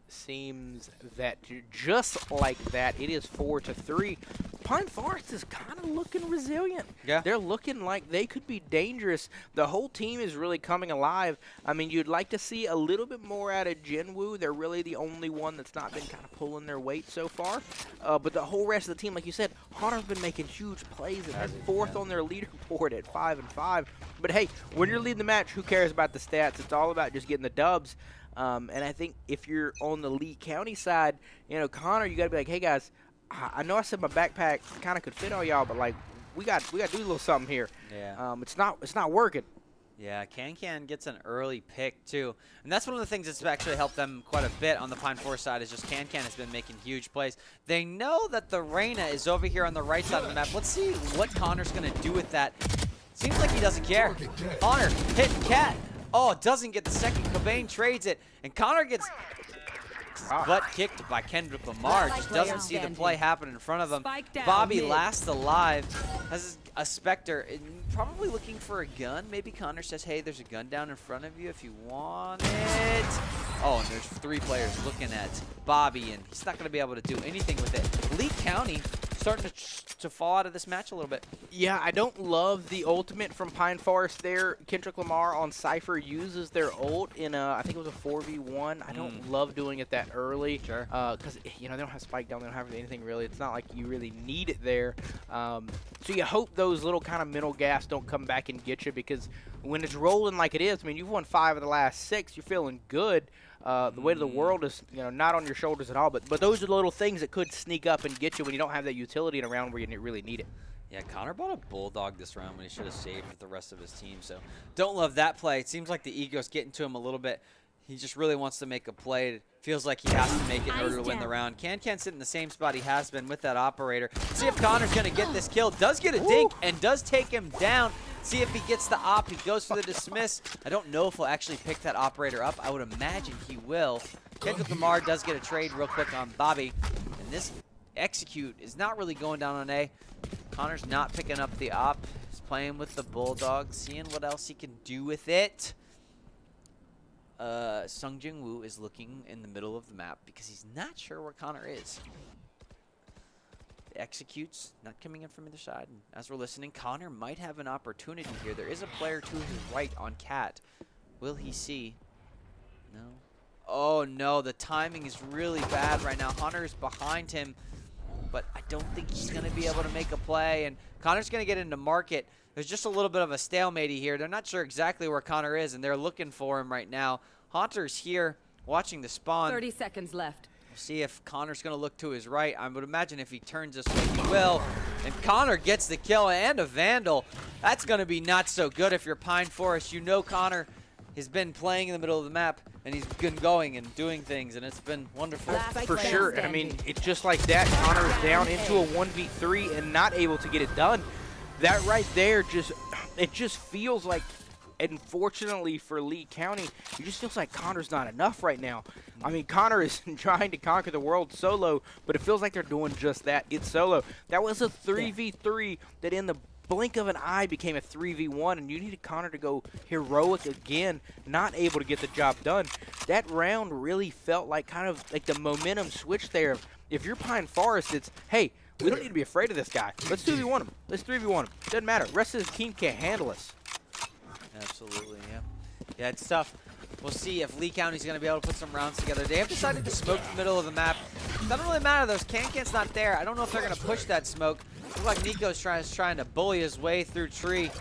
Seems that just like that, it is 4-3. Pine Forest is kind of looking resilient. Yeah. They're looking like they could be dangerous. The whole team is really coming alive. I mean, you'd like to see a little bit more out of Jinwoo. They're really the only one that's not been kind of pulling their weight so far. But the whole rest of the team, like you said, Hunter's been making huge plays and they're 4th on their leaderboard at 5-5. But hey, when you're leading the match, who cares about the stats? It's all about just getting the dubs. And I think if you're on the Lee County side, you know, Connor, you got to be like, hey, guys, I know I said my backpack kind of could fit on y'all, but, like, we got to do a little something here. Yeah. It's not working. Yeah, Can gets an early pick, too. And that's one of the things that's actually helped them quite a bit on the Pine Forest side is just Can has been making huge plays. They know that the Reyna is over here on the right side of the map. Let's see what Connor's going to do with that. Seems like he doesn't care. Honor hitting Cat. Oh, doesn't get the second. Cobain trades it. And Connor gets butt kicked by Kendrick Lamar. Just doesn't see the play happen in front of him. Spike down Bobby mid. last alive. Has a Spectre. Probably looking for a gun. Maybe Connor says, hey, there's a gun down in front of you if you want it. Oh, and there's 3 players looking at Bobby, and he's not going to be able to do anything with it. Lee County starting to to fall out of this match a little bit. Yeah, I don't love the ultimate from Pine Forest there. Kendrick Lamar on Cypher uses their ult in a, I think it was a 4v1. I don't love doing it that early. Sure. Because, you know, they don't have spike down. They don't have anything really. It's not like you really need it there. So you hope those little kind of mental gaps don't come back and get you, because when it's rolling like it is, I mean, you've won 5 of the last 6. You're feeling good. The weight of the world is, you know, not on your shoulders at all. But those are the little things that could sneak up and get you when you don't have that utility in a round where you really need it. Yeah, Connor bought a Bulldog this round when he should have saved with the rest of his team. So don't love that play. It seems like the ego's getting to him a little bit. He just really wants to make a play. It feels like he has to make it in order to win the round. Can sit in the same spot he has been with that operator. See if Connor's going to get this kill. Does get a dink and does take him down. See if he gets the op. He goes for the dismiss. I don't know if he'll actually pick that operator up. I would imagine he will. Kendrick Lamar does get a trade real quick on Bobby. And this execute is not really going down on A. Connor's not picking up the op. He's playing with the Bulldog, seeing what else he can do with it. Sung Jin Woo is looking in the middle of the map because he's not sure where Connor is. The executes, not coming in from either side. And as we're listening, Connor might have an opportunity here. There is a player to his right on Cat. Will he see? No. Oh no, the timing is really bad right now. Hunter is behind him, but I don't think he's going to be able to make a play. And Connor's going to get into market. There's just a little bit of a stalemate here. They're not sure exactly where Connor is, and they're looking for him right now. Hunter's here watching the spawn. 30 seconds left. We'll see if Connor's going to look to his right. I would imagine if he turns this way, he will. And Connor gets the kill and a Vandal. That's going to be not so good if you're Pine Forest. You know Connor has been playing in the middle of the map, and he's been going and doing things, and it's been wonderful. For sure. I mean, it's just like that. Connor is down into a 1v3 and not able to get it done. That right there, it just feels like, unfortunately for Lee County, it just feels like Connor's not enough right now. I mean, Connor is trying to conquer the world solo, but it feels like they're doing just that. It's solo. That was a 3v3 that in the blink of an eye became a 3v1, and you needed Connor to go heroic again, not able to get the job done. That round really felt like kind of like the momentum switch there. If you're Pine Forest, it's, hey, we don't need to be afraid of this guy. Let's 2v1 him. Let's 3v1 him. Doesn't matter. The rest of the team can't handle us. Absolutely, yeah. Yeah, it's tough. We'll see if Lee County's going to be able to put some rounds together. They have decided to smoke the middle of the map. Doesn't really matter. Those Can's not there. I don't know if they're going to push that smoke. Looks like Nico's trying to bully his way through tree.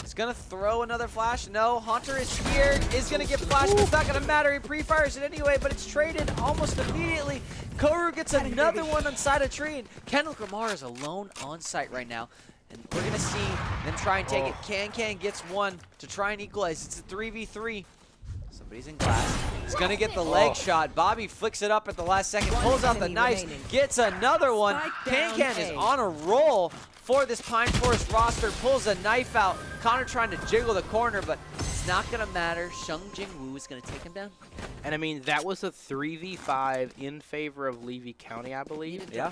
He's going to throw another flash. No, Hunter is here. Is going to get flashed, but it's not going to matter. He pre-fires it anyway, but it's traded almost immediately. Koru gets another one inside a tree, and Kendrick Lamar is alone on site right now. And we're going to see them try and take it. Can gets one to try and equalize. It's a 3v3. Somebody's in glass. He's going to get the leg shot. Bobby flicks it up at the last second, pulls out the knife, gets another one. Can is on a roll for this Pine Forest roster, pulls a knife out. Connor trying to jiggle the corner, but it's not going to matter. Sung Jin Woo is going to take him down. And I mean, that was a 3v5 in favor of Levy County, I believe. Yeah.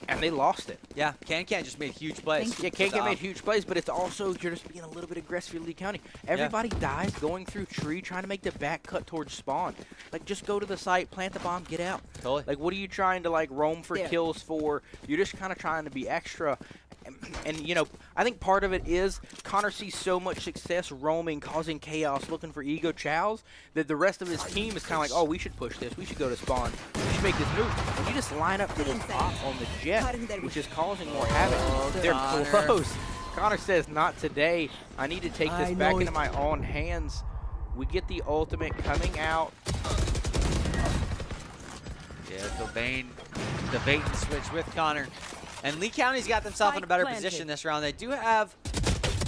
And they lost it. Yeah, Can just made huge plays. Yeah, Can made huge plays, but it's also, you're just being a little bit aggressive for Lee County. Everybody dies going through tree, trying to make the back cut towards spawn. Like, just go to the site, plant the bomb, get out. Totally. Like, what are you trying to, like, roam for kills for? You're just kind of trying to be extra. And, you know, I think part of it is Connor sees so much success roaming, causing chaos, looking for ego chows, that the rest of his team is kind of like, oh, we should push this. We should go to spawn. We should make this move. And you just line up to the top on the jet, which is causing more havoc. They're close. Connor says, not today. I need to take this back into my own hands. We get the ultimate coming out. Yeah, the bait and switch with Connor. And Lee County's got themselves in a better position this round. They do have,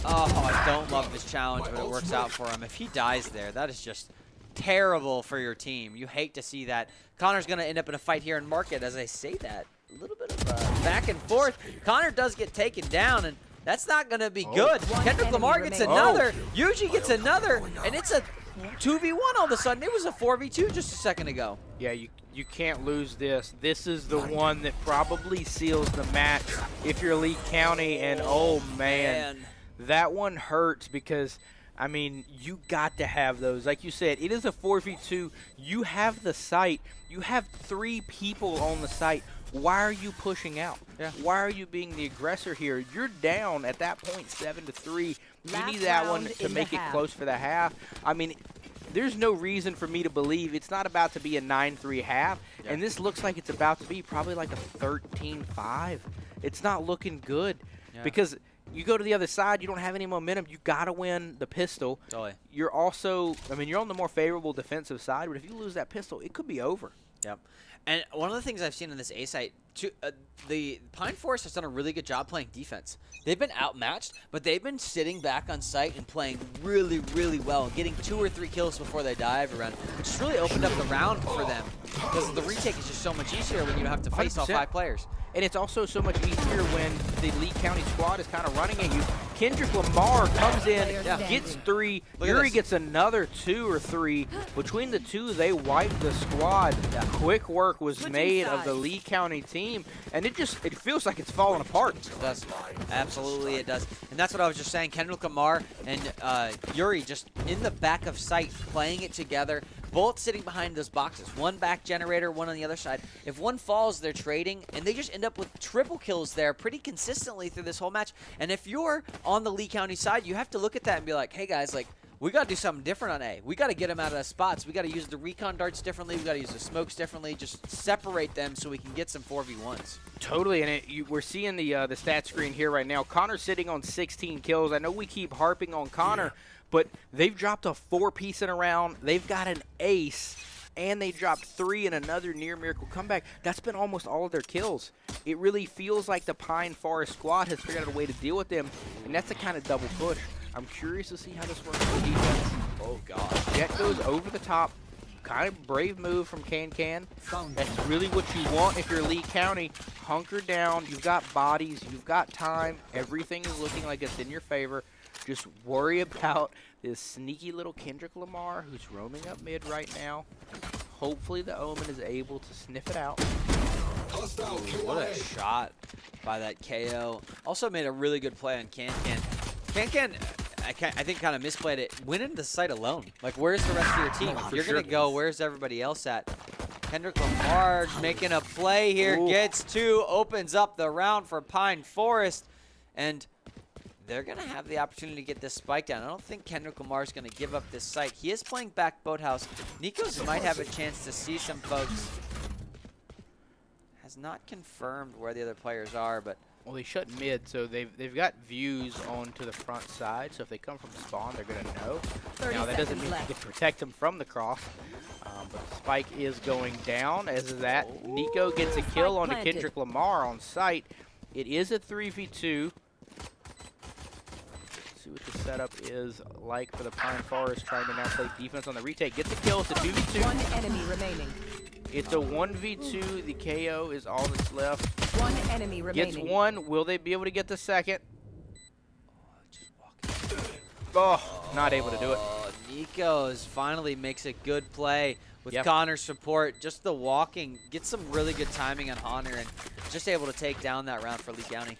I don't love this challenge, but it works out for him. If he dies there, that is just terrible for your team. You hate to see that. Connor's going to end up in a fight here in Market. As I say that, a little bit of back and forth. Connor does get taken down, and that's not going to be good. Kendrick Lamar gets another. Yuji gets another, and it's a 2v1 all of a sudden. It was a 4v2 just a second ago. Yeah, you can't lose this. This is the one that probably seals the match if you're Lee County, and oh man, that one hurts because I mean, you got to have those. Like you said, it is a 4v2. You have the site. You have 3 people on the site. Why are you pushing out? Yeah. Why are you being the aggressor here? You're down at that point 7-3. You Last need that one round to in make the it half. close for the half. I mean, there's no reason for me to believe it's not about to be a 9-3 half. Yeah. And this looks like it's about to be probably like a 13-5. It's not looking good Yeah. because you go to the other side, you don't have any momentum. You got to win the pistol. Totally. You're also, I mean, you're on the more favorable defensive side, but if you lose that pistol, it could be over. Yep. And one of the things I've seen in this A site, the Pine Forest has done a really good job playing defense. They've been outmatched, but they've been sitting back on site and playing really, really well, getting 2 or 3 kills before they die every round, which has really opened up the round for them because the retake is just so much easier when you don't have to face all 100%. 5 players. And it's also so much easier when the Lee County squad is kind of running at you. Kendrick Lamar comes in, gets 3. Look at Yuri this. gets another 2 or 3. Between the 2, they wiped the squad. Quick work was Switching made of the sides. Lee County team, and it feels like it's falling apart. It does. Absolutely it does. And that's what I was just saying. Kendrick Lamar and Yuri just in the back of sight playing it together. Both sitting behind those boxes. One back generator, one on the other side. If one falls, they're trading, and they just end up with triple kills there pretty consistently through this whole match. And if you're on the Lee County side, you have to look at that and be like, hey guys, like, we got to do something different on A. We got to get them out of the spots. We got to use the recon darts differently. We got to use the smokes differently. Just separate them so we can get some 4v1s. Totally, and we're seeing the stat screen here right now. Connor's sitting on 16 kills. I know we keep harping on Connor, but they've dropped a 4-piece in a round. They've got an ace, and they dropped 3 in another near miracle comeback. That's been almost all of their kills. It really feels like the Pine Forest squad has figured out a way to deal with them, and that's a kind of double push. I'm curious to see how this works for defense. Oh, God. Jet goes over the top. Kind of brave move from Can. That's really what you want if you're Lee County. Hunker down. You've got bodies. You've got time. Everything is looking like it's in your favor. Just worry about this sneaky little Kendrick Lamar who's roaming up mid right now. Hopefully the Omen is able to sniff it out. What a shot by that KO. Also made a really good play on Can. Can, I think, kind of misplayed it. Went into the site alone. Like, where's the rest of your team? If you're going to go, where's everybody else at? Kendrick Lamar making a play here. Ooh. Gets 2, opens up the round for Pine Forest. And they're going to have the opportunity to get this spike down. I don't think Kendrick Lamar is going to give up this site. He is playing back Boathouse. Nikos might have a chance to see some folks. Has not confirmed where the other players are, but Well, they shut mid, so they've got views onto the front side. So if they come from spawn, they're going to know. 30 Now, that doesn't seconds mean left. you can protect them from the cross. But the spike is going down. As is that, Nico gets a kill Spike onto planted. Kendrick Lamar on site. It is a 3v2. See what the setup is like for the Pine Forest trying to now play defense on the retake. Gets a kill. It's a 2v2. One enemy remaining. It's a 1v2. The KO is all that's left. One enemy remaining. Gets 1. Will they be able to get the second? Oh, not able to do it. Nikos finally makes a good play with Yep. Connor's support. Just the walking, gets some really good timing on Honor, and just able to take down that round for Lee County.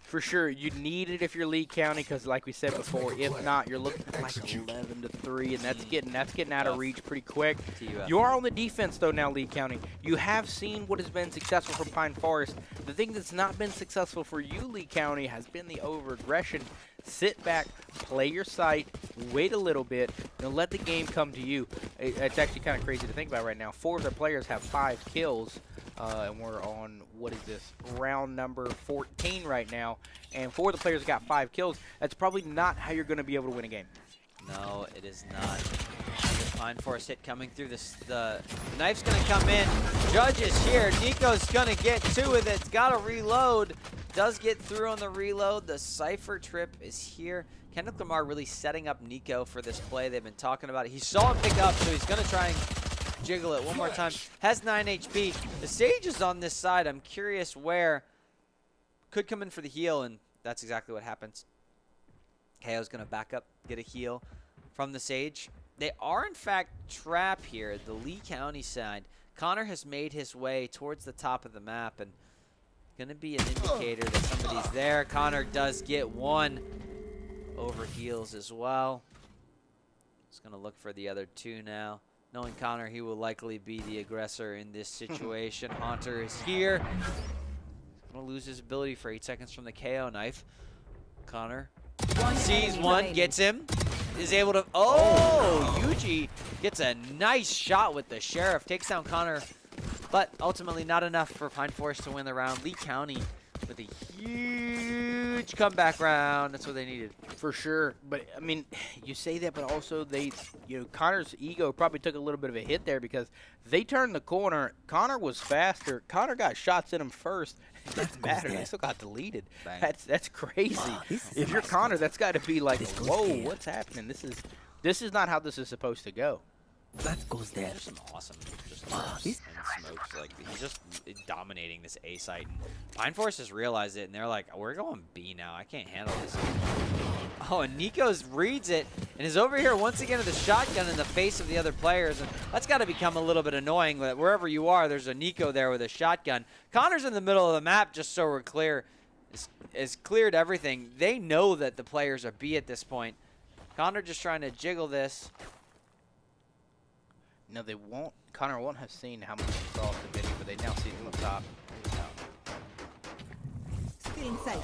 For sure, you need it if you're Lee County, because like we said before, if not, you're looking at like 11-3, and that's getting out of reach pretty quick. TUF. You are on the defense though now, Lee County. You have seen what has been successful for Pine Forest. The thing that's not been successful for you, Lee County, has been the over-aggression. Sit back, play your site, wait a little bit, and let the game come to you. It's actually kind of crazy to think about right now. 4 of their players have 5 kills. And we're on, what is this, round number 14 right now. And 4 of the players got 5 kills. That's probably not how you're going to be able to win a game. No, it is not. The Pine Forest hit coming through this. The knife's going to come in. Judge is here. Nico's going to get 2 with it. Got to reload. Does get through on the reload. The Cypher trip is here. Kendrick Lamar really setting up Nico for this play. They've been talking about it. He saw him pick up, so he's going to try and jiggle it one more time. Has 9 HP. The Sage is on this side. I'm curious where. Could come in for the heal, and that's exactly what happens. KO's going to back up, get a heal from the Sage. They are, in fact, trap here, the Lee County side. Connor has made his way towards the top of the map, and going to be an indicator that somebody's there. Connor does get 1 over heals as well. He's going to look for the other two now. Knowing Connor, he will likely be the aggressor in this situation. Haunter is here. He's going to lose his ability for 8 seconds from the KO knife. Connor sees one, gets him, is able to... Oh, Yuji gets a nice shot with the Sheriff. Takes down Connor, but ultimately not enough for Pine Forest to win the round. Lee County with a huge comeback round. That's what they needed. For sure. But, I mean, you say that, but also Connor's ego probably took a little bit of a hit there because they turned the corner. Connor was faster. Connor got shots in him first. It doesn't matter. They still got deleted. Bang. That's crazy. If you're Connor, that's got to be like, whoa, what's happening? This is not how this is supposed to go. That goes there. There's some awesome just lurks and smokes. Like, he's just dominating this A site. And Pine Forest has realized it, and they're like, we're going B now. I can't handle this. Oh, and Nikos reads it and is over here once again with a shotgun in the face of the other players. And that's got to become a little bit annoying that wherever you are, there's a Nico there with a shotgun. Connor's in the middle of the map, just so we're clear, is cleared everything. They know that the players are B at this point. Connor just trying to jiggle this. No, they won't. Connor won't have seen how much he saw the video, but they now see him up top. Still in sight.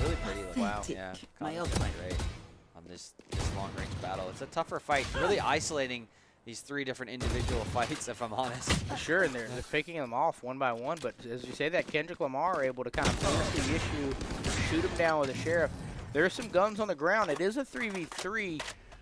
Really pretty. Like, wow. Yeah. My Connor's ultimate. doing great on this long-range battle. It's a tougher fight. Really isolating these 3 different individual fights, if I'm honest. Sure, and they're picking them off one by one, but as you say that, Kendrick Lamar are able to kind of force the issue, shoot him down with a Sheriff. There's some guns on the ground. It is a 3v3.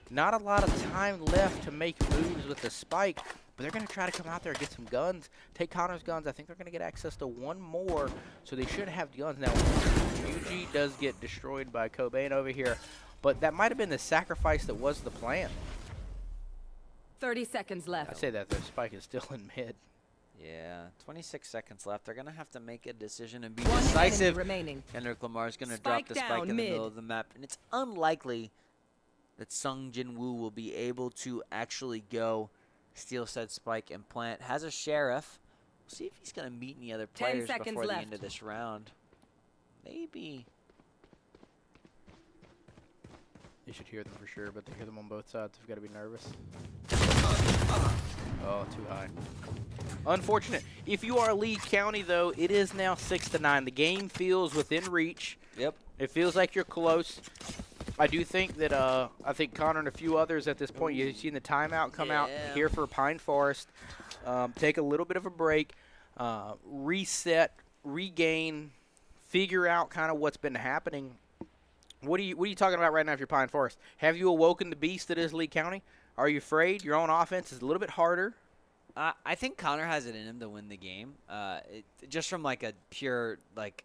Not a lot of time left to make moves with the spike, but they're going to try to come out there and get some guns. Take Connor's guns. I think they're going to get access to one more, so they should have guns. Now, UG does get destroyed by Cobain over here, but that might have been the sacrifice that was the plan. 30 seconds left. I say that the spike is still in mid. Yeah, 26 seconds left. They're going to have to make a decision and be One decisive. enemy remaining. Kendrick Lamar's going to drop the spike down in the mid. middle of the map, and it's unlikely that Sung Jin Woo will be able to actually go steal said spike and plant. Has a Sheriff. We'll see if he's going to meet any other 10 players seconds before the left. end of this round. Maybe. You should hear them for sure, but they hear them on both sides. They've got to be nervous. Oh, too high. Unfortunate. If you are Lee County, though, it is now 6-9. The game feels within reach. Yep. It feels like you're close. I do think that I think Connor and a few others at this point, you've seen the timeout come out here for Pine Forest. Take a little bit of a break, reset, regain, figure out kind of what's been happening. What are you talking about right now if you're Pine Forest? Have you awoken the beast that is Lee County? Are you afraid? Your own offense is a little bit harder. I think Connor has it in him to win the game. Just from like a pure, like,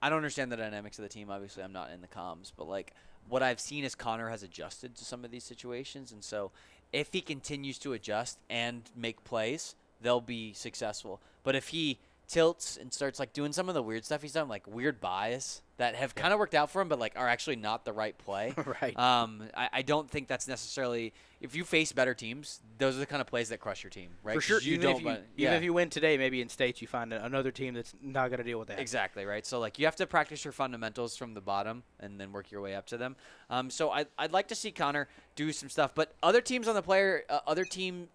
I don't understand the dynamics of the team. Obviously, I'm not in the comms, but like what I've seen is Connor has adjusted to some of these situations. And so if he continues to adjust and make plays, they'll be successful. But if he tilts and starts like doing some of the weird stuff he's done, like weird buys that have kind of worked out for him, but like are actually not the right play. Right. I don't think that's necessarily, if you face better teams, those are the kind of plays that crush your team, right? For sure. Even if you win today, maybe in states you find another team that's not going to deal with that. Exactly, right? So like you have to practice your fundamentals from the bottom and then work your way up to them. So I'd like to see Connor do some stuff, but other teams on the player, other team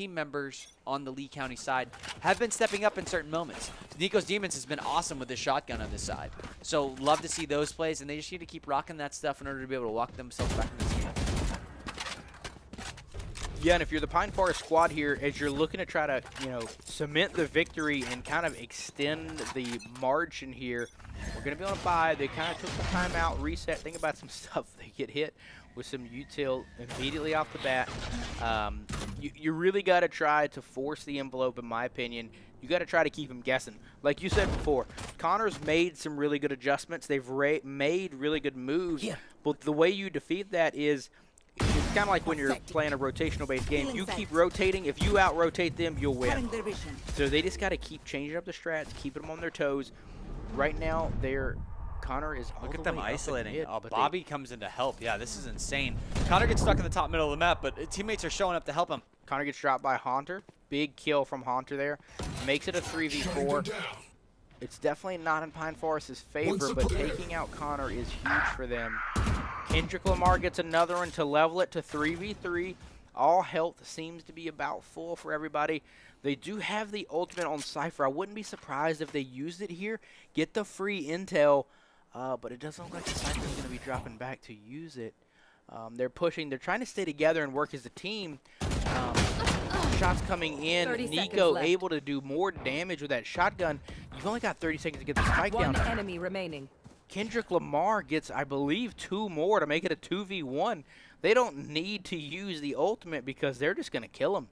members on the Lee County side have been stepping up in certain moments. Nico's Demons has been awesome with his shotgun on this side. So love to see those plays, and they just need to keep rocking that stuff in order to be able to walk themselves back in this game. Yeah, and if you're the Pine Forest squad here, as you're looking to try to, cement the victory and kind of extend the margin here, we're going to be on a bye. They kind of took some time out, reset, think about some stuff. They get hit with some util immediately off the bat. You really got to try to force the envelope, in my opinion. You got to try to keep them guessing. Like you said before, Connor's made some really good adjustments. They've made really good moves. Yeah. But the way you defeat that is, it's kind of like when you're playing a rotational-based game. You keep rotating. If you out-rotate them, you'll win. So they just got to keep changing up the strats, keeping them on their toes. Right now, Connor is all Look the at them way up isolating. mid, Oh, but Bobby comes in to help. Yeah, this is insane. Connor gets stuck in the top middle of the map, but teammates are showing up to help him. Connor gets dropped by Haunter. Big kill from Haunter there. Makes it a 3v4. It's definitely not in Pine Forest's favor, but taking out Connor is huge for them. Kendrick Lamar gets another one to level it to 3v3. All health seems to be about full for everybody. They do have the ultimate on Cypher. I wouldn't be surprised if they used it here, get the free intel, but it doesn't look like the Cypher is going to be dropping back to use it. They're pushing. They're trying to stay together and work as a team. Shots coming in. Nico able to do more damage with that shotgun. You've only got 30 seconds to get the spike down. One enemy remaining. Kendrick Lamar gets, I believe, 2 more to make it a 2v1. They don't need to use the ultimate because they're just going to kill him.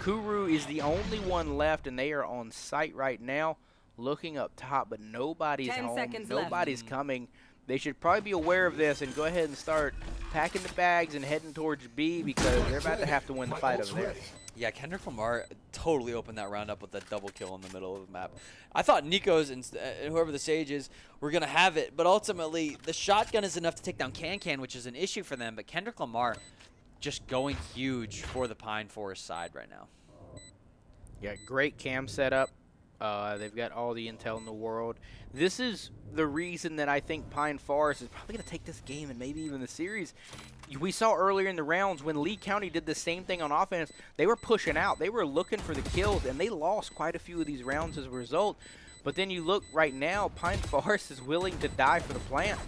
Kuru is the only one left, and they are on site right now, looking up top, but nobody's home. Nobody's coming. They should probably be aware of this and go ahead and start packing the bags and heading towards B because they're about to have to win the fight over there. Yeah, Kendrick Lamar totally opened that round up with that double kill in the middle of the map. I thought Nico's and whoever the Sage is were going to have it, but ultimately the shotgun is enough to take down Can, which is an issue for them, but Kendrick Lamar just going huge for the Pine Forest side right now. Yeah, great cam setup. They've got all the intel in the world. This is the reason that I think Pine Forest is probably going to take this game and maybe even the series. We saw earlier in the rounds when Lee County did the same thing on offense. They were pushing out. They were looking for the kills, and they lost quite a few of these rounds as a result. But then you look right now, Pine Forest is willing to die for the plant.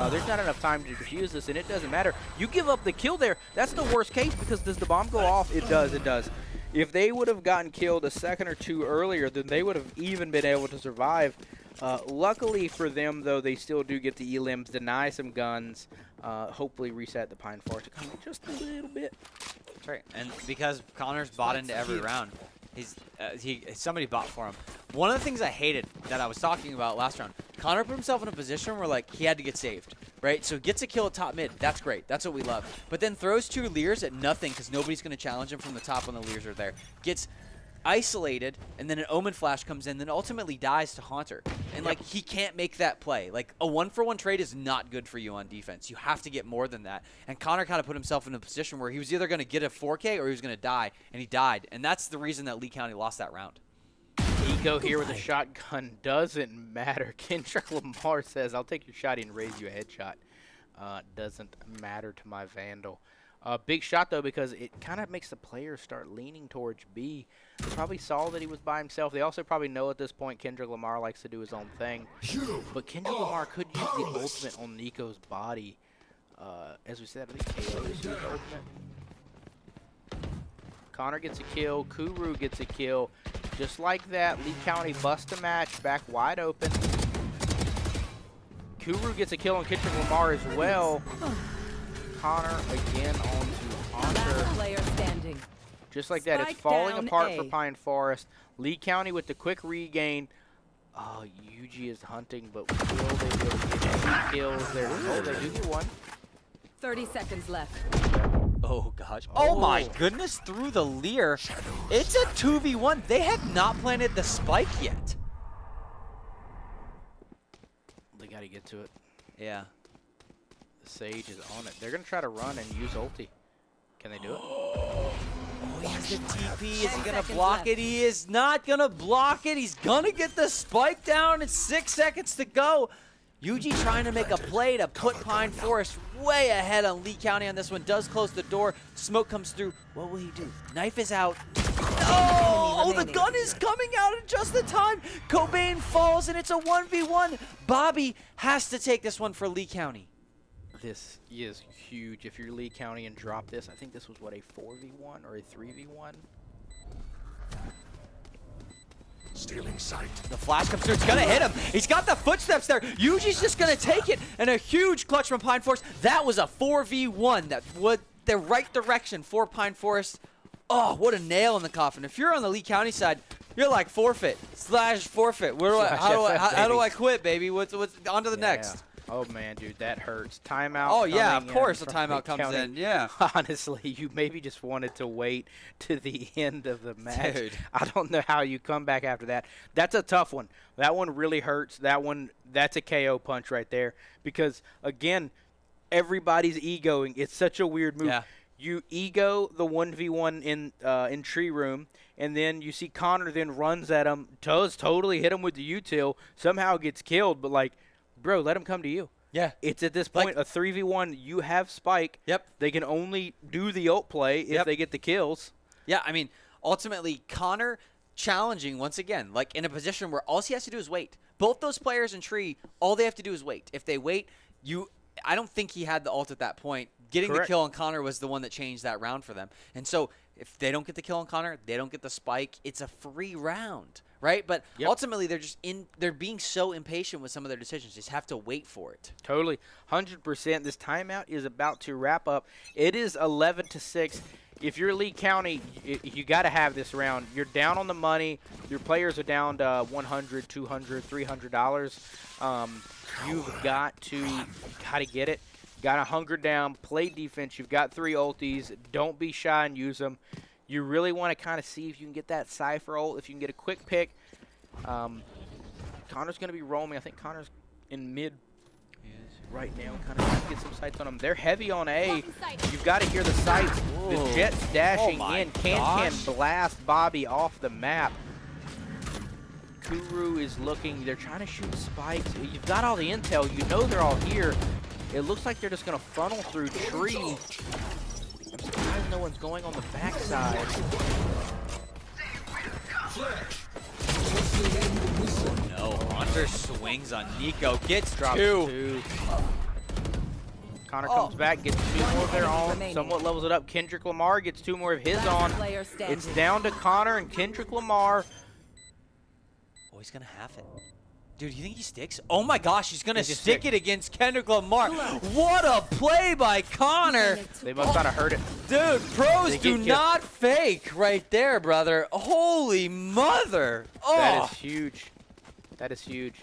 There's not enough time to defuse this, and it doesn't matter. You give up the kill there, that's the worst case because does the bomb go off? It does, it does. If they would have gotten killed a second or two earlier, then they would have even been able to survive. Luckily for them, though, they still do get the elims, deny some guns, hopefully reset the Pine Forest economy just a little bit. That's right, and because Connor's bought into every round, somebody bought for him. One of the things I hated that I was talking about last round, Connor put himself in a position where like he had to get saved, right? So gets a kill at top mid, that's great, that's what we love. But then throws 2 Lears at nothing because nobody's going to challenge him from the top when the Lears are there. Gets isolated, and then an Omen Flash comes in, then ultimately dies to Haunter. And like he can't make that play. Like a 1-for-1 trade is not good for you on defense. You have to get more than that. And Connor kind of put himself in a position where he was either going to get a 4K or he was going to die, and he died. And that's the reason that Lee County lost that round. Eco here with a shotgun doesn't matter. Kendrick Lamar says, I'll take your shotty and raise you a headshot. Doesn't matter to my Vandal. Big shot, though, because it kind of makes the players start leaning towards B. They probably saw that he was by himself. They also probably know at this point Kendrick Lamar likes to do his own thing. But Kendrick Lamar could use the ultimate on Nico's body. As we said, I think KO is his ultimate. Connor gets a kill. Kuru gets a kill. Just like that, Lee County busts a match back wide open. Kuru gets a kill on Kendrick Lamar as well. Connor again onto Haunter. Player standing. Just like that, it's falling apart for Pine Forest. Lee County with the quick regain. Oh, UG is hunting, but will they be able to get any kills there? Oh, they do get one. 30 seconds left. Oh, gosh. Oh, my goodness, through the Lear. It's a 2v1. They have not planted the spike yet. They got to get to it. Yeah. The Sage is on it. They're going to try to run and use ulti. Can they do it? Oh, he has the TP. Is he going to block it? He is not going to block it. He's going to get the spike down. It's 6 seconds to go. UG trying to make a play to put Pine Forest way ahead on Lee County on this one. Does close the door. Smoke comes through. What will he do? Knife is out. Oh, the gun is coming out at just the time. Cobain falls, and it's a 1v1. Bobby has to take this one for Lee County. This is huge. If you're Lee County and drop this, I think this was, what, a 4v1 or a 3v1? Stealing sight. The flash comes through. It's going to hit him. He's got the footsteps there. Yuji's just going to take it. And a huge clutch from Pine Forest. That was a 4v1. That was the right direction for Pine Forest. Oh, what a nail in the coffin. If you're on the Lee County side, you're like forfeit / forfeit. Where do how do I quit, baby? What's on to the next? Oh, man, dude, that hurts. Timeout. Oh, yeah, of course a timeout comes County. in. Yeah. Honestly, you maybe just wanted to wait to the end of the match. Dude. I don't know how you come back after that. That's a tough one. That one really hurts. That's a KO punch right there. Because, again, everybody's egoing. It's such a weird move. Yeah. You ego the 1v1 in tree room, and then you see Connor then runs at him, does totally hit him with the util, somehow gets killed, but, like, bro, let him come to you. Yeah. It's at this point a 3v1. You have Spike. Yep. They can only do the ult play if they get the kills. Yeah, I mean, ultimately, Connor challenging once again, like in a position where all he has to do is wait. Both those players in Tree, all they have to do is wait. If they wait, I don't think he had the ult at that point. Getting the kill on Connor was the one that changed that round for them. And so if they don't get the kill on Connor, they don't get the spike. It's a free round, right? But ultimately, they're being so impatient with some of their decisions. They just have to wait for it. Totally, 100%. This timeout is about to wrap up. It is 11-6. If you're Lee County, you got to have this round. You're down on the money. Your players are down to $100, $200, $300. You've got to get it. Got to hunker down, play defense. You've got 3 ultis. Don't be shy and use them. You really want to kind of see if you can get that Cypher ult, if you can get a quick pick. Connor's going to be roaming. I think Connor's in mid right now. Kind of trying to get some sights on him. They're heavy on A. You've got to hear the sights. Whoa. The Jet's dashing in. Can blast Bobby off the map. Kuru is looking. They're trying to shoot spikes. You've got all the intel. You know they're all here. It looks like they're just going to funnel through Tree. I'm surprised no one's going on the backside. No, Hunter swings on Nico. Gets Drops 2. Connor comes back, gets 2 more of their own. Somewhat levels it up. Kendrick Lamar gets 2 more of his on. It's down to Connor and Kendrick Lamar. Oh, he's going to have it. Dude, you think he sticks? Oh my gosh, he's going to stick it against Kendrick Lamar. What a play by Connor. They must not have heard it. Dude, pros do not fake right there, brother. Holy mother. Oh. That is huge. That is huge.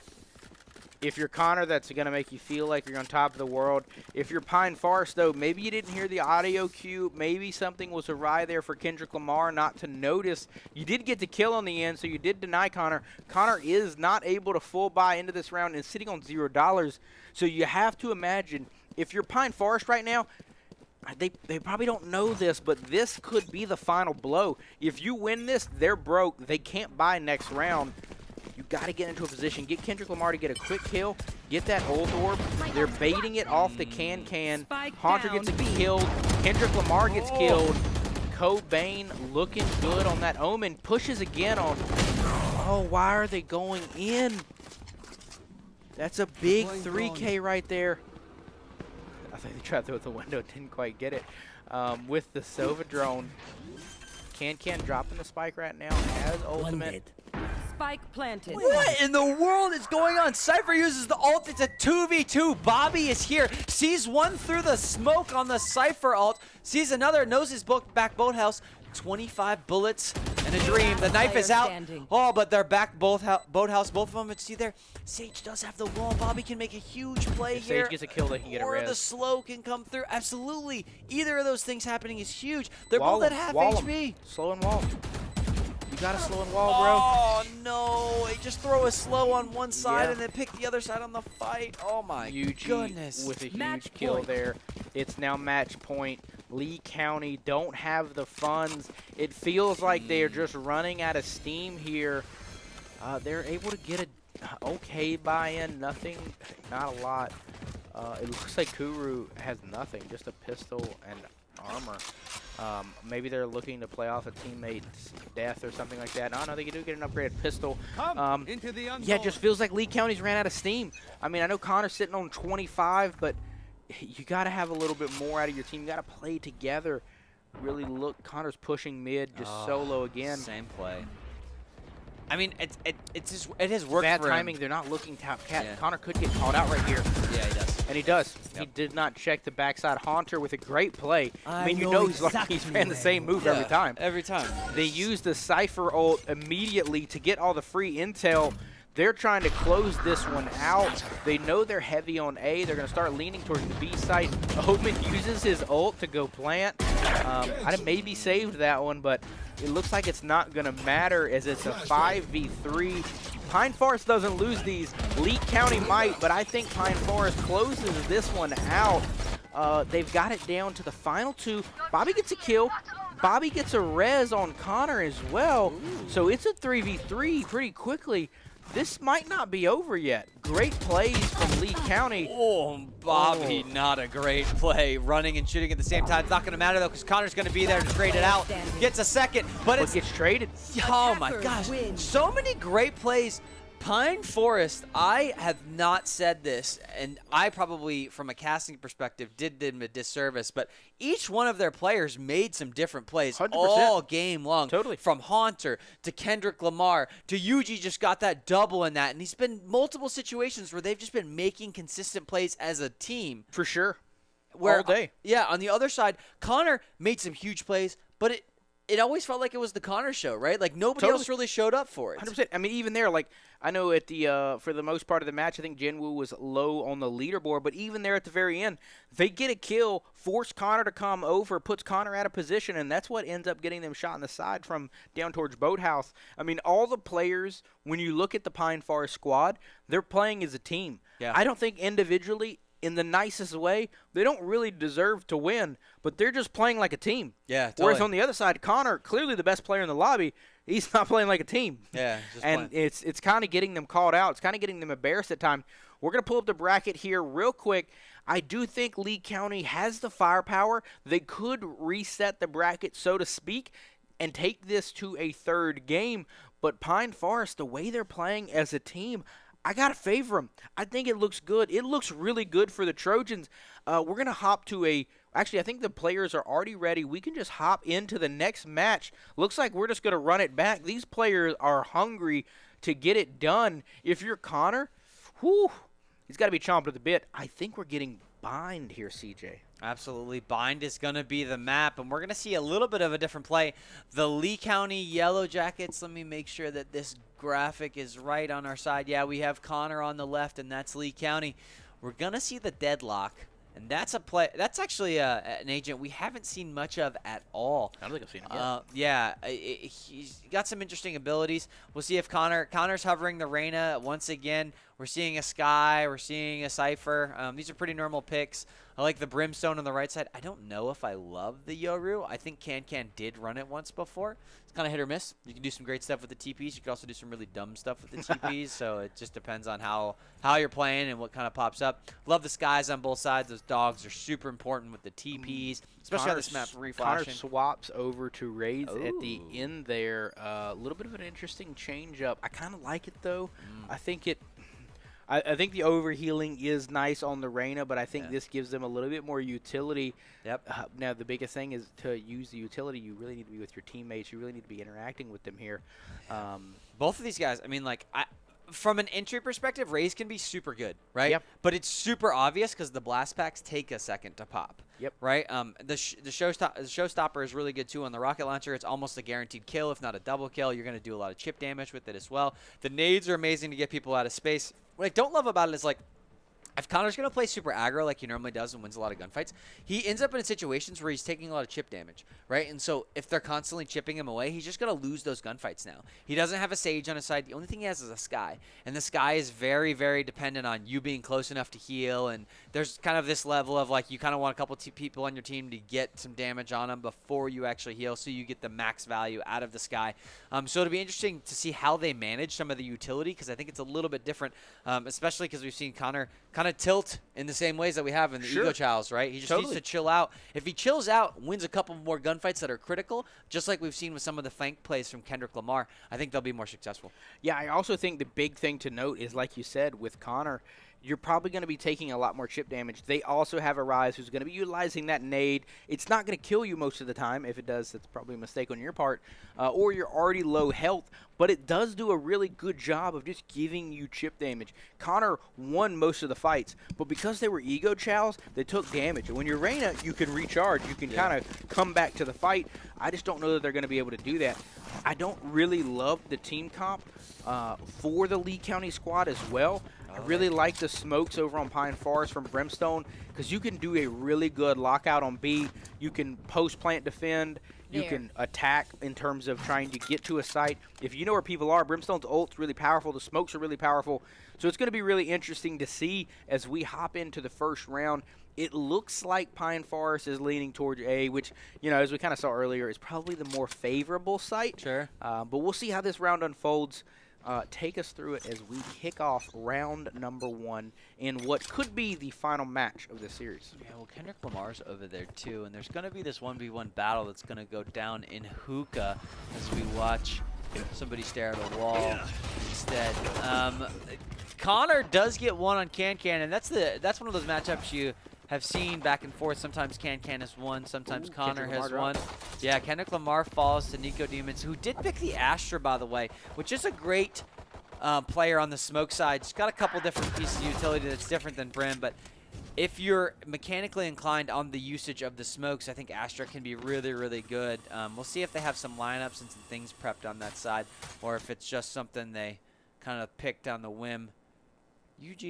If you're Connor, that's going to make you feel like you're on top of the world. If you're Pine Forest, though, maybe you didn't hear the audio cue. Maybe something was awry there for Kendrick Lamar not to notice. You did get the kill on the end, so you did deny Connor. Connor is not able to full buy into this round and sitting on $0. So you have to imagine, if you're Pine Forest right now, they probably don't know this, but this could be the final blow. If you win this, they're broke. They can't buy next round. You got to get into a position, get Kendrick Lamar to get a quick kill, get that ult orb. They're baiting it off the can. Haunter gets killed. Kendrick Lamar gets killed. Cobain looking good on that Omen. Pushes again on. Oh, why are they going in? That's a big 3K right there. I think they tried to throw it the window, didn't quite get it. With the Sova drone. Can dropping the spike right now. Has ultimate. Spike planted. What in the world is going on? Cypher uses the ult. It's a 2v2. Bobby is here. Sees one through the smoke on the Cypher ult. Sees another. Knows his back boathouse. 25 bullets and a dream. The knife is out. Oh, but they're back boathouse. Both of them. See there. Sage does have the wall. Bobby can make a huge play here. Sage gets a kill, they can get a res. Or the slow can come through. Absolutely. Either of those things happening is huge. They're both at half HP. Slow and wall. You got a slow and wall, bro. Oh, no. They just throw a slow on one side and then pick the other side on the fight. Oh, my goodness. With a huge kill there. It's now match point. Lee County don't have the funds. It feels like they are just running out of steam here. They're able to get a okay buy-in. Nothing, not a lot. It looks like Kuru has nothing, just a pistol and armor. Maybe they're looking to play off a teammate's death or something like that. No, they do get an upgraded pistol. Yeah, it just feels like Lee County's ran out of steam. I mean, I know Connor's sitting on 25, but you got to have a little bit more out of your team. You got to play together. Really look, Connor's pushing mid, just solo again. Same play. I mean, it has worked bad for timing. him. They're not looking top cat. Yeah. Connor could get called out right here. Yeah, he does. And he does. Yep. He did not check the backside. Haunter with a great play. I mean, you know he's ran the same move every time. Every time. They use the Cypher ult immediately to get all the free intel. They're trying to close this one out. They know they're heavy on A. They're going to start leaning towards the B site. Omen uses his ult to go plant. I maybe saved that one, but it looks like it's not going to matter as it's a 5v3. Pine Forest doesn't lose these. Lee County might, but I think Pine Forest closes this one out. They've got it down to the final 2. Bobby gets a kill. Bobby gets a res on Connor as well. So it's a 3v3 pretty quickly. this might not be over yet. Great plays from Lee County. Oh, Bobby, not a great play. Running and shooting at the same time. It's not going to matter, though, because Connor's going to be there to trade it out. Gets a second, but it's... gets traded. Oh, my gosh. So many great plays. Pine Forest, I have not said this, and I probably, from a casting perspective, did them a disservice, but each one of their players made some different plays 100%. all game long. Totally. From Haunter to Kendrick Lamar to Yuji just got that double in that, and he's been multiple situations where they've just been making consistent plays as a team. For sure. Where, all day. Yeah, on the other side, Connor made some huge plays, but it always felt like it was the Connor show, right? Like nobody else really showed up for it. 100%. I mean, even there, like I know at the for the most part of the match, I think Jinwoo was low on the leaderboard, but even there at the very end, they get a kill, force Connor to come over, puts Connor out of position, and that's what ends up getting them shot in the side from down towards Boathouse. I mean, all the players, when you look at the Pine Forest squad, they're playing as a team. Yeah. I don't think individually, in the nicest way, they don't really deserve to win, but they're just playing like a team. Yeah, totally. Whereas on the other side, Connor, clearly the best player in the lobby, he's not playing like a team. Yeah, just and playing. it's kind of getting them called out. It's kind of getting them embarrassed at times. We're going to pull up the bracket here real quick. I do think Lee County has the firepower. They could reset the bracket, so to speak, and take this to a third game. But Pine Forest, the way they're playing as a team, I got to favor them. I think it looks good. It looks really good for the Trojans. We're going to hop to actually, I think the players are already ready. We can just hop into the next match. Looks like we're just going to run it back. These players are hungry to get it done. If you're Connor, whew, he's got to be chomping at the bit. I think we're getting Bind here, CJ. Absolutely. Bind is going to be the map, and we're going to see a little bit of a different play. The Lee County Yellow Jackets, let me make sure that this graphic is right on our side. Yeah, we have Connor on the left, and that's Lee County. We're going to see the deadlock, and that's a play. That's actually an agent we haven't seen much of at all. I don't think I've seen it yet. Yeah, he's got some interesting abilities. We'll see if Connor's hovering the Reyna once again. We're seeing a Sky. We're seeing a Cypher. These are pretty normal picks. I like the Brimstone on the right side. I don't know if I love the Yoru. I think Can did run it once before. It's kind of hit or miss. You can do some great stuff with the TPs. You can also do some really dumb stuff with the TPs. So it just depends on how you're playing and what kind of pops up. Love the Skies on both sides. Those dogs are super important with the TPs, especially on this map for reflashing. Connor swaps over to Raids at the end there. A little bit of an interesting change up. I kind of like it though. I think I think the overhealing is nice on the Reyna, but I think this gives them a little bit more utility. Yep. Now, the biggest thing is to use the utility, you really need to be with your teammates. You really need to be interacting with them here. Both of these guys, I mean, like, from an entry perspective, Raze can be super good, right? Yep. But it's super obvious because the blast packs take a second to pop. Yep. Right? The showstopper is really good, too, on the rocket launcher. It's almost a guaranteed kill, if not a double kill. You're going to do a lot of chip damage with it as well. The nades are amazing to get people out of space. What I don't love about it is, like, if Connor's going to play super aggro like he normally does and wins a lot of gunfights, he ends up in situations where he's taking a lot of chip damage, right? And so if they're constantly chipping him away, he's just going to lose those gunfights now. He doesn't have a Sage on his side. The only thing he has is a Sky. And the Sky is very, very dependent on you being close enough to heal. And there's kind of this level of, like, you kind of want a couple people on your team to get some damage on them before you actually heal so you get the max value out of the Sky. So it'll be interesting to see how they manage some of the utility because I think it's a little bit different, especially because we've seen Connor kind of tilt in the same ways that we have in the Ego Chows, right? He just needs to chill out. If he chills out, wins a couple more gunfights that are critical, just like we've seen with some of the flank plays from Kendrick Lamar, I think they'll be more successful. Yeah, I also think the big thing to note is, like you said, with Connor, you're probably going to be taking a lot more chip damage. They also have a Rise who's going to be utilizing that nade. It's not going to kill you most of the time. If it does, that's probably a mistake on your part. Or you're already low health. But it does do a really good job of just giving you chip damage. Connor won most of the fights. But because they were Ego Chows, they took damage. And when you're Reyna, you can recharge. You can kind of come back to the fight. I just don't know that they're going to be able to do that. I don't really love the team comp for the Lee County squad as well. I really like the smokes over on Pine Forest from Brimstone because you can do a really good lockout on B. You can post-plant defend. You can attack in terms of trying to get to a site. If you know where people are, Brimstone's ult's really powerful. The smokes are really powerful. So it's going to be really interesting to see as we hop into the first round. It looks like Pine Forest is leaning towards A, which, you know, as we kind of saw earlier, is probably the more favorable site. Sure. But we'll see how this round unfolds. take us through it as we kick off round number 1 in what could be the final match of the series. Yeah, well, Kendrick Lamar's over there too, and there's going to be this 1v1 battle that's going to go down in hookah as we watch somebody stare at a wall instead. Connor does get one on Can, and that's one of those matchups you have seen back and forth. Sometimes Can has won, sometimes Connor has won. Yeah, Kendrick Lamar falls to Nico Demons, who did pick the Astra, by the way, which is a great player on the smoke side. He's got a couple different pieces of utility that's different than Brim, but if you're mechanically inclined on the usage of the smokes, I think Astra can be really, really good. We'll see if they have some lineups and some things prepped on that side, or if it's just something they kind of picked on the whim. UG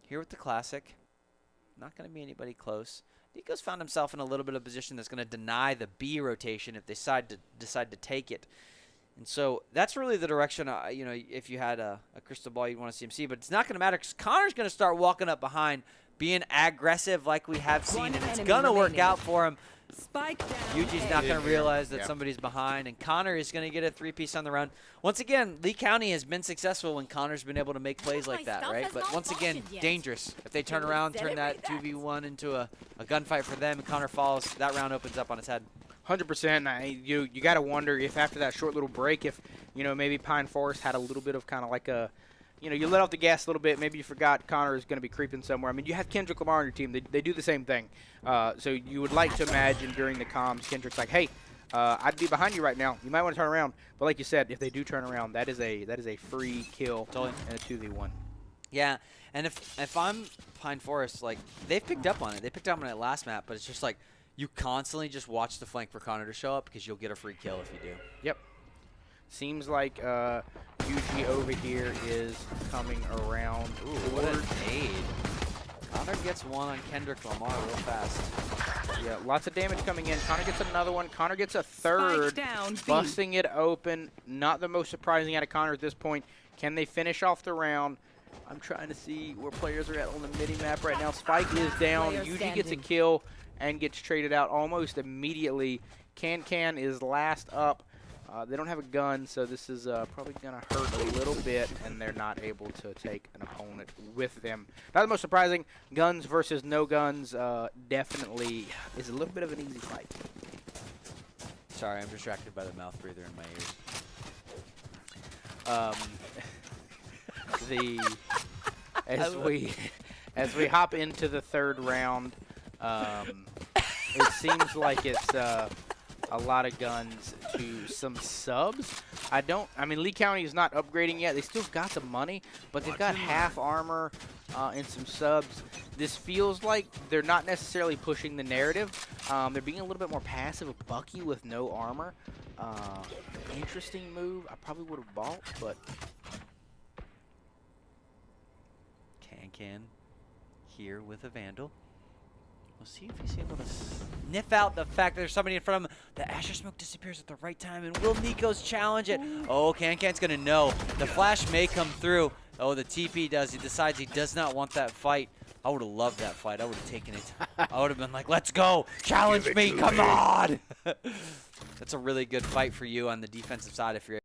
here with the Classic. Not going to be anybody close. Nico's found himself in a little bit of a position that's going to deny the B rotation if they decide to take it. And so that's really the direction, you know, if you had a crystal ball, you'd want to see him see. But it's not going to matter because Connor's going to start walking up behind, being aggressive like we have seen, and it's going to work out for him. Spike down. Yuji's not going to realize that somebody's behind, and Connor is going to get a 3-piece on the round. Once again, Lee County has been successful when Connor's been able to make plays like that, right? But once again, dangerous. If they turn around, turn that 2v1 into a gunfight for them, and Connor falls, that round opens up on its head. 100%. You got to wonder if after that short little break, if, you know, maybe Pine Forest had a little bit of kind of like a, you know, you let off the gas a little bit. Maybe you forgot Connor is going to be creeping somewhere. I mean, you have Kendrick Lamar on your team. They do the same thing. So you would like to imagine during the comms, Kendrick's like, hey, I'd be behind you right now. You might want to turn around. But like you said, if they do turn around, that is a free kill and a 2v1. Yeah, and if I'm Pine Forest, like, they've picked up on it. They picked up on it last map, but it's just like you constantly just watch the flank for Connor to show up because you'll get a free kill if you do. Yep. Seems like UG over here is coming around. Ooh, what a nade. Connor gets one on Kendrick Lamar real fast. Yeah, lots of damage coming in. Connor gets another one. Connor gets a third, busting it open. Not the most surprising out of Connor at this point. Can they finish off the round? I'm trying to see where players are at on the mini-map right now. Spike is down. UG gets a kill and gets traded out almost immediately. Can is last up. They don't have a gun, so this is probably going to hurt a little bit, and they're not able to take an opponent with them. Not the most surprising. Guns versus no guns definitely is a little bit of an easy fight. Sorry, I'm distracted by the mouth breather in my ears. As we hop into the third round, it seems like it's a lot of guns to some subs. I mean, Lee County is not upgrading yet. They still got the money, but they've got half armor and some subs. This feels like they're not necessarily pushing the narrative. They're being a little bit more passive. A Bucky with no armor. Interesting move. I probably would have bought, but Can here with a Vandal. We'll see if he's able to sniff out the fact that there's somebody in front of him. The Asher Smoke disappears at the right time, and will Nico's challenge it? Oh, Can's going to know. The flash may come through. Oh, the TP does. He decides he does not want that fight. I would have loved that fight. I would have taken it. I would have been like, let's go. Challenge me. Come on. That's a really good fight for you on the defensive side if you're.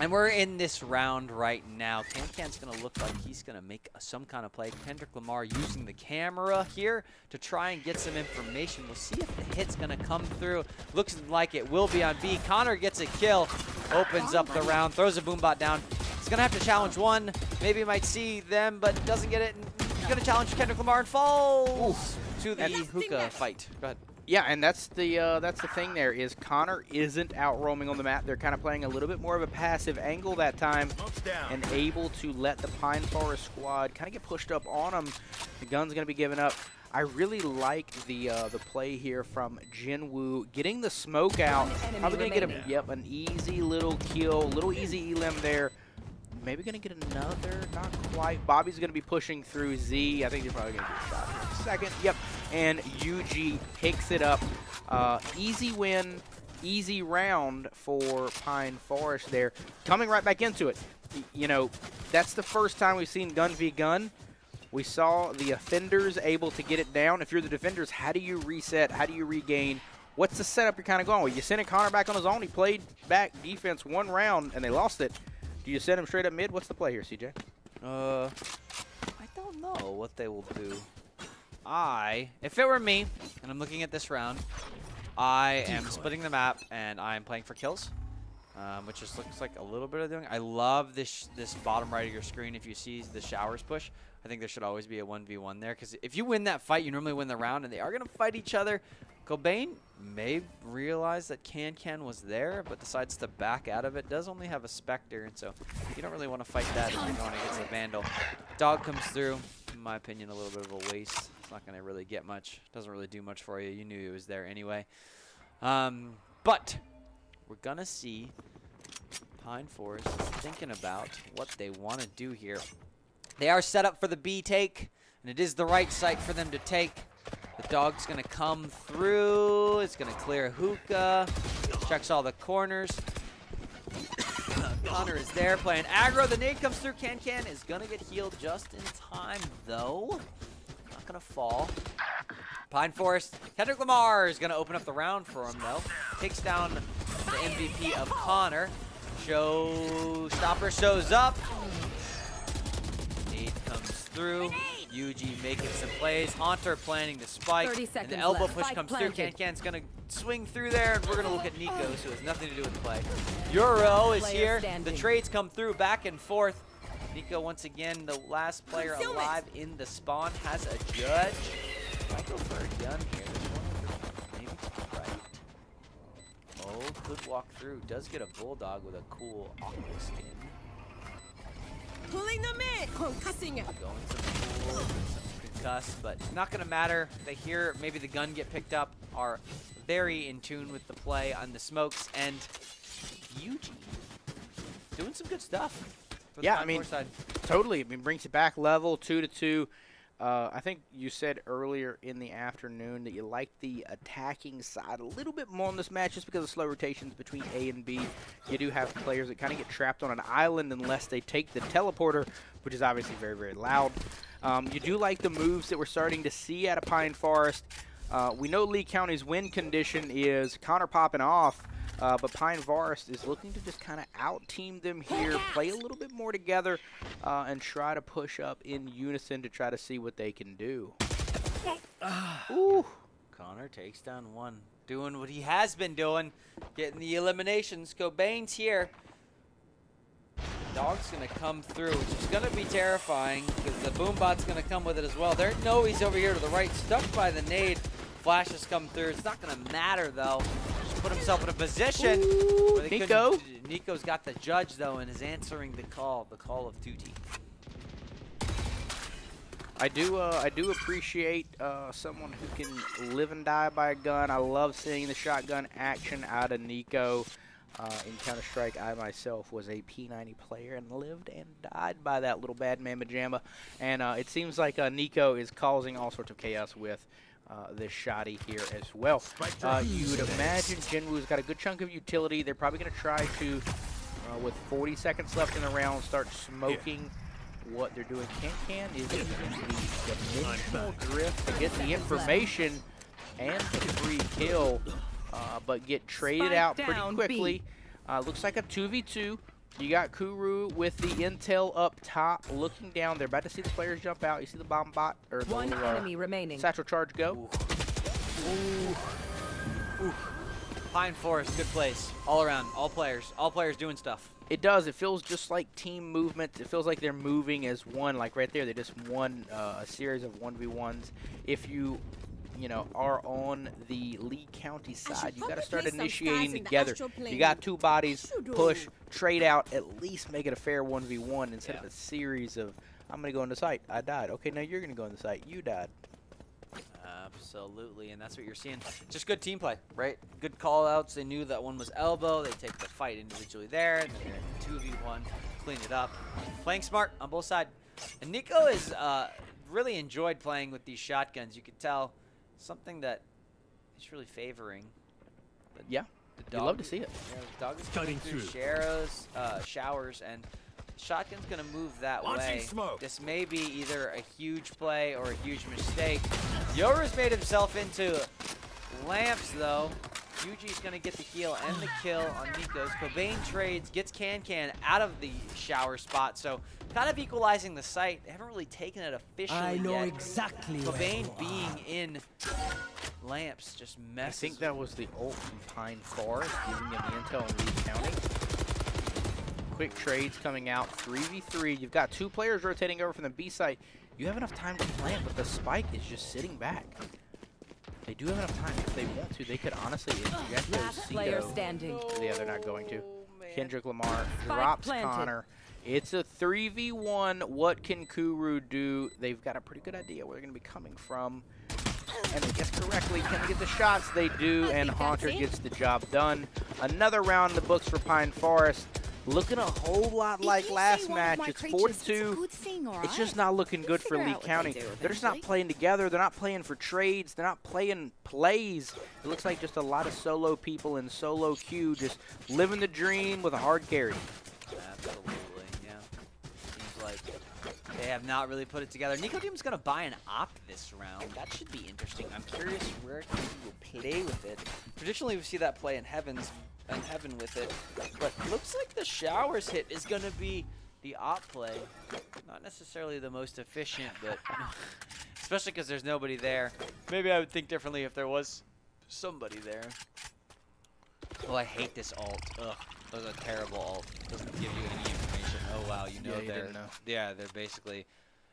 And we're in this round right now. Can's going to look like he's going to make some kind of play. Kendrick Lamar using the camera here to try and get some information. We'll see if the hit's going to come through. Looks like it will be on B. Connor gets a kill, opens up the round, throws a boombot down. He's going to have to challenge one. Maybe he might see them, but doesn't get it. He's going to challenge Kendrick Lamar and falls to the hookah fight. Go ahead. Yeah, and that's the thing there is Connor isn't out roaming on the map. They're kind of playing a little bit more of a passive angle that time and able to let the Pine Forest squad kind of get pushed up on them. The gun's going to be given up. I really like the play here from Jinwoo getting the smoke out. Probably going to get him, an easy little kill, little easy elim there. Maybe going to get another, not quite. Bobby's going to be pushing through Z. I think he's probably going to get a shot here in a second. Yep, and UG picks it up. Easy win, easy round for Pine Forest there. Coming right back into it. You know, that's the first time we've seen gun v gun. We saw the offenders able to get it down. If you're the defenders, how do you reset? How do you regain? what's the setup you're kind of going with? You sending Connor back on his own. He played back defense 1 round, and they lost it. Do you send him straight up mid? What's the play here, CJ? I don't know what they will do. If it were me, and I'm looking at this round, I am splitting the map, and I am playing for kills, which just looks like a little bit of doing. I love this bottom right of your screen. If you see the showers push, I think there should always be a 1v1 there, because if you win that fight, you normally win the round, and they are going to fight each other. Cobain may realize that Can was there, but decides to back out of it. Does only have a Spectre, and so you don't really want to fight that if you're going against the Vandal. Dog comes through. In my opinion, a little bit of a waste. It's not going to really get much. Doesn't really do much for you. You knew he was there anyway. But we're going to see Pine Forest thinking about what they want to do here. They are set up for the B take, and it is the right site for them to take. The dog's going to come through. It's going to clear a hookah. Checks all the corners. Connor is there playing aggro. The nade comes through. Can is going to get healed just in time, though. Not going to fall. Pine Forest. Kendrick Lamar is going to open up the round for him, though. Takes down the MVP of Connor. Showstopper shows up. Nade comes through. UG making some plays. Haunter planning the spike. And the elbow push comes through. Can's going to swing through there, and we're going to look at Nico, who has nothing to do with the play. Euro is here. The trades come through back and forth. Nico, once again, the last player alive in the spawn, has a judge. Might go for a gun here. Maybe to the right. Oh, could walk through. Does get a bulldog with a cool aqua skin. Pulling them in. Concussing it. Going some cool, some concuss, but not going to matter. They hear maybe the gun get picked up, are very in tune with the play on the smokes, and UG doing some good stuff. For Yeah, the I mean, side. totally. I mean, brings it back level 2-2. I think you said earlier in the afternoon that you like the attacking side a little bit more in this match just because of slow rotations between A and B. You do have players that kind of get trapped on an island unless they take the teleporter, which is obviously very, very loud. You do like the moves that we're starting to see out of Pine Forest. We know Lee County's win condition is Connor popping off, but Pine Forest is looking to just kind of out-team them here, play a little bit more together, and try to push up in unison to try to see what they can do. Ooh. Connor takes down one, doing what he has been doing, getting the eliminations. Cobain's here. Dog's going to come through, which is going to be terrifying because the Boombot's going to come with it as well. No, he's over here to the right, stuck by the nade. Flashes come through. It's not going to matter, though. Just put himself in a position. Ooh, where Nico. Nico's got the judge, though, and is answering the call of duty. I do appreciate someone who can live and die by a gun. I love seeing the shotgun action out of Nico. In Counter-Strike, I myself was a P90 player and lived and died by that little bad mamma jamma. And it seems like Nico is causing all sorts of chaos with this shotty here as well. You would imagine Jinwoo's got a good chunk of utility. They're probably going to try to, with 40 seconds left in the round, start smoking what they're doing. Can is using the dimensional drift to get the information and the free kill. But get traded out pretty quickly. Looks like a 2v2. You got Kuru with the intel up top, looking down. They're about to see the players jump out. You see the bomb bot or the One enemy remaining. satchel charge go. Ooh. Pine Forest, good place. All around, all players doing stuff. It does. It feels just like team movement. It feels like they're moving as one. Like right there, they just won a series of 1v1s. If you are on the Lee County side, you got to start initiating together. You got two bodies, push, trade out, at least make it a fair 1v1 instead of a series of, I'm going to go in the site. I died. Okay, now you're going to go in the site. You died. Absolutely, and that's what you're seeing. Just good team play, right? Good call-outs. They knew that one was elbow. They take the fight individually there, and then they're in 2v1, clean it up. Playing smart on both sides. And Nico has really enjoyed playing with these shotguns. You could tell something that he's really favoring. Yeah, you'd love to see it. Yeah, the dog is cutting through showers, and shotgun's going to move that way. This may be either a huge play or a huge mistake. Yoru's made himself into Lamps, though. Yuji's going to get the heal and the kill on Nico's. Cobain trades, gets Can out of the shower spot, so kind of equalizing the site. They haven't really taken it officially I know yet. exactly. Cobain being in Lamps just messes. I think that was the ult from Pine Forest, giving him the intel in Lee County. Quick trades coming out, 3v3. You've got 2 players rotating over from the B site. You have enough time to plant, but the spike is just sitting back. They do have enough time. If they want to, they could honestly inject those Last player Cedo. standing. Yeah, they're not going to. Man. Kendrick Lamar Spike drops planted. Connor. It's a 3v1. What can Kuru do? They've got a pretty good idea where they're going to be coming from. And they guess correctly. Can they get the shots? They do, and Haunter gets the job done. Another round in the books for Pine Forest. Looking a whole lot like last match. It's 4-2. It's just not looking good for Lee County. They're just not playing together. They're not playing for trades. They're not playing plays. It looks like just a lot of solo people in solo queue just living the dream with a hard carry. Absolutely, yeah. Seems like they have not really put it together. Nicodemus going to buy an op this round. That should be interesting. I'm curious where he will play with it. Traditionally, we see that play in Heaven with it, but looks like the showers hit is going to be the op play. Not necessarily the most efficient, but especially because there's nobody there. Maybe I would think differently if there was somebody there. Well, I hate this alt. Ugh, that was a terrible alt. Doesn't give you any information. Oh wow, you know Yeah, you didn't know. yeah, they're basically.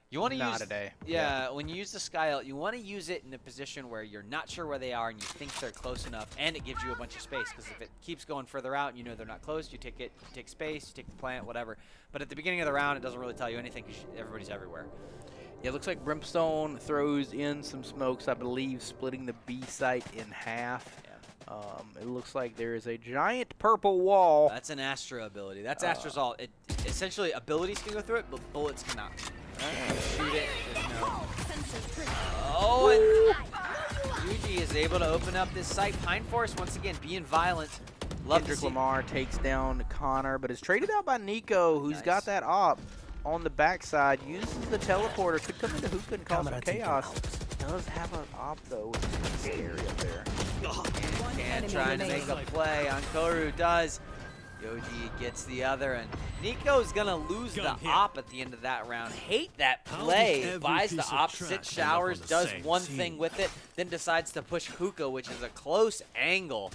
You want to use Not a day. Yeah, when you use the sky ult, you want to use it in a position where you're not sure where they are and you think they're close enough, and it gives you a bunch of space. Because if it keeps going further out, you know they're not close. You take it, you take space, you take the plant, whatever. But at the beginning of the round, it doesn't really tell you anything because everybody's everywhere. Yeah, it looks like Brimstone throws in some smokes, I believe, splitting the B site in half. Yeah. It looks like there is a giant purple wall. That's an Astra ability. That's Astra's ult. It essentially abilities can go through it, but bullets cannot. Shoot it. There's no. Oh, and Yuji is able to open up this site. Pine Forest once again being violent. Love Kendrick to see. Lamar takes down Connor, but is traded out by Nico, who's Nice. got that op on the backside. Uses the teleporter. Could come into hookah and cause some chaos. Does have an op though, which is kind of scary up there. And trying to make a play on Koru does. Yoji gets the other, and Nico's gonna lose the op at the end of that round. Hate that play. Buys the opposite showers, does one thing with it, then decides to push hookah, which is a close angle.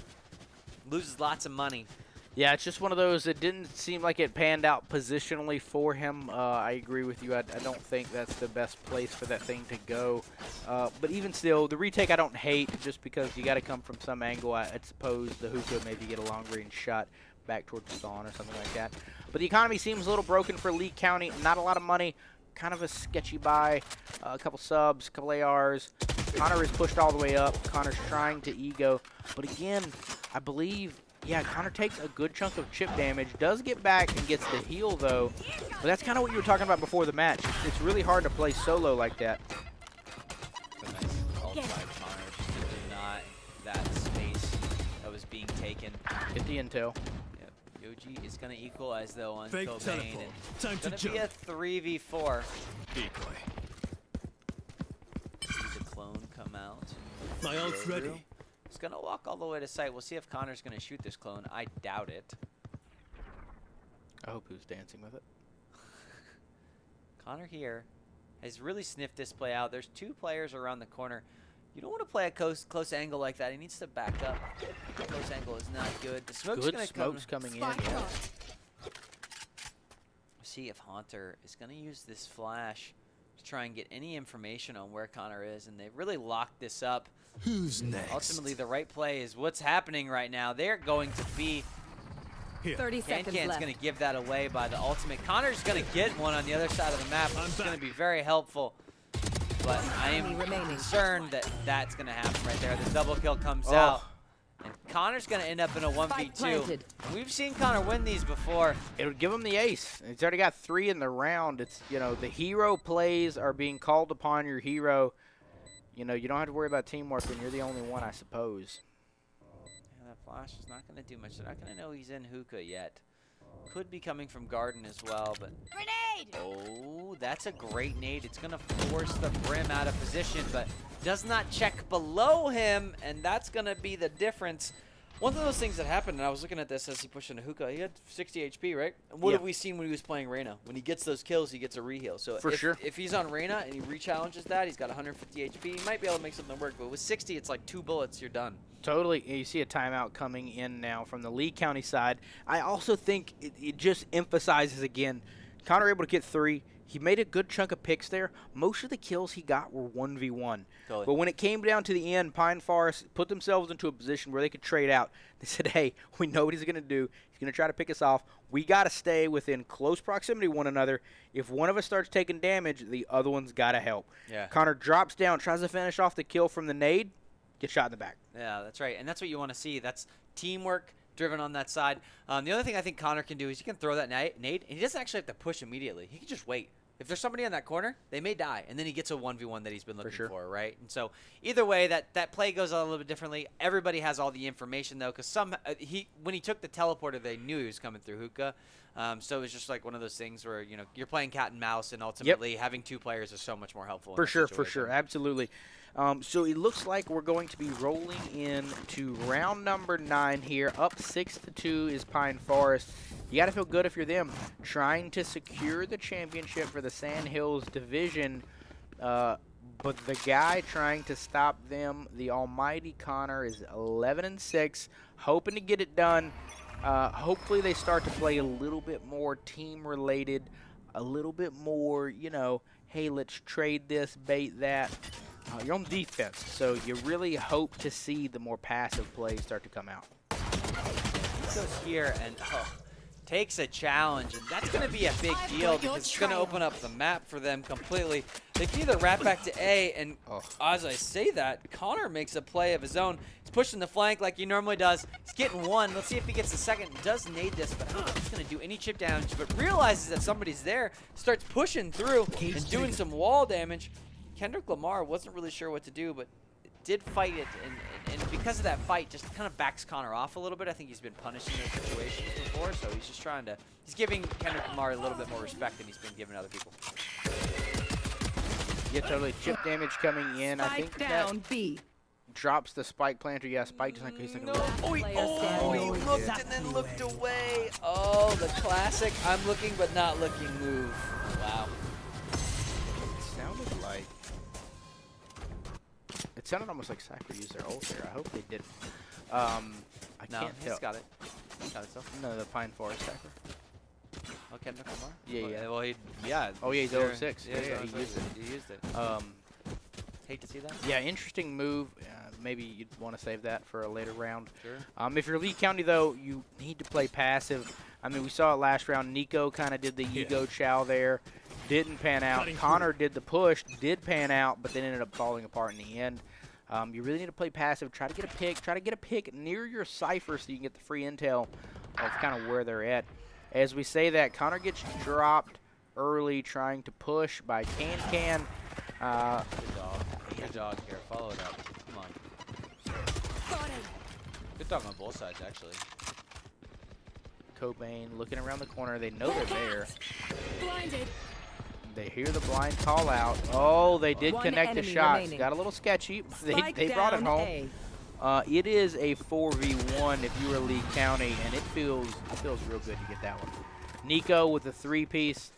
Loses lots of money. Yeah, it's just one of those. It didn't seem like it panned out positionally for him. I agree with you. I don't think that's the best place for that thing to go. But even still, the retake I don't hate, just because you got to come from some angle. I suppose the hookah maybe get a long range shot back towards the spawn or something like that. But the economy seems a little broken for Lee County. Not a lot of money. Kind of a sketchy buy. A couple subs, a couple ARs. Connor is pushed all the way up. Connor's trying to ego. But again, I believe... Yeah, Connor takes a good chunk of chip damage, does get back and gets the heal though. But that's kind of what you were talking about before the match. It's really hard to play solo like that. A nice ult by Connor, just not that space that was being taken. Get the intel. Yep. Yoji is going to equalize though on Fake Cobain. teleport. And Time to it's going to be a 3v4. Decoy. See the clone come out. My ult's ready. He's going to walk all the way to site. We'll see if Connor's going to shoot this clone. I doubt it. I hope who's dancing with it. Connor here has really sniffed this play out. There's 2 players around the corner. You don't want to play a close angle like that. He needs to back up. Close angle is not good. The smoke's Good going to smokes coming in. Yeah. See if Haunter is going to use this flash to try and get any information on where Connor is, and they've really locked this up. Who's next? Ultimately, the right play is what's happening right now. They're going to be... 30 seconds Can's left. going to give that away by the ultimate. Connor's going to get one on the other side of the map, which is going to be very helpful. But I am concerned that that's going to happen right there. The double kill comes out. And Connor's going to end up in a 1v2. We've seen Connor win these before. It would give him the ace. He's already got 3 in the round. It's, you know, the hero plays are being called upon your hero. You know, you don't have to worry about teamwork when you're the only one, I suppose. Yeah, that flash is not going to do much. They're not going to know he's in hookah yet. Could be coming from Garden as well, but Grenade! oh, that's a great nade. It's gonna force the Brim out of position, but does not check below him, and that's gonna be the difference. One of those things that happened, and I was looking at this as he pushed into hookah, he had 60 HP, right? And what have we seen when he was playing Reyna? When he gets those kills, he gets a reheal. So if he's on Reyna and he re-challenges that, he's got 150 HP, he might be able to make something work. But with 60, it's like 2 bullets, you're done. Totally. You see a timeout coming in now from the Lee County side. I also think it just emphasizes again, Connor able to get 3. He made a good chunk of picks there. Most of the kills he got were 1v1. Totally. But when it came down to the end, Pine Forest put themselves into a position where they could trade out. They said, hey, we know what he's going to do. He's going to try to pick us off. We got to stay within close proximity to one another. If one of us starts taking damage, the other one's got to help. Yeah. Connor drops down, tries to finish off the kill from the nade, gets shot in the back. Yeah, that's right. And that's what you want to see. That's teamwork driven on that side. The other thing I think Connor can do is he can throw that nade, and he doesn't actually have to push immediately. He can just wait. If there's somebody in that corner, they may die, and then he gets a 1v1 that he's been looking for, right? And so either way, that play goes a little bit differently. Everybody has all the information, though, because when he took the teleporter, they knew he was coming through hookah. So it was just like one of those things where, you know, you're playing cat and mouse, and ultimately having 2 players is so much more helpful. For sure, absolutely. So it looks like we're going to be rolling into round number 9 here. Up 6-2 is Pine Forest. You got to feel good if you're them, trying to secure the championship for the Sandhills division. But the guy trying to stop them, the almighty Connor, is 11-6, hoping to get it done. Hopefully they start to play a little bit more team-related, a little bit more, you know, hey, let's trade this, bait that. You're on defense, so you really hope to see the more passive plays start to come out. He goes here and takes a challenge, and that's going to be a big deal because it's going to open up the map for them completely. They can either wrap back to A, and as I say that, Connor makes a play of his own. He's pushing the flank like he normally does. He's getting 1. Let's see if he gets the second. Does nade this, but I don't know if he's going to do any chip damage, but realizes that somebody's there, starts pushing through and doing some wall damage. Kendrick Lamar wasn't really sure what to do, but did fight it, and because of that fight, just kind of backs Connor off a little bit. I think he's been punished in those situations before, so he's just trying to, he's giving Kendrick Lamar a little bit more respect than he's been giving other people. Yeah, totally. Chip damage coming in. I think down, B. Drops the spike planter. Yeah, Spike just like he's like he looked and then looked away. Oh, the classic I'm looking but not looking move. Wow. It sounded almost like Cypher used their ult there. I hope they didn't. I can't tell. He's got it. He's got it still. No, the Pine Forest Cypher. Oh, Kendrick Lamar? Yeah. Well, Oh, yeah, he's 0-6. Yeah, he used it. He used it. Hate to see that. Yeah, interesting move. Maybe you'd want to save that for a later round. Sure. If you're Lee County, though, you need to play passive. I mean, we saw it last round. Nico kind of did the ego chow there. Didn't pan out. Connor did the push, did pan out, but then ended up falling apart in the end. You really need to play passive. Try to get a pick. Try to get a pick near your Cypher so you can get the free intel of kind of where they're at. As we say that, Connor gets dropped early trying to push by Can. Good dog here. Follow it up. Come on. Good dog on both sides, actually. Cobain looking around the corner. They know they're there. Blinded. They hear the blind call out. Oh, they did connect the shots. Remaining. Got a little sketchy. They brought it home. It is a 4v1 if you are Lee County, and it feels real good to get that one. Nico with the 3-piece.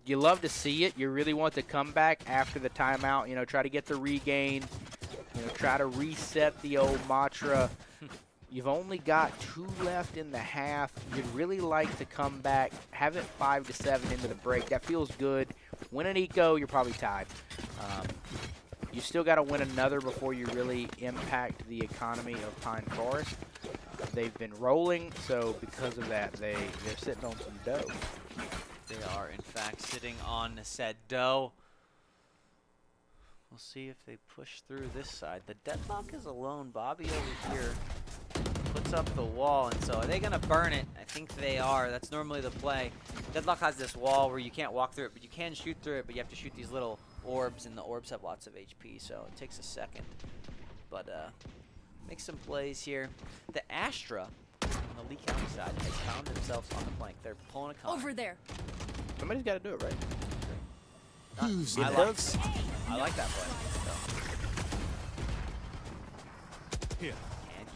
You love to see it. You really want to come back after the timeout. You know, try to get the regain. You know, try to reset the old mantra. You've only got 2 left in the half. You'd really like to come back, have it 5-7 into the break. That feels good. Win an eco, you're probably tied. You still got to win another before you really impact the economy of Pine Forest. They've been rolling, so because of that, they're sitting on some dough. They are, in fact, sitting on said dough. We'll see if they push through this side. The Deadlock is alone. Bobby over here puts up the wall, and so are they going to burn it? I think they are. That's normally the play. Deadlock has this wall where you can't walk through it, but you can shoot through it, but you have to shoot these little orbs, and the orbs have lots of HP, so it takes a second. But make some plays here. The Astra on the the Lee County side has found themselves on the flank. They're pulling a Connor. Over there. Somebody's got to do it, right? Who's I next? like that play. Here.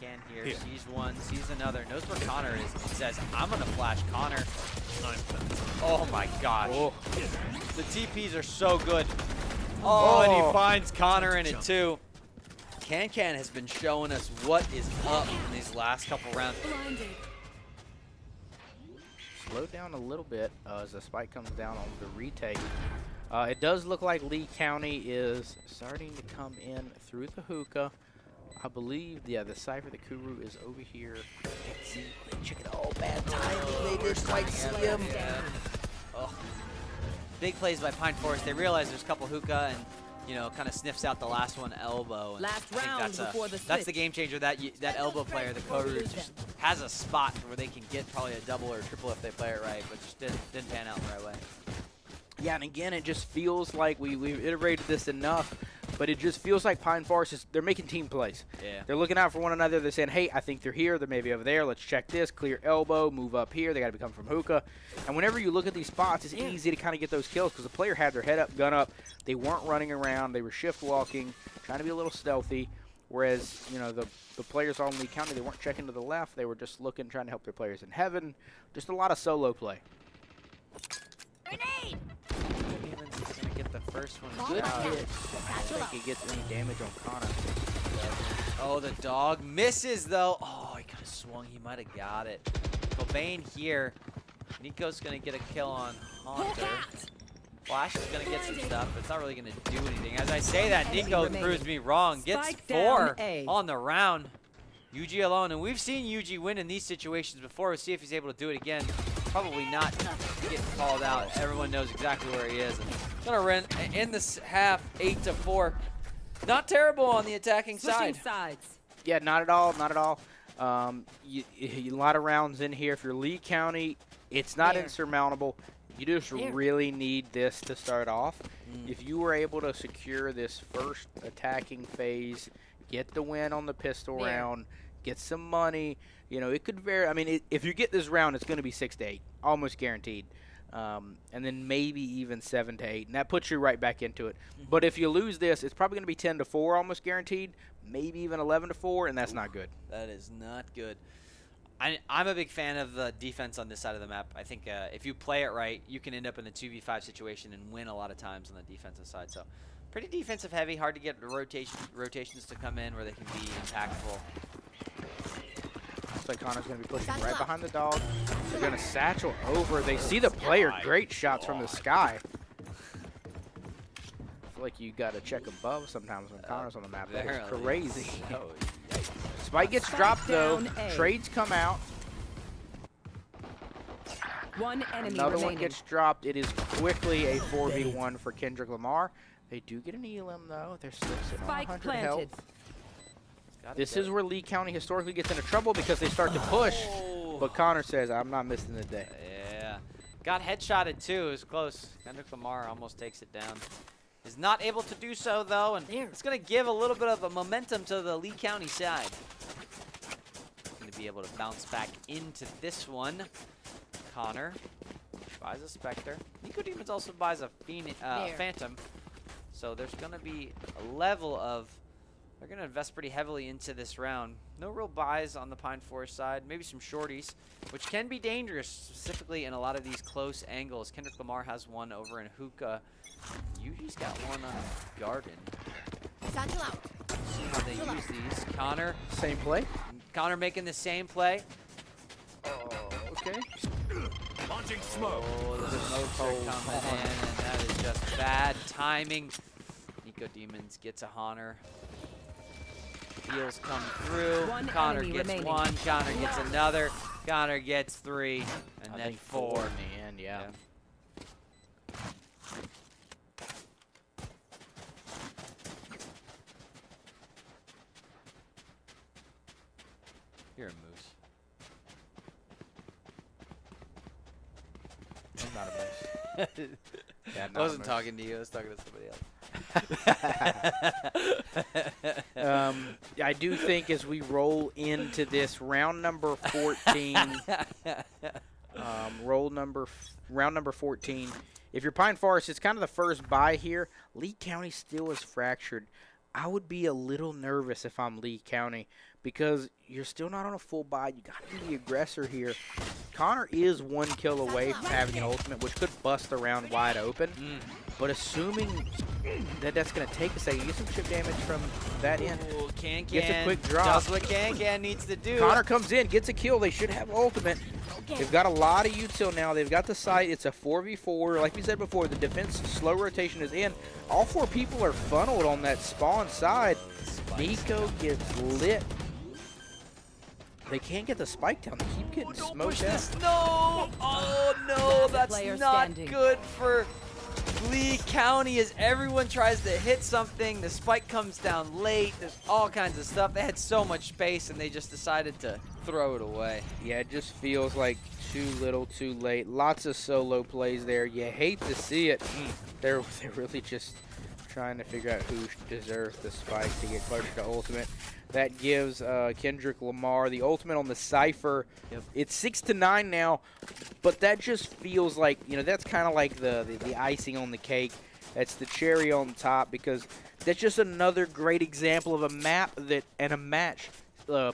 Can here, Here. sees one, sees another, knows where Connor is, and says, I'm gonna flash Connor. Oh my gosh. Oh. The TPs are so good. Oh, and he finds Connor in it too. Can has been showing us what is up in these last couple rounds. Blinded. Slowed down a little bit as the spike comes down on the retake. It does look like Lee County is starting to come in through the hookah. I believe, yeah, the Cypher, the Kuru is over here. See, check it out. Bad timing. They didn't quite see him. Oh. Big plays by Pine Forest. They realize there's a couple hookah and, you know, kind of sniffs out the last one elbow. And Last I think round before the that's the switch. game changer. That elbow player, the Kuru, just has a spot where they can get probably a double or a triple if they play it right, but just didn't pan out the right way. Yeah, and again, it just feels like we've iterated this enough, but it just feels like Pine Forest they're making team plays. Yeah. They're looking out for one another. They're saying, hey, I think they're here. They're maybe over there. Let's check this. Clear elbow. Move up here. They got to be coming from hookah. And whenever you look at these spots, it's easy to kind of get those kills because the player had their head up, gun up. They weren't running around. They were shift walking, trying to be a little stealthy. Whereas, you know, the players on Lee County, they weren't checking to the left. They were just looking, trying to help their players in heaven. Just a lot of solo play. Grenade. Demon's gonna get the first one. Good down. hit. I don't think he gets any damage on Connor. Oh, the dog misses though. Oh, he could have swung. He might have got it. Cobain here. Nico's gonna get a kill on Haunter. Flash is gonna get some stuff, but it's not really gonna do anything. As I say that, Nico proves me wrong. Gets Spike down 4 A. on the round. UG alone, and we've seen UG win in these situations before. We'll see if he's able to do it again. Probably not getting called out. Everyone knows exactly where he is. And gonna run in this half 8-4. Not terrible on the attacking Switching side. sides. Yeah, not at all, not at all. A lot of rounds in here. If you're Lee County, it's not There. insurmountable. You just There. really need this to start off. If you were able to secure this first attacking phase, get the win on the pistol There. round, get some money, you know, it could vary. I mean, if you get this round, it's going to be 6-8, almost guaranteed. And then maybe even 7-8, and that puts you right back into it. But if you lose this, it's probably going to be 10-4, almost guaranteed, maybe even 11-4, and that's not good. That is not good. I'm a big fan of the defense on this side of the map. I think if you play it right, you can end up in a 2v5 situation and win a lot of times on the defensive side. So pretty defensive heavy, hard to get rotations to come in where they can be impactful. Looks like Connor's going to be pushing right behind the dog. They're going to satchel over. They see the player. Great shots from the sky. I feel like you got to check above sometimes when Connor's on the map. That is Apparently. crazy. Oh, yikes. Spike gets dropped, though. down A. Trades come out. One enemy Another remaining. one gets dropped. It is quickly a 4v1 for Kendrick Lamar. They do get an elim, though. They're still sitting on Spike 100 planted. health. This is where Lee County historically gets into trouble because they start to push. Oh. But Connor says, I'm not missing the day. Yeah. Got headshotted too. It was close. Kendrick Lamar almost takes it down. Is not able to do so though, and There. it's going to give a little bit of a momentum to the Lee County side. Going to be able to bounce back into this one. Connor buys a Spectre. Nico Demons also buys a Phantom. So there's going to be a level of... They're going to invest pretty heavily into this round. No real buys on the Pine Forest side. Maybe some shorties, which can be dangerous, specifically in a lot of these close angles. Kendrick Lamar has one over in Hookah. Yuji's got one on Garden. Satchel out. See how they use these. Same play. Connor making the same play. Oh, okay. Launching smoke. Oh, the smokes are coming in, and that is just bad timing. Nico Demons gets a Honor. Heals come through. One Connor enemy gets remaining. one. Connor gets another. Connor gets 3. And I then think 4. in the end, yeah. You're a moose. I'm not a moose. Yeah, I wasn't talking to you. I was talking to somebody else. I do think as we roll into this round number 14, round number 14, if you're Pine Forest, it's kind of the first bye here. Lee County still is fractured. I would be a little nervous if I'm Lee County because you're still not on a full bye. You got to be the aggressor here. Connor is 1 kill away from having an ultimate, which could bust the round wide open. But assuming that that's going to take a second, you get some chip damage from that end. Ooh, Can Gets a quick drop. does what Can needs to do. Connor comes in, gets a kill. They should have ultimate. They've got a lot of util now. They've got the site. It's a 4v4. Like we said before, the defense slow rotation is in. All 4 people are funneled on that spawn side. Nico gets lit. They can't get the spike down. They keep getting smoked out. No! Oh no, that's Player not standing. good for Lee County as everyone tries to hit something. The spike comes down late. There's all kinds of stuff. They had so much space and they just decided to throw it away. Yeah, it just feels like too little, too late. Lots of solo plays there. You hate to see it. They're really just trying to figure out who deserves the spike to get closer to ultimate. That gives Kendrick Lamar the ultimate on the Cypher. Yep. It's 6-9 now, but that just feels like, you know, that's kind of like the icing on the cake. That's the cherry on top because that's just another great example of a map that and a match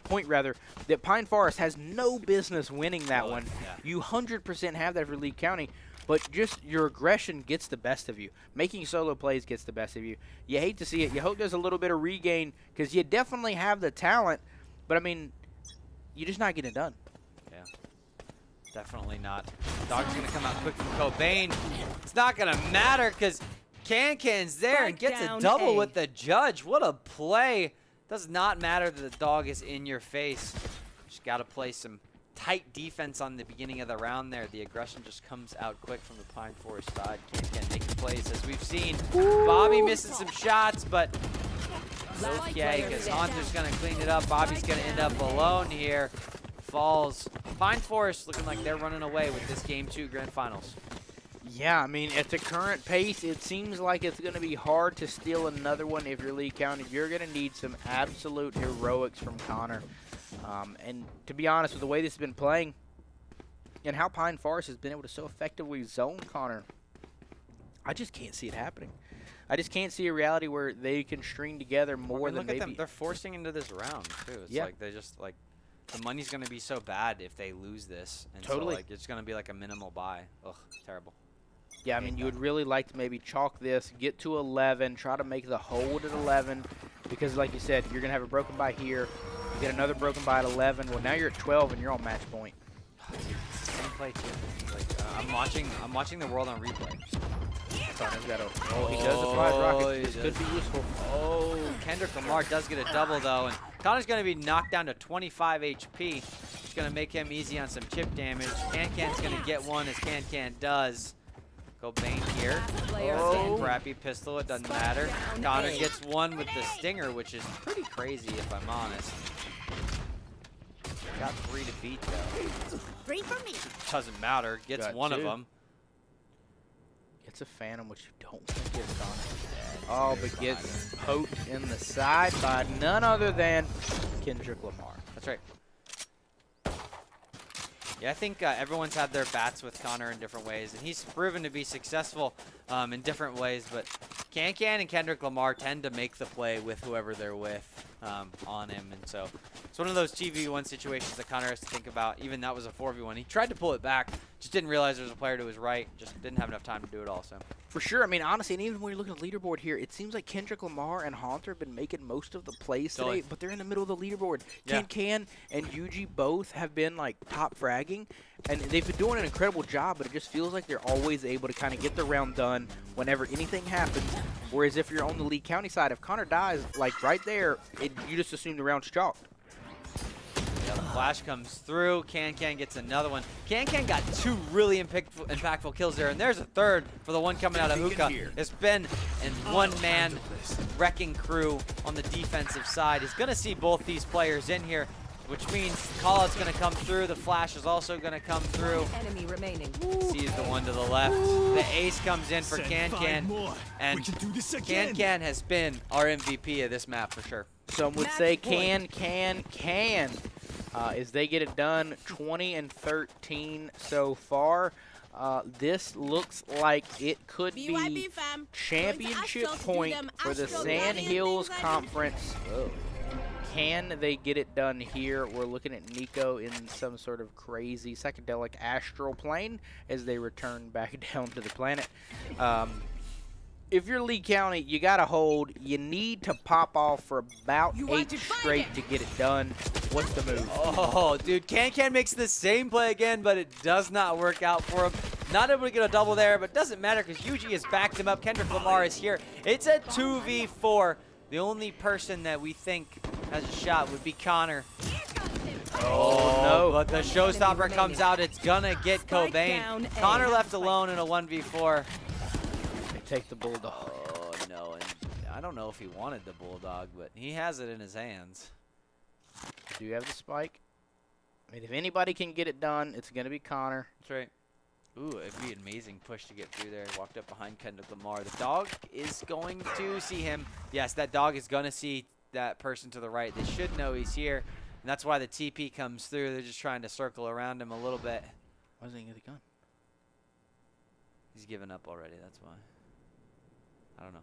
point rather that Pine Forest has no business winning that one. Yeah. You 100% have that for Lee County. But just your aggression gets the best of you. Making solo plays gets the best of you. You hate to see it. You hope there's a little bit of regain because you definitely have the talent. But, I mean, you're just not getting it done. Yeah, definitely not. Dog's going to come out quick from Cobain. It's not going to matter because Can's there and Spike gets a down double A. with the judge. What a play. Does not matter that the dog is in your face. Just got to play some tight defense on the beginning of the round there. The aggression just comes out quick from the Pine Forest side. Can making plays as we've seen. Bobby missing some shots, but okay, because Hunter's going to clean it up. Bobby's going to end up alone here. Falls. Pine Forest looking like they're running away with this Game 2 Grand Finals. Yeah, I mean, at the current pace, it seems like it's going to be hard to steal another one if you're Lee County. You're going to need some absolute heroics from Connor. And to be honest, with the way this has been playing and how Pine Forest has been able to so effectively zone Connor, I just can't see it happening. I just can't see a reality where they can string together more than look at maybe. them. They're forcing into this round, too. It's Yeah. like they just, like, the money's going to be so bad if they lose this. And Totally. so, like, it's going to be like a minimal buy. Ugh, terrible. Yeah, I mean, you would really like to maybe chalk this, get to 11, try to make the hold at 11, because like you said, you're going to have a broken by here. You get another broken by at 11. Well, now you're at 12 and you're on match point. Same play, too. Like, I'm watching the world on replay. Connor's got he does apply rocket. This could be useful. Oh, Kendrick Lamar does get a double, though, and Connor's going to be knocked down to 25 HP. It's going to make him easy on some chip damage. Can's going to get one as Can does. Cobain here. Oh, crappy pistol. It doesn't matter. Connor gets one with the stinger, which is pretty crazy if I'm honest. Got 3 to beat though. 3 for me. Doesn't matter. Gets Got one 2. of them. Gets a Phantom, which you don't want to get Connor. Oh, but gets poked in the side by none other than Kendrick Lamar. That's right. Yeah, I think everyone's had their bats with Connor in different ways, and he's proven to be successful in different ways, but Can and Kendrick Lamar tend to make the play with whoever they're with on him, and so it's one of those 2v1 situations that Connor has to think about. Even that was a 4v1. He tried to pull it back, just didn't realize there was a player to his right, just didn't have enough time to do it also. For sure. I mean, honestly, and even when you look at the leaderboard here, it seems like Kendrick Lamar and Haunter have been making most of the plays Totally. today, but they're in the middle of the leaderboard. Yeah. Can and UG both have been, like, top fragging, and they've been doing an incredible job, but it just feels like they're always able to kind of get the round done whenever anything happens, whereas if you're on the Lee County side, if Connor dies, like, right there, you just assume the round's chalked. Yeah, the flash comes through. Can gets another one. Can got 2 really impactful kills there, and there's a third for the one coming out of Hookah. It's been in one-man wrecking crew on the defensive side. He's going to see both these players in here. which means call-out's going to come through. The flash is also going to come through. Enemy remaining. Sees the one to the left. The ace comes in for Send 5 Can, more. and We can do this again. Can has been our MVP of this map for sure. Some would Match say point. can. As they get it done, 20-13 so far. This looks like it could be BYB fam. championship Going to Astro to do point them for the Astro Sandhills Guardian things I do. Conference. Can they get it done here? We're looking at Nico in some sort of crazy psychedelic astral plane as they return back down to the planet. If you're Lee County, you got to hold. You need to pop off for about You want 8 to fight straight it. to get it done. What's the move? Oh, dude, Can makes the same play again, but it does not work out for him. Not able to get a double there, but it doesn't matter because UG has backed him up. Kendrick Lamar is here. It's a 2v4. The only person that we think has a shot would be Connor. Oh, no. But the showstopper comes out. It's gonna get Spike Cobain. down, A. Connor left alone in a 1v4. They take the Bulldog. Oh, no. And I don't know if he wanted the Bulldog, but he has it in his hands. Do you have the spike? I mean, if anybody can get it done, it's going to be Connor. That's right. Ooh, it'd be an amazing push to get through there. Walked up behind Kendrick Lamar. The dog is going to see him. Yes, that dog is going to see that person to the right. They should know he's here. And that's why the TP comes through. They're just trying to circle around him a little bit. Why doesn't he get the gun? He's given up already. That's why. I don't know.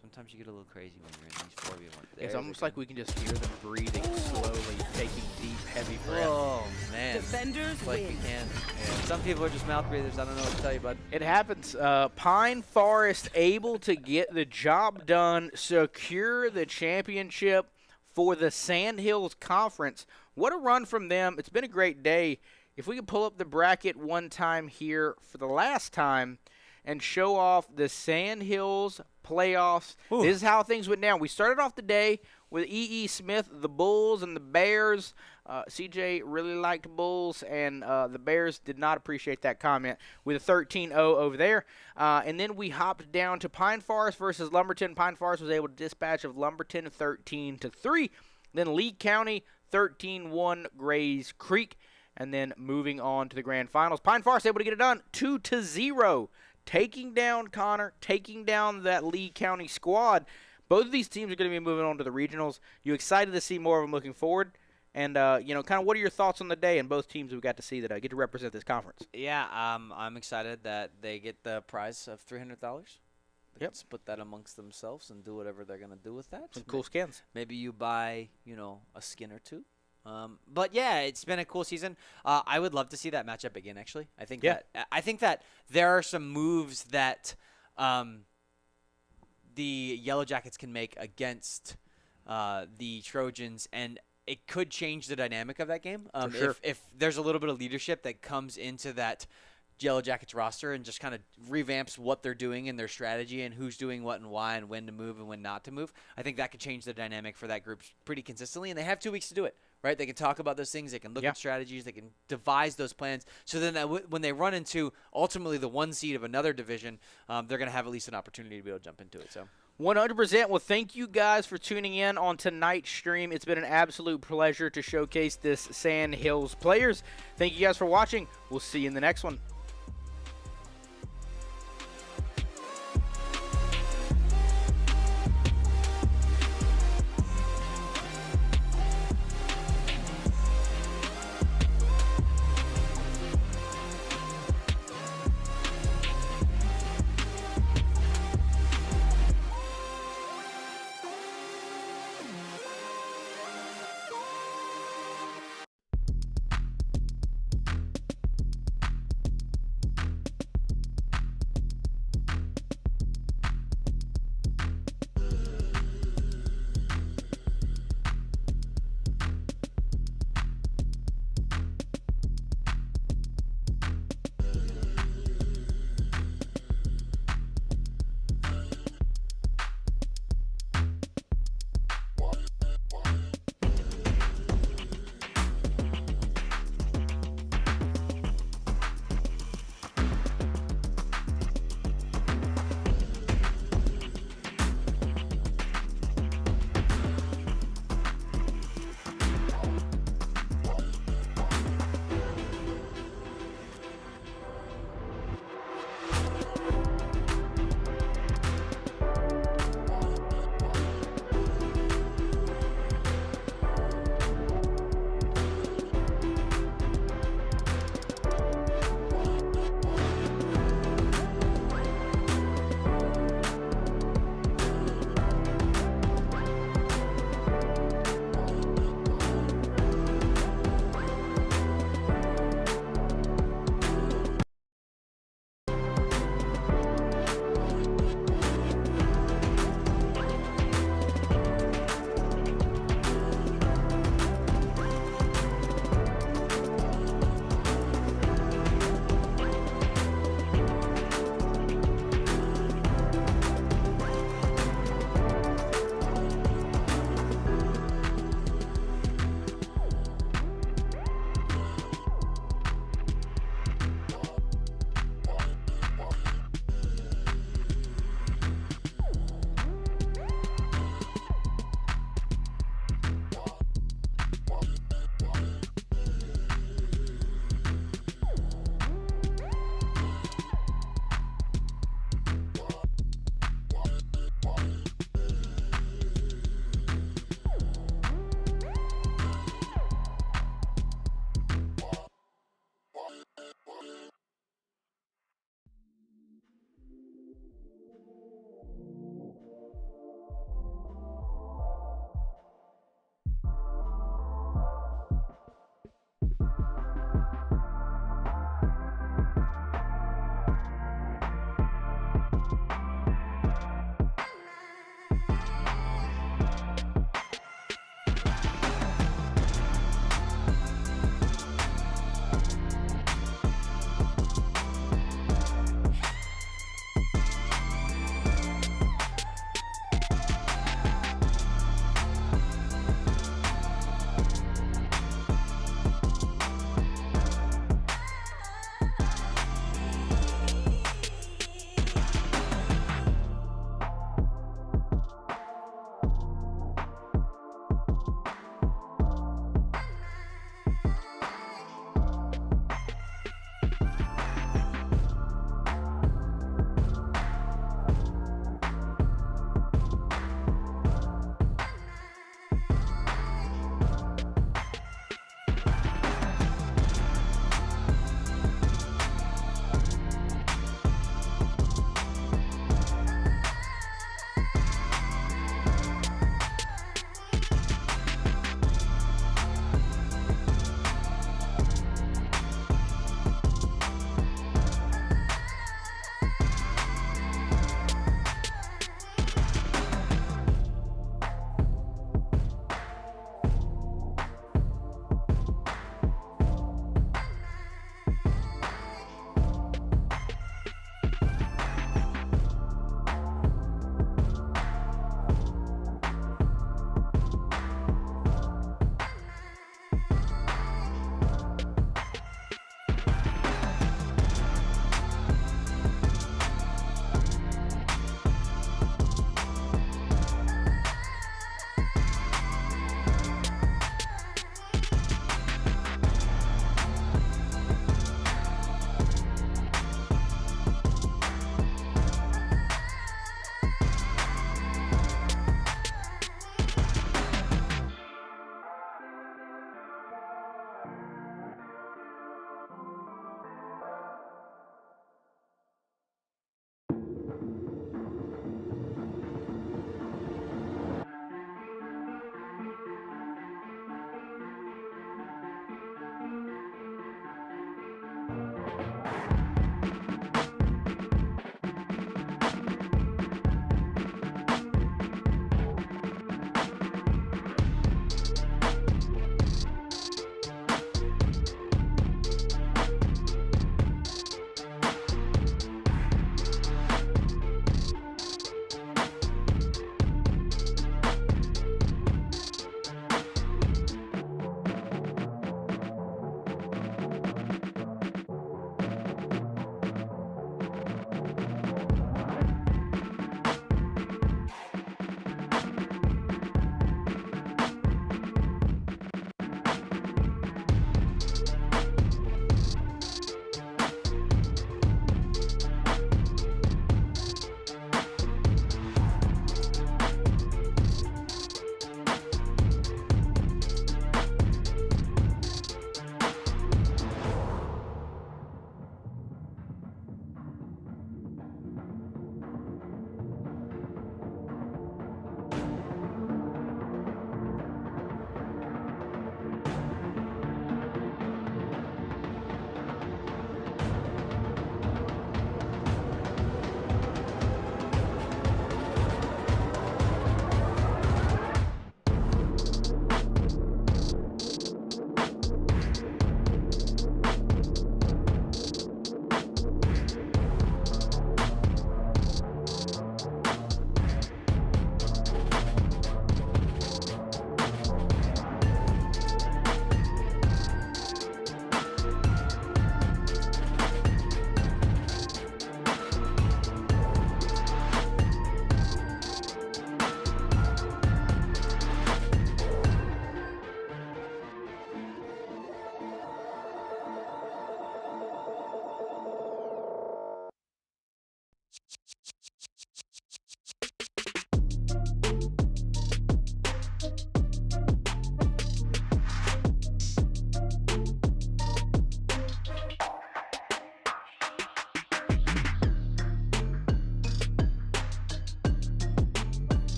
Sometimes you get a little crazy when you're in these 4v1. It's almost like we can just hear them breathing slowly, taking deep, heavy breaths. Oh, man. Defenders Like we win. can. Yeah. Some people are just mouth breathers. I don't know what to tell you, bud. It happens. Pine Forest able to get the job done, secure the championship for the Sandhills Conference. What a run from them. It's been a great day. If we could pull up the bracket one time here for the last time and show off the Sandhills playoffs. Ooh. This is how things went down. We started off the day with E.E. Smith, the Bulls, and the Bears. CJ really liked Bulls, and the Bears did not appreciate that comment with a 13-0 over there. And then we hopped down to Pine Forest versus Lumberton. Pine Forest was able to dispatch of Lumberton 13-3. Then Lee County 13-1 Grays Creek. And then moving on to the grand finals. Pine Forest able to get it done 2-0. Taking down Connor, taking down that Lee County squad. Both of these teams are going to be moving on to the regionals. You excited to see more of them looking forward? And, kind of what are your thoughts on the day and both teams we got to see that get to represent this conference? Yeah, I'm excited that they get the prize of $300. They Yep. can split that amongst themselves and do whatever they're going to do with that. Some cool skins. Maybe you buy, a skin or two. But yeah, it's been a cool season. I would love to see that matchup again. Actually, I think that there are some moves that the Yellow Jackets can make against the Trojans, and it could change the dynamic of that game. sure. If there's a little bit of leadership that comes into that Yellow Jackets roster and just kind of revamps what they're doing and their strategy and who's doing what and why and when to move and when not to move, I think that could change the dynamic for that group pretty consistently. And they have 2 weeks to do it, right? They can talk about those things. They can look at strategies. They can devise those plans. So then when they run into ultimately the 1 seed of another division, they're going to have at least an opportunity to be able to jump into it. So 100%. Well, thank you guys for tuning in on tonight's stream. It's been an absolute pleasure to showcase this Sandhills players. Thank you guys for watching. We'll see you in the next one.